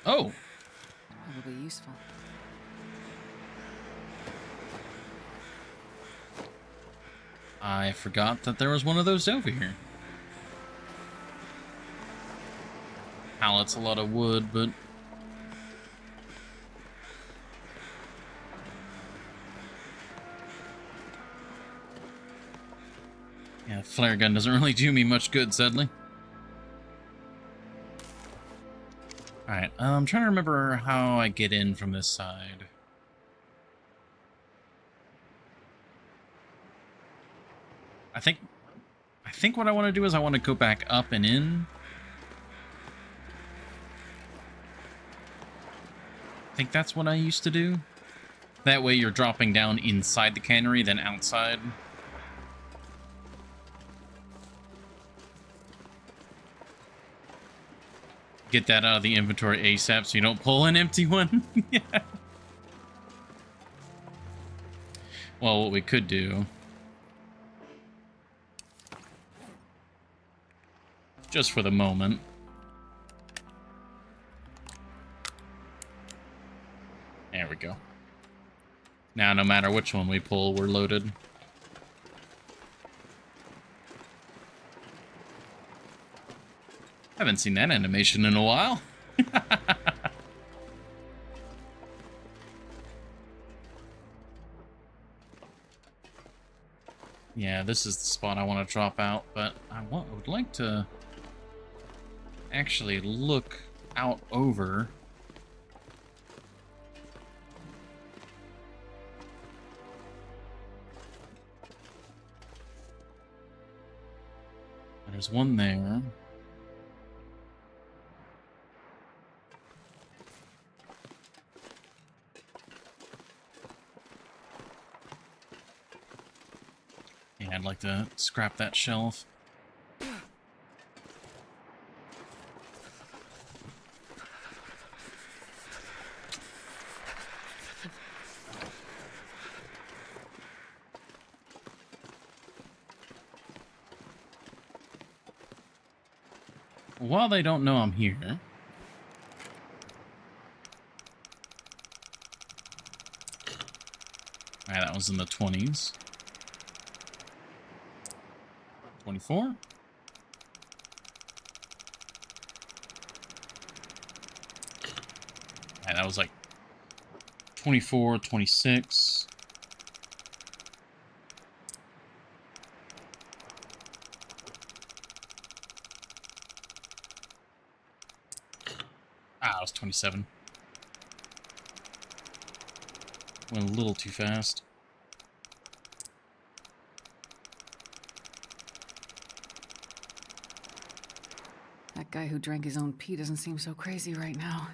Oh! That'll be useful. I forgot that there was one of those over here. Pallets, a lot of wood, but... yeah, the flare gun doesn't really do me much good, sadly. Alright, I'm trying to remember how I get in from this side. I think what I want to do is I want to go back up and in. I think that's what I used to do. That way you're dropping down inside the cannery, then outside. Get that out of the inventory ASAP so you don't pull an empty one. Yeah. Well, what we could do... just for the moment... there we go. Now, no matter which one we pull, we're loaded. Haven't seen that animation in a while. Yeah, this is the spot I want to drop out, but I would like to actually look out over. There's one there. Yeah, I'd like to scrap that shelf. While they don't know I'm here... alright, that was in the 20s. 24? Alright, that was like 24, 26. Ah, it was 27. Went a little too fast. That guy who drank his own pee doesn't seem so crazy right now.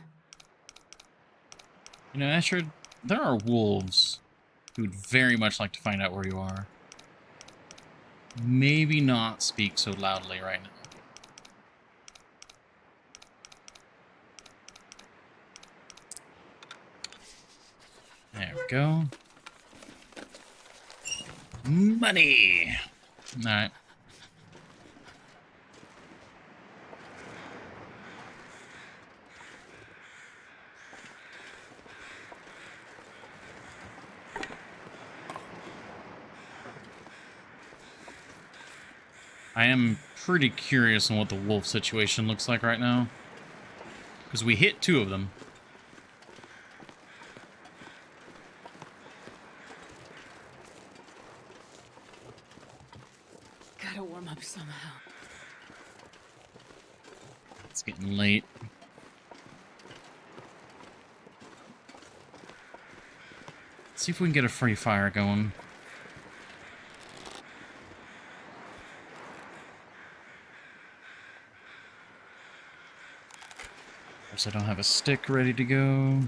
You know, Asher, there are wolves who'd very much like to find out where you are. Maybe not speak so loudly right now. There we go. Money! Alright. I am pretty curious on what the wolf situation looks like right now. Because we hit 2 of them. Gotta warm up somehow. It's getting late. See if we can get a free fire going. Of course, I don't have a stick ready to go.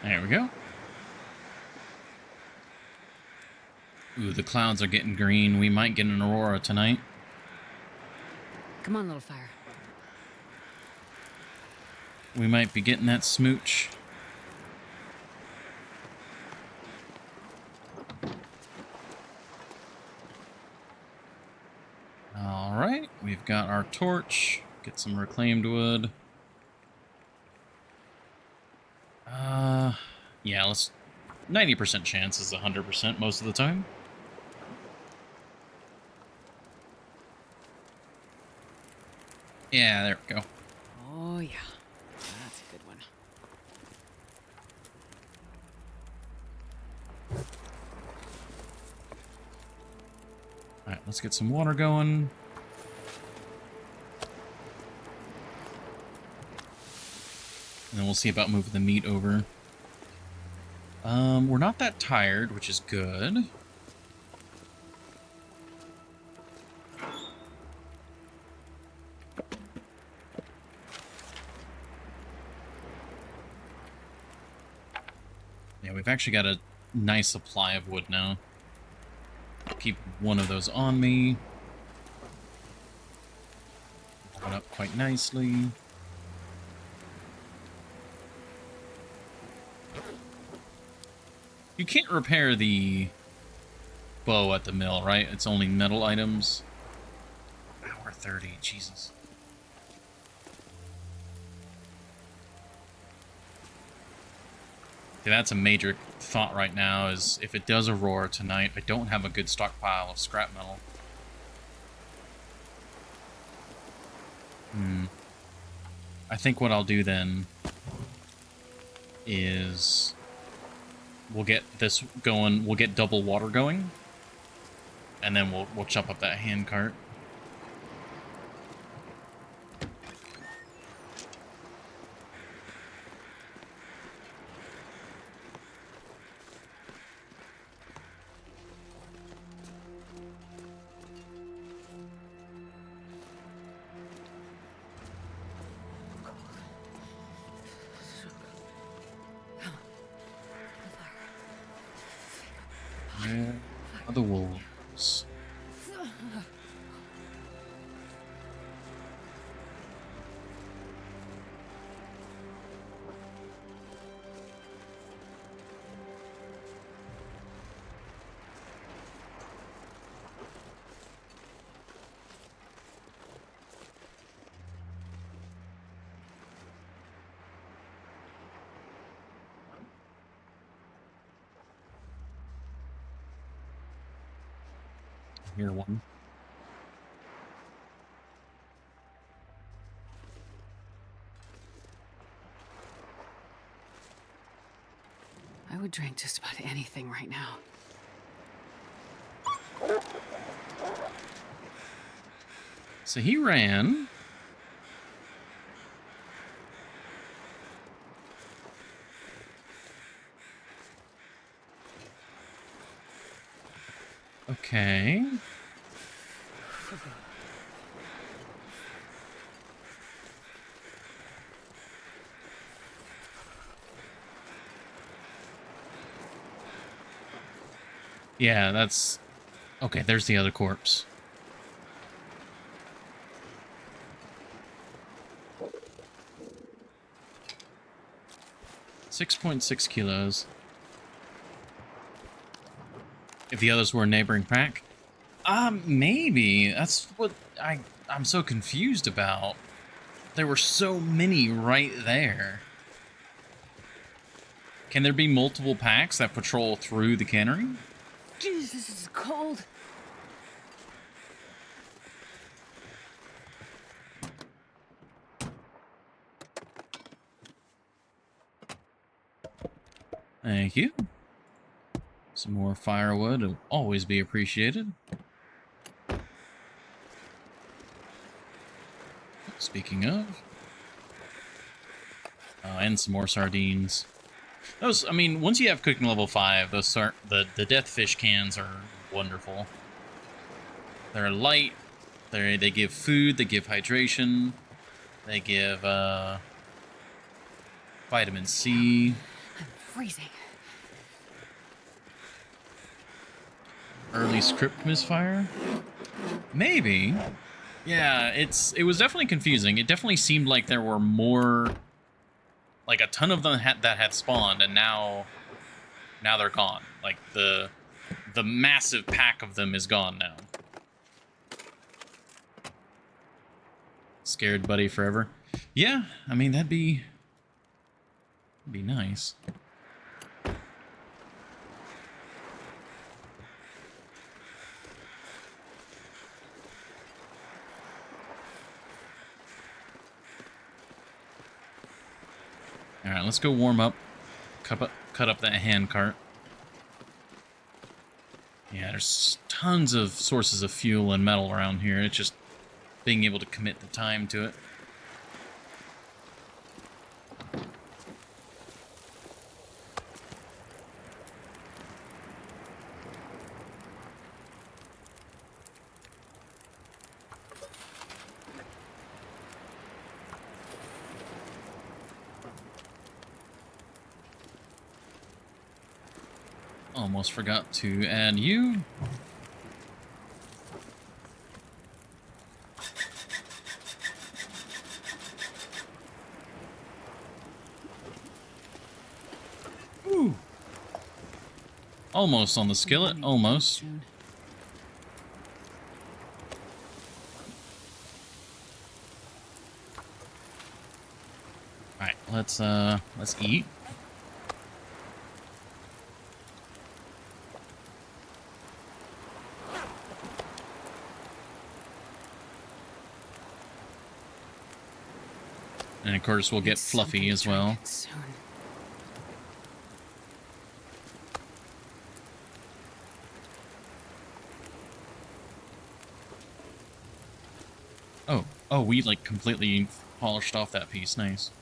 There we go. Ooh, the clouds are getting green. We might get an aurora tonight. Come on, little fire. We might be getting that smooch. Alright, we've got our torch. Get some reclaimed wood. Yeah, let's... 90% chance is 100% most of the time. Yeah, there we go. Oh, yeah. That's a good one. Alright, let's get some water going. And then we'll see about moving the meat over. We're not that tired, which is good. Yeah, we've actually got a nice supply of wood now. Keep one of those on me. Put it up quite nicely. You can't repair the bow at the mill, right? It's only metal items. Hour 30, Jesus. Okay, that's a major thought right now, is if it does aurora tonight, I don't have a good stockpile of scrap metal. I think what I'll do then is we'll get this going, we'll get double water going, and then we'll chop up that hand cart. Where are the wolves? Here one. I would drink just about anything right now. So he ran. Okay. Yeah, that's... Okay, there's the other corpse. .6 kilos. If the others were a neighboring pack? Maybe. That's what I'm so confused about. There were so many right there. Can there be multiple packs that patrol through the cannery? Jesus, this is cold. Thank you. Some more firewood will always be appreciated. Speaking of. And some more sardines. Those, I mean, once you have cooking level 5, those the death fish cans are wonderful. They're light. They give food. They give hydration. They give vitamin C. I'm freezing. Early script misfire? Maybe. Yeah, it was definitely confusing. It definitely seemed like there were more, like a ton of them that had spawned, and now they're gone. Like the massive pack of them is gone now. Scared buddy forever. Yeah, I mean that'd be nice. All right, let's go warm up. Cut up that hand cart. Yeah, there's tons of sources of fuel and metal around here. It's just being able to commit the time to it. Almost forgot to add you. Ooh. Almost on the skillet, almost. Alright, let's eat. And of course we'll get Fluffy as well. Oh, we like completely polished off that piece. Nice.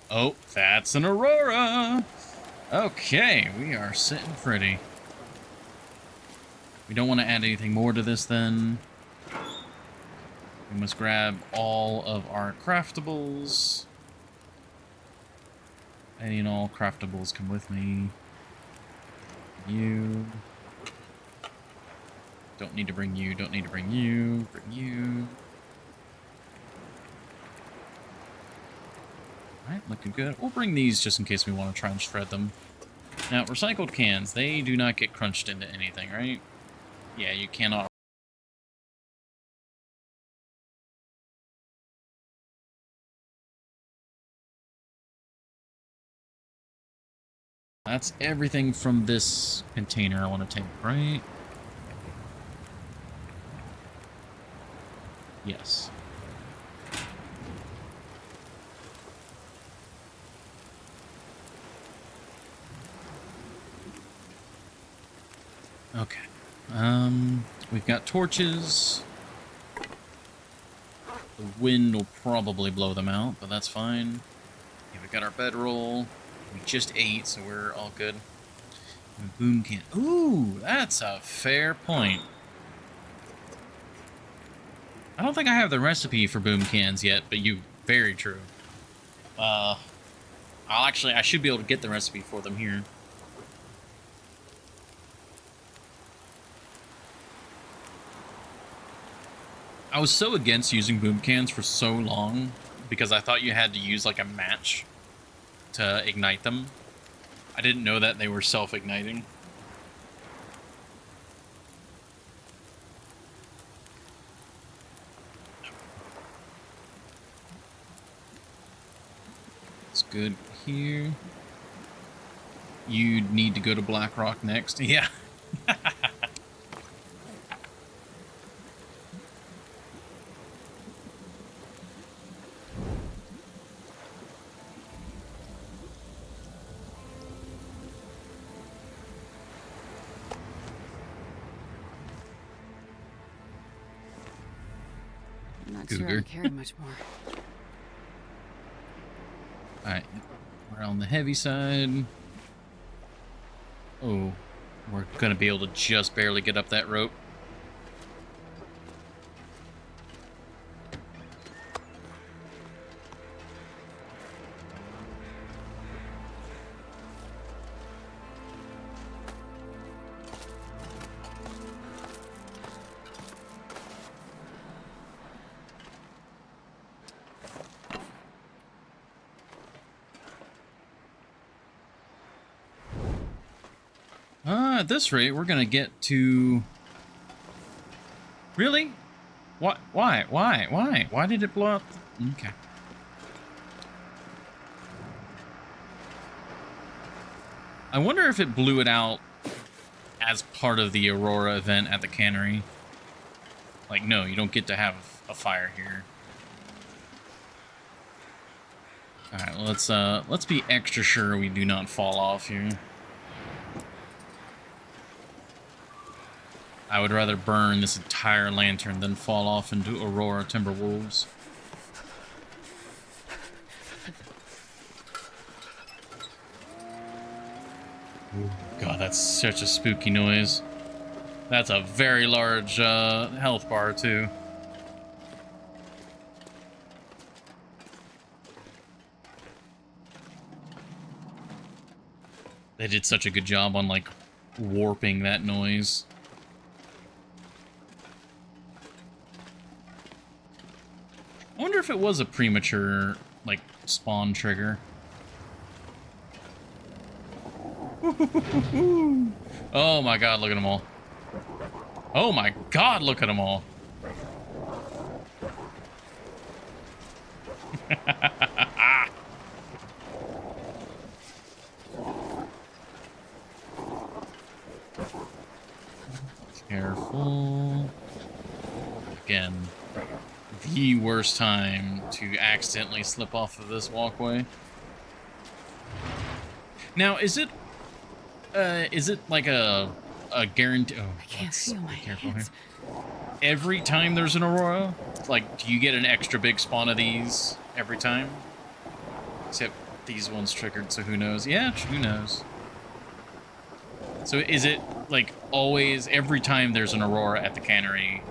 Oh, that's an Aurora. Okay, we are sitting pretty. We don't want to add anything more to this then. We must grab all of our craftables. Any and all craftables come with me. You. Don't need to bring you, don't need to bring you. Bring you. Alright, looking good. We'll bring these just in case we want to try and shred them. Now, recycled cans, they do not get crunched into anything, right? Yeah, you cannot. That's everything from this container I want to take, right? Yes. Okay. We've got torches. The wind will probably blow them out, but that's fine. Yeah, we've got our bedroll. We just ate, so we're all good. And boom can. Ooh, that's a fair point. I don't think I have the recipe for boom cans yet, but very true. I should be able to get the recipe for them here. I was so against using boom cans for so long because I thought you had to use like a match to ignite them. I didn't know that they were self-igniting. It's good here. You need to go to Black Rock next. Yeah. Not sure I Cougar. can carry much more. Alright, we're on the heavy side. Oh, we're gonna be able to just barely get up that rope. At this rate, we're gonna get to... Really? What? Why? Why? Why? Why did it blow up? Okay. I wonder if it blew it out as part of the Aurora event at the Cannery. Like, no, you don't get to have a fire here. Alright, let's be extra sure we do not fall off here. I would rather burn this entire lantern than fall off into Aurora Timberwolves. God, that's such a spooky noise. That's a very large health bar, too. They did such a good job on, like, warping that noise. I wonder if it was a premature, like, spawn trigger. Oh my god, look at them all. Oh my god, look at them all. Careful. Again, the worst time to accidentally slip off of this walkway. Now, is it like a guarantee? Oh, I can't feel my hands. Every time there's an Aurora, like, do you get an extra big spawn of these every time? Except these ones triggered, so who knows? Yeah, who knows? So is it, like, always, every time there's an Aurora at the Cannery,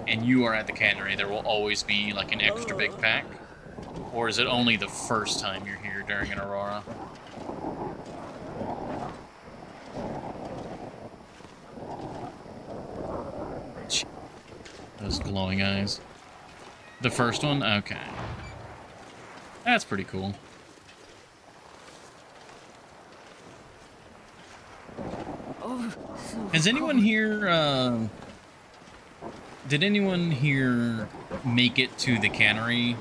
and you are at the Cannery, there will always be, like, an extra big pack? Or is it only the first time you're here during an Aurora? Those glowing eyes. The first one? Okay. That's pretty cool. Oh, so Has anyone here, did anyone here make it to the Cannery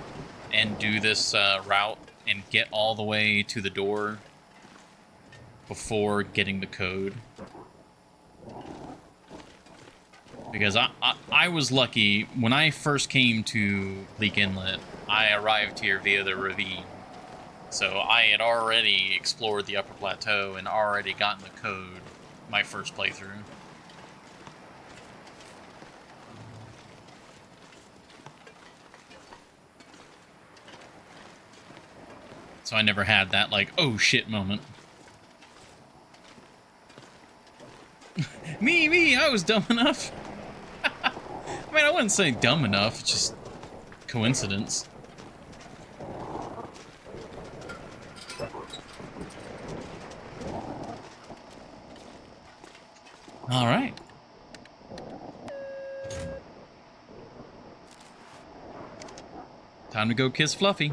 and do this route and get all the way to the door before getting the code? Because I was lucky. When I first came to Leak Inlet, I arrived here via the ravine. So I had already explored the upper plateau and already gotten the code my first playthrough. So I never had that, like, oh shit moment. me, I was dumb enough. I mean, I wouldn't say dumb enough, it's just coincidence. All right. Time to go kiss Fluffy.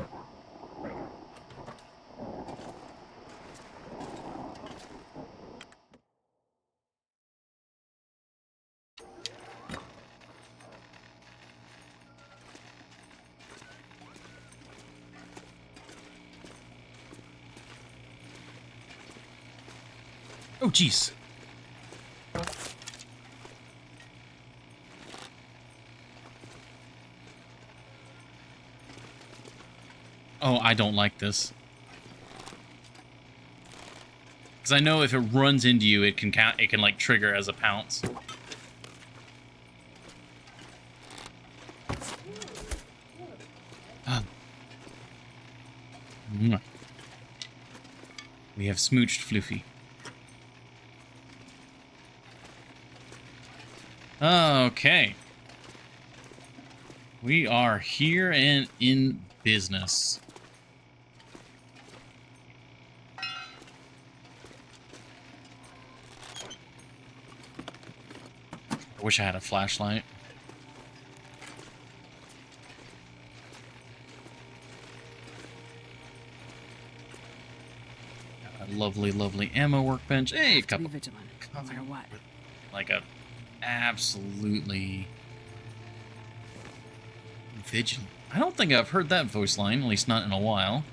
Oh, jeez. Oh, I don't like this. Because I know if it runs into you, it can count. It can like trigger as a pounce. Mwah. We have smooched Floofy. Okay. We are here and in business. I wish I had a flashlight. Got a lovely, lovely ammo workbench. Hey, a couple. Be vigilant, no matter what. Like a absolutely vigilant. I don't think I've heard that voice line, at least not in a while.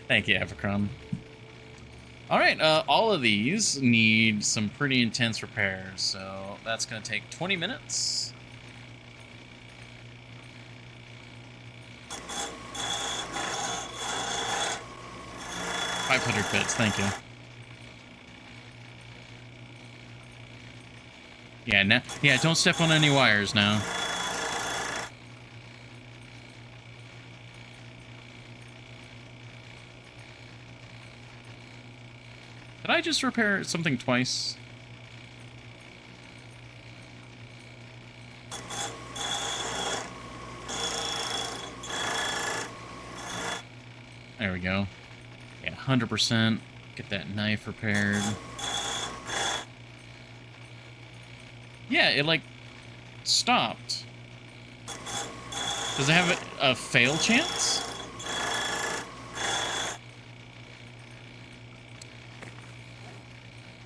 Thank you, Evercrum. Alright, all of these need some pretty intense repairs, so that's going to take 20 minutes. $500 bits, thank you. Yeah, don't step on any wires now. Did I just repair something twice? There we go. Yeah, 100%. Get that knife repaired. Yeah, it, like, stopped. Does it have a fail chance?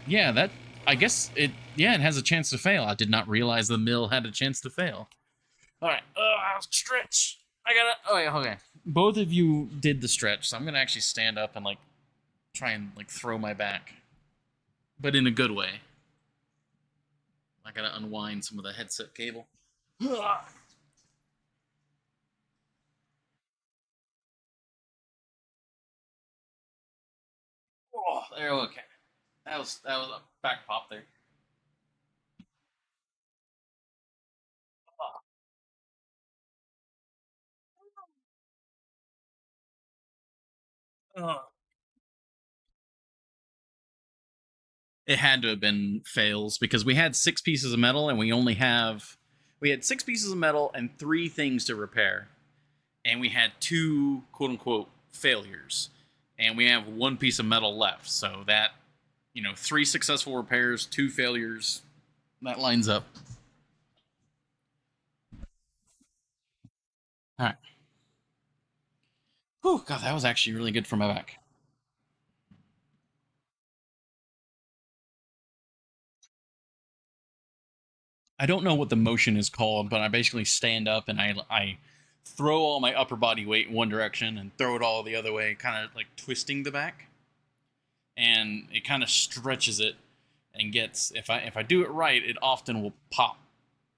Yeah, that... I guess it... Yeah, it has a chance to fail. I did not realize the mill had a chance to fail. Alright, stretch. I gotta... Oh, yeah, okay. Both of you did the stretch, so I'm gonna actually stand up and, like, try and, like, throw my back. But in a good way. I gotta unwind some of the headset cable. Oh, there, okay. That was a back pop there. Oh. It had to have been fails because we had 6 pieces of metal and we had 6 pieces of metal and 3 things to repair. And we had 2 quote unquote failures. And we have 1 piece of metal left. So that, 3 successful repairs, 2 failures, that lines up. All right. Whew, God, that was actually really good for my back. I don't know what the motion is called, but I basically stand up and I throw all my upper body weight in one direction and throw it all the other way, kind of like twisting the back. And it kind of stretches it and gets, if I do it right, it often will pop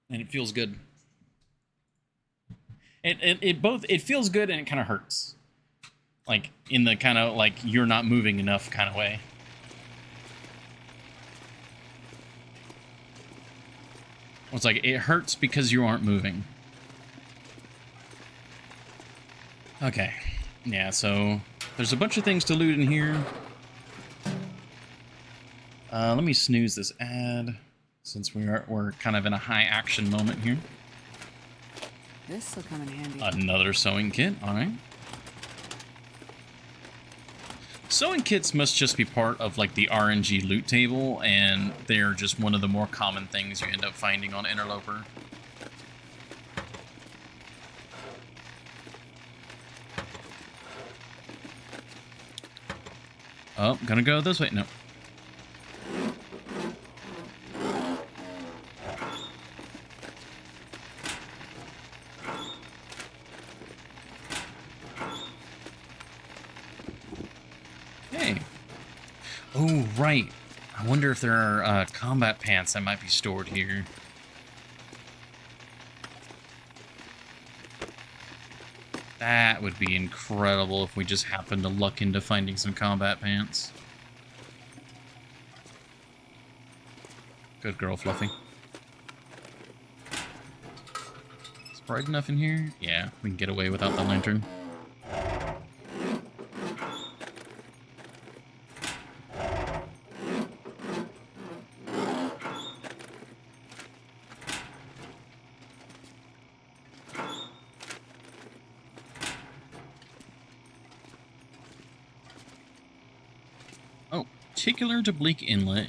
and it feels good. It feels good and it kind of hurts. Like in the kind of like you're not moving enough kind of way. It's like it hurts because you aren't moving. Okay. Yeah, so there's a bunch of things to loot in here. Let me snooze this ad since we're kind of in a high action moment here. This will come in handy. Another sewing kit, alright. Sewing kits must just be part of like the RNG loot table, and they're just one of the more common things you end up finding on Interloper. Oh, gonna go this way. No. Hey. Oh, right. I wonder if there are combat pants that might be stored here. That would be incredible if we just happened to luck into finding some combat pants. Good girl, Fluffy. Let's bright enough in here? Yeah, we can get away without the lantern. Oh, particular to Bleak Inlet.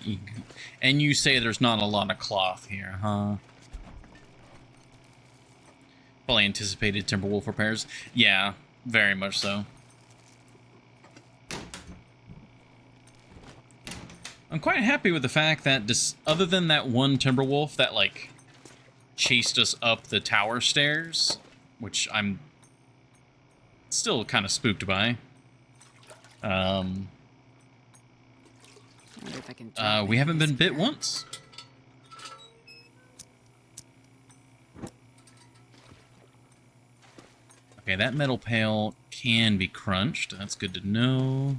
And you say there's not a lot of cloth here, huh? Fully anticipated Timberwolf repairs. Yeah, very much so. I'm quite happy with the fact that, other than that one Timberwolf that, like, chased us up the tower stairs, which I'm still kind of spooked by, Wonder if I can drop we any haven't of this been bit here. once. Okay, that metal pail can be crunched. That's good to know.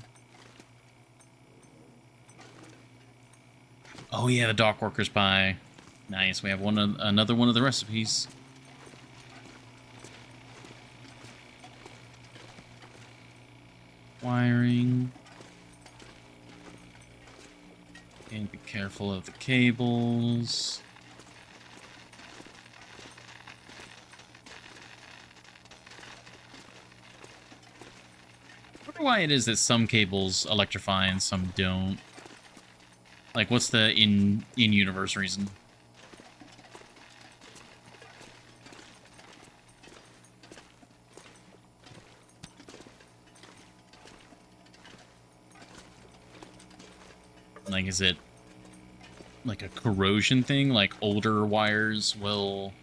Oh yeah, the dock workers pie. Nice. We have another one of the recipes. Wiring. And be careful of the cables. I wonder why it is that some cables electrify and some don't. Like, what's the in-universe reason? Like, is it like a corrosion thing? Like, older wires will...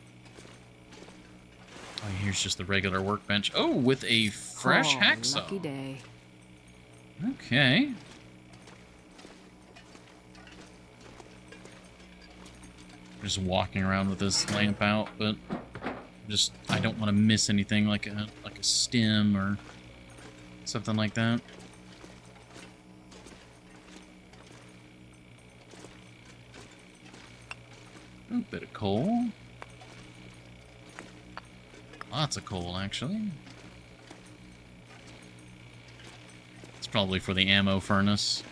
Oh, here's just the regular workbench. Oh, with a fresh hacksaw. Lucky day. Okay. Just walking around with this lamp out, but I don't want to miss anything like a stem or something like that. A bit of coal. Lots of coal, actually. It's probably for the ammo furnace.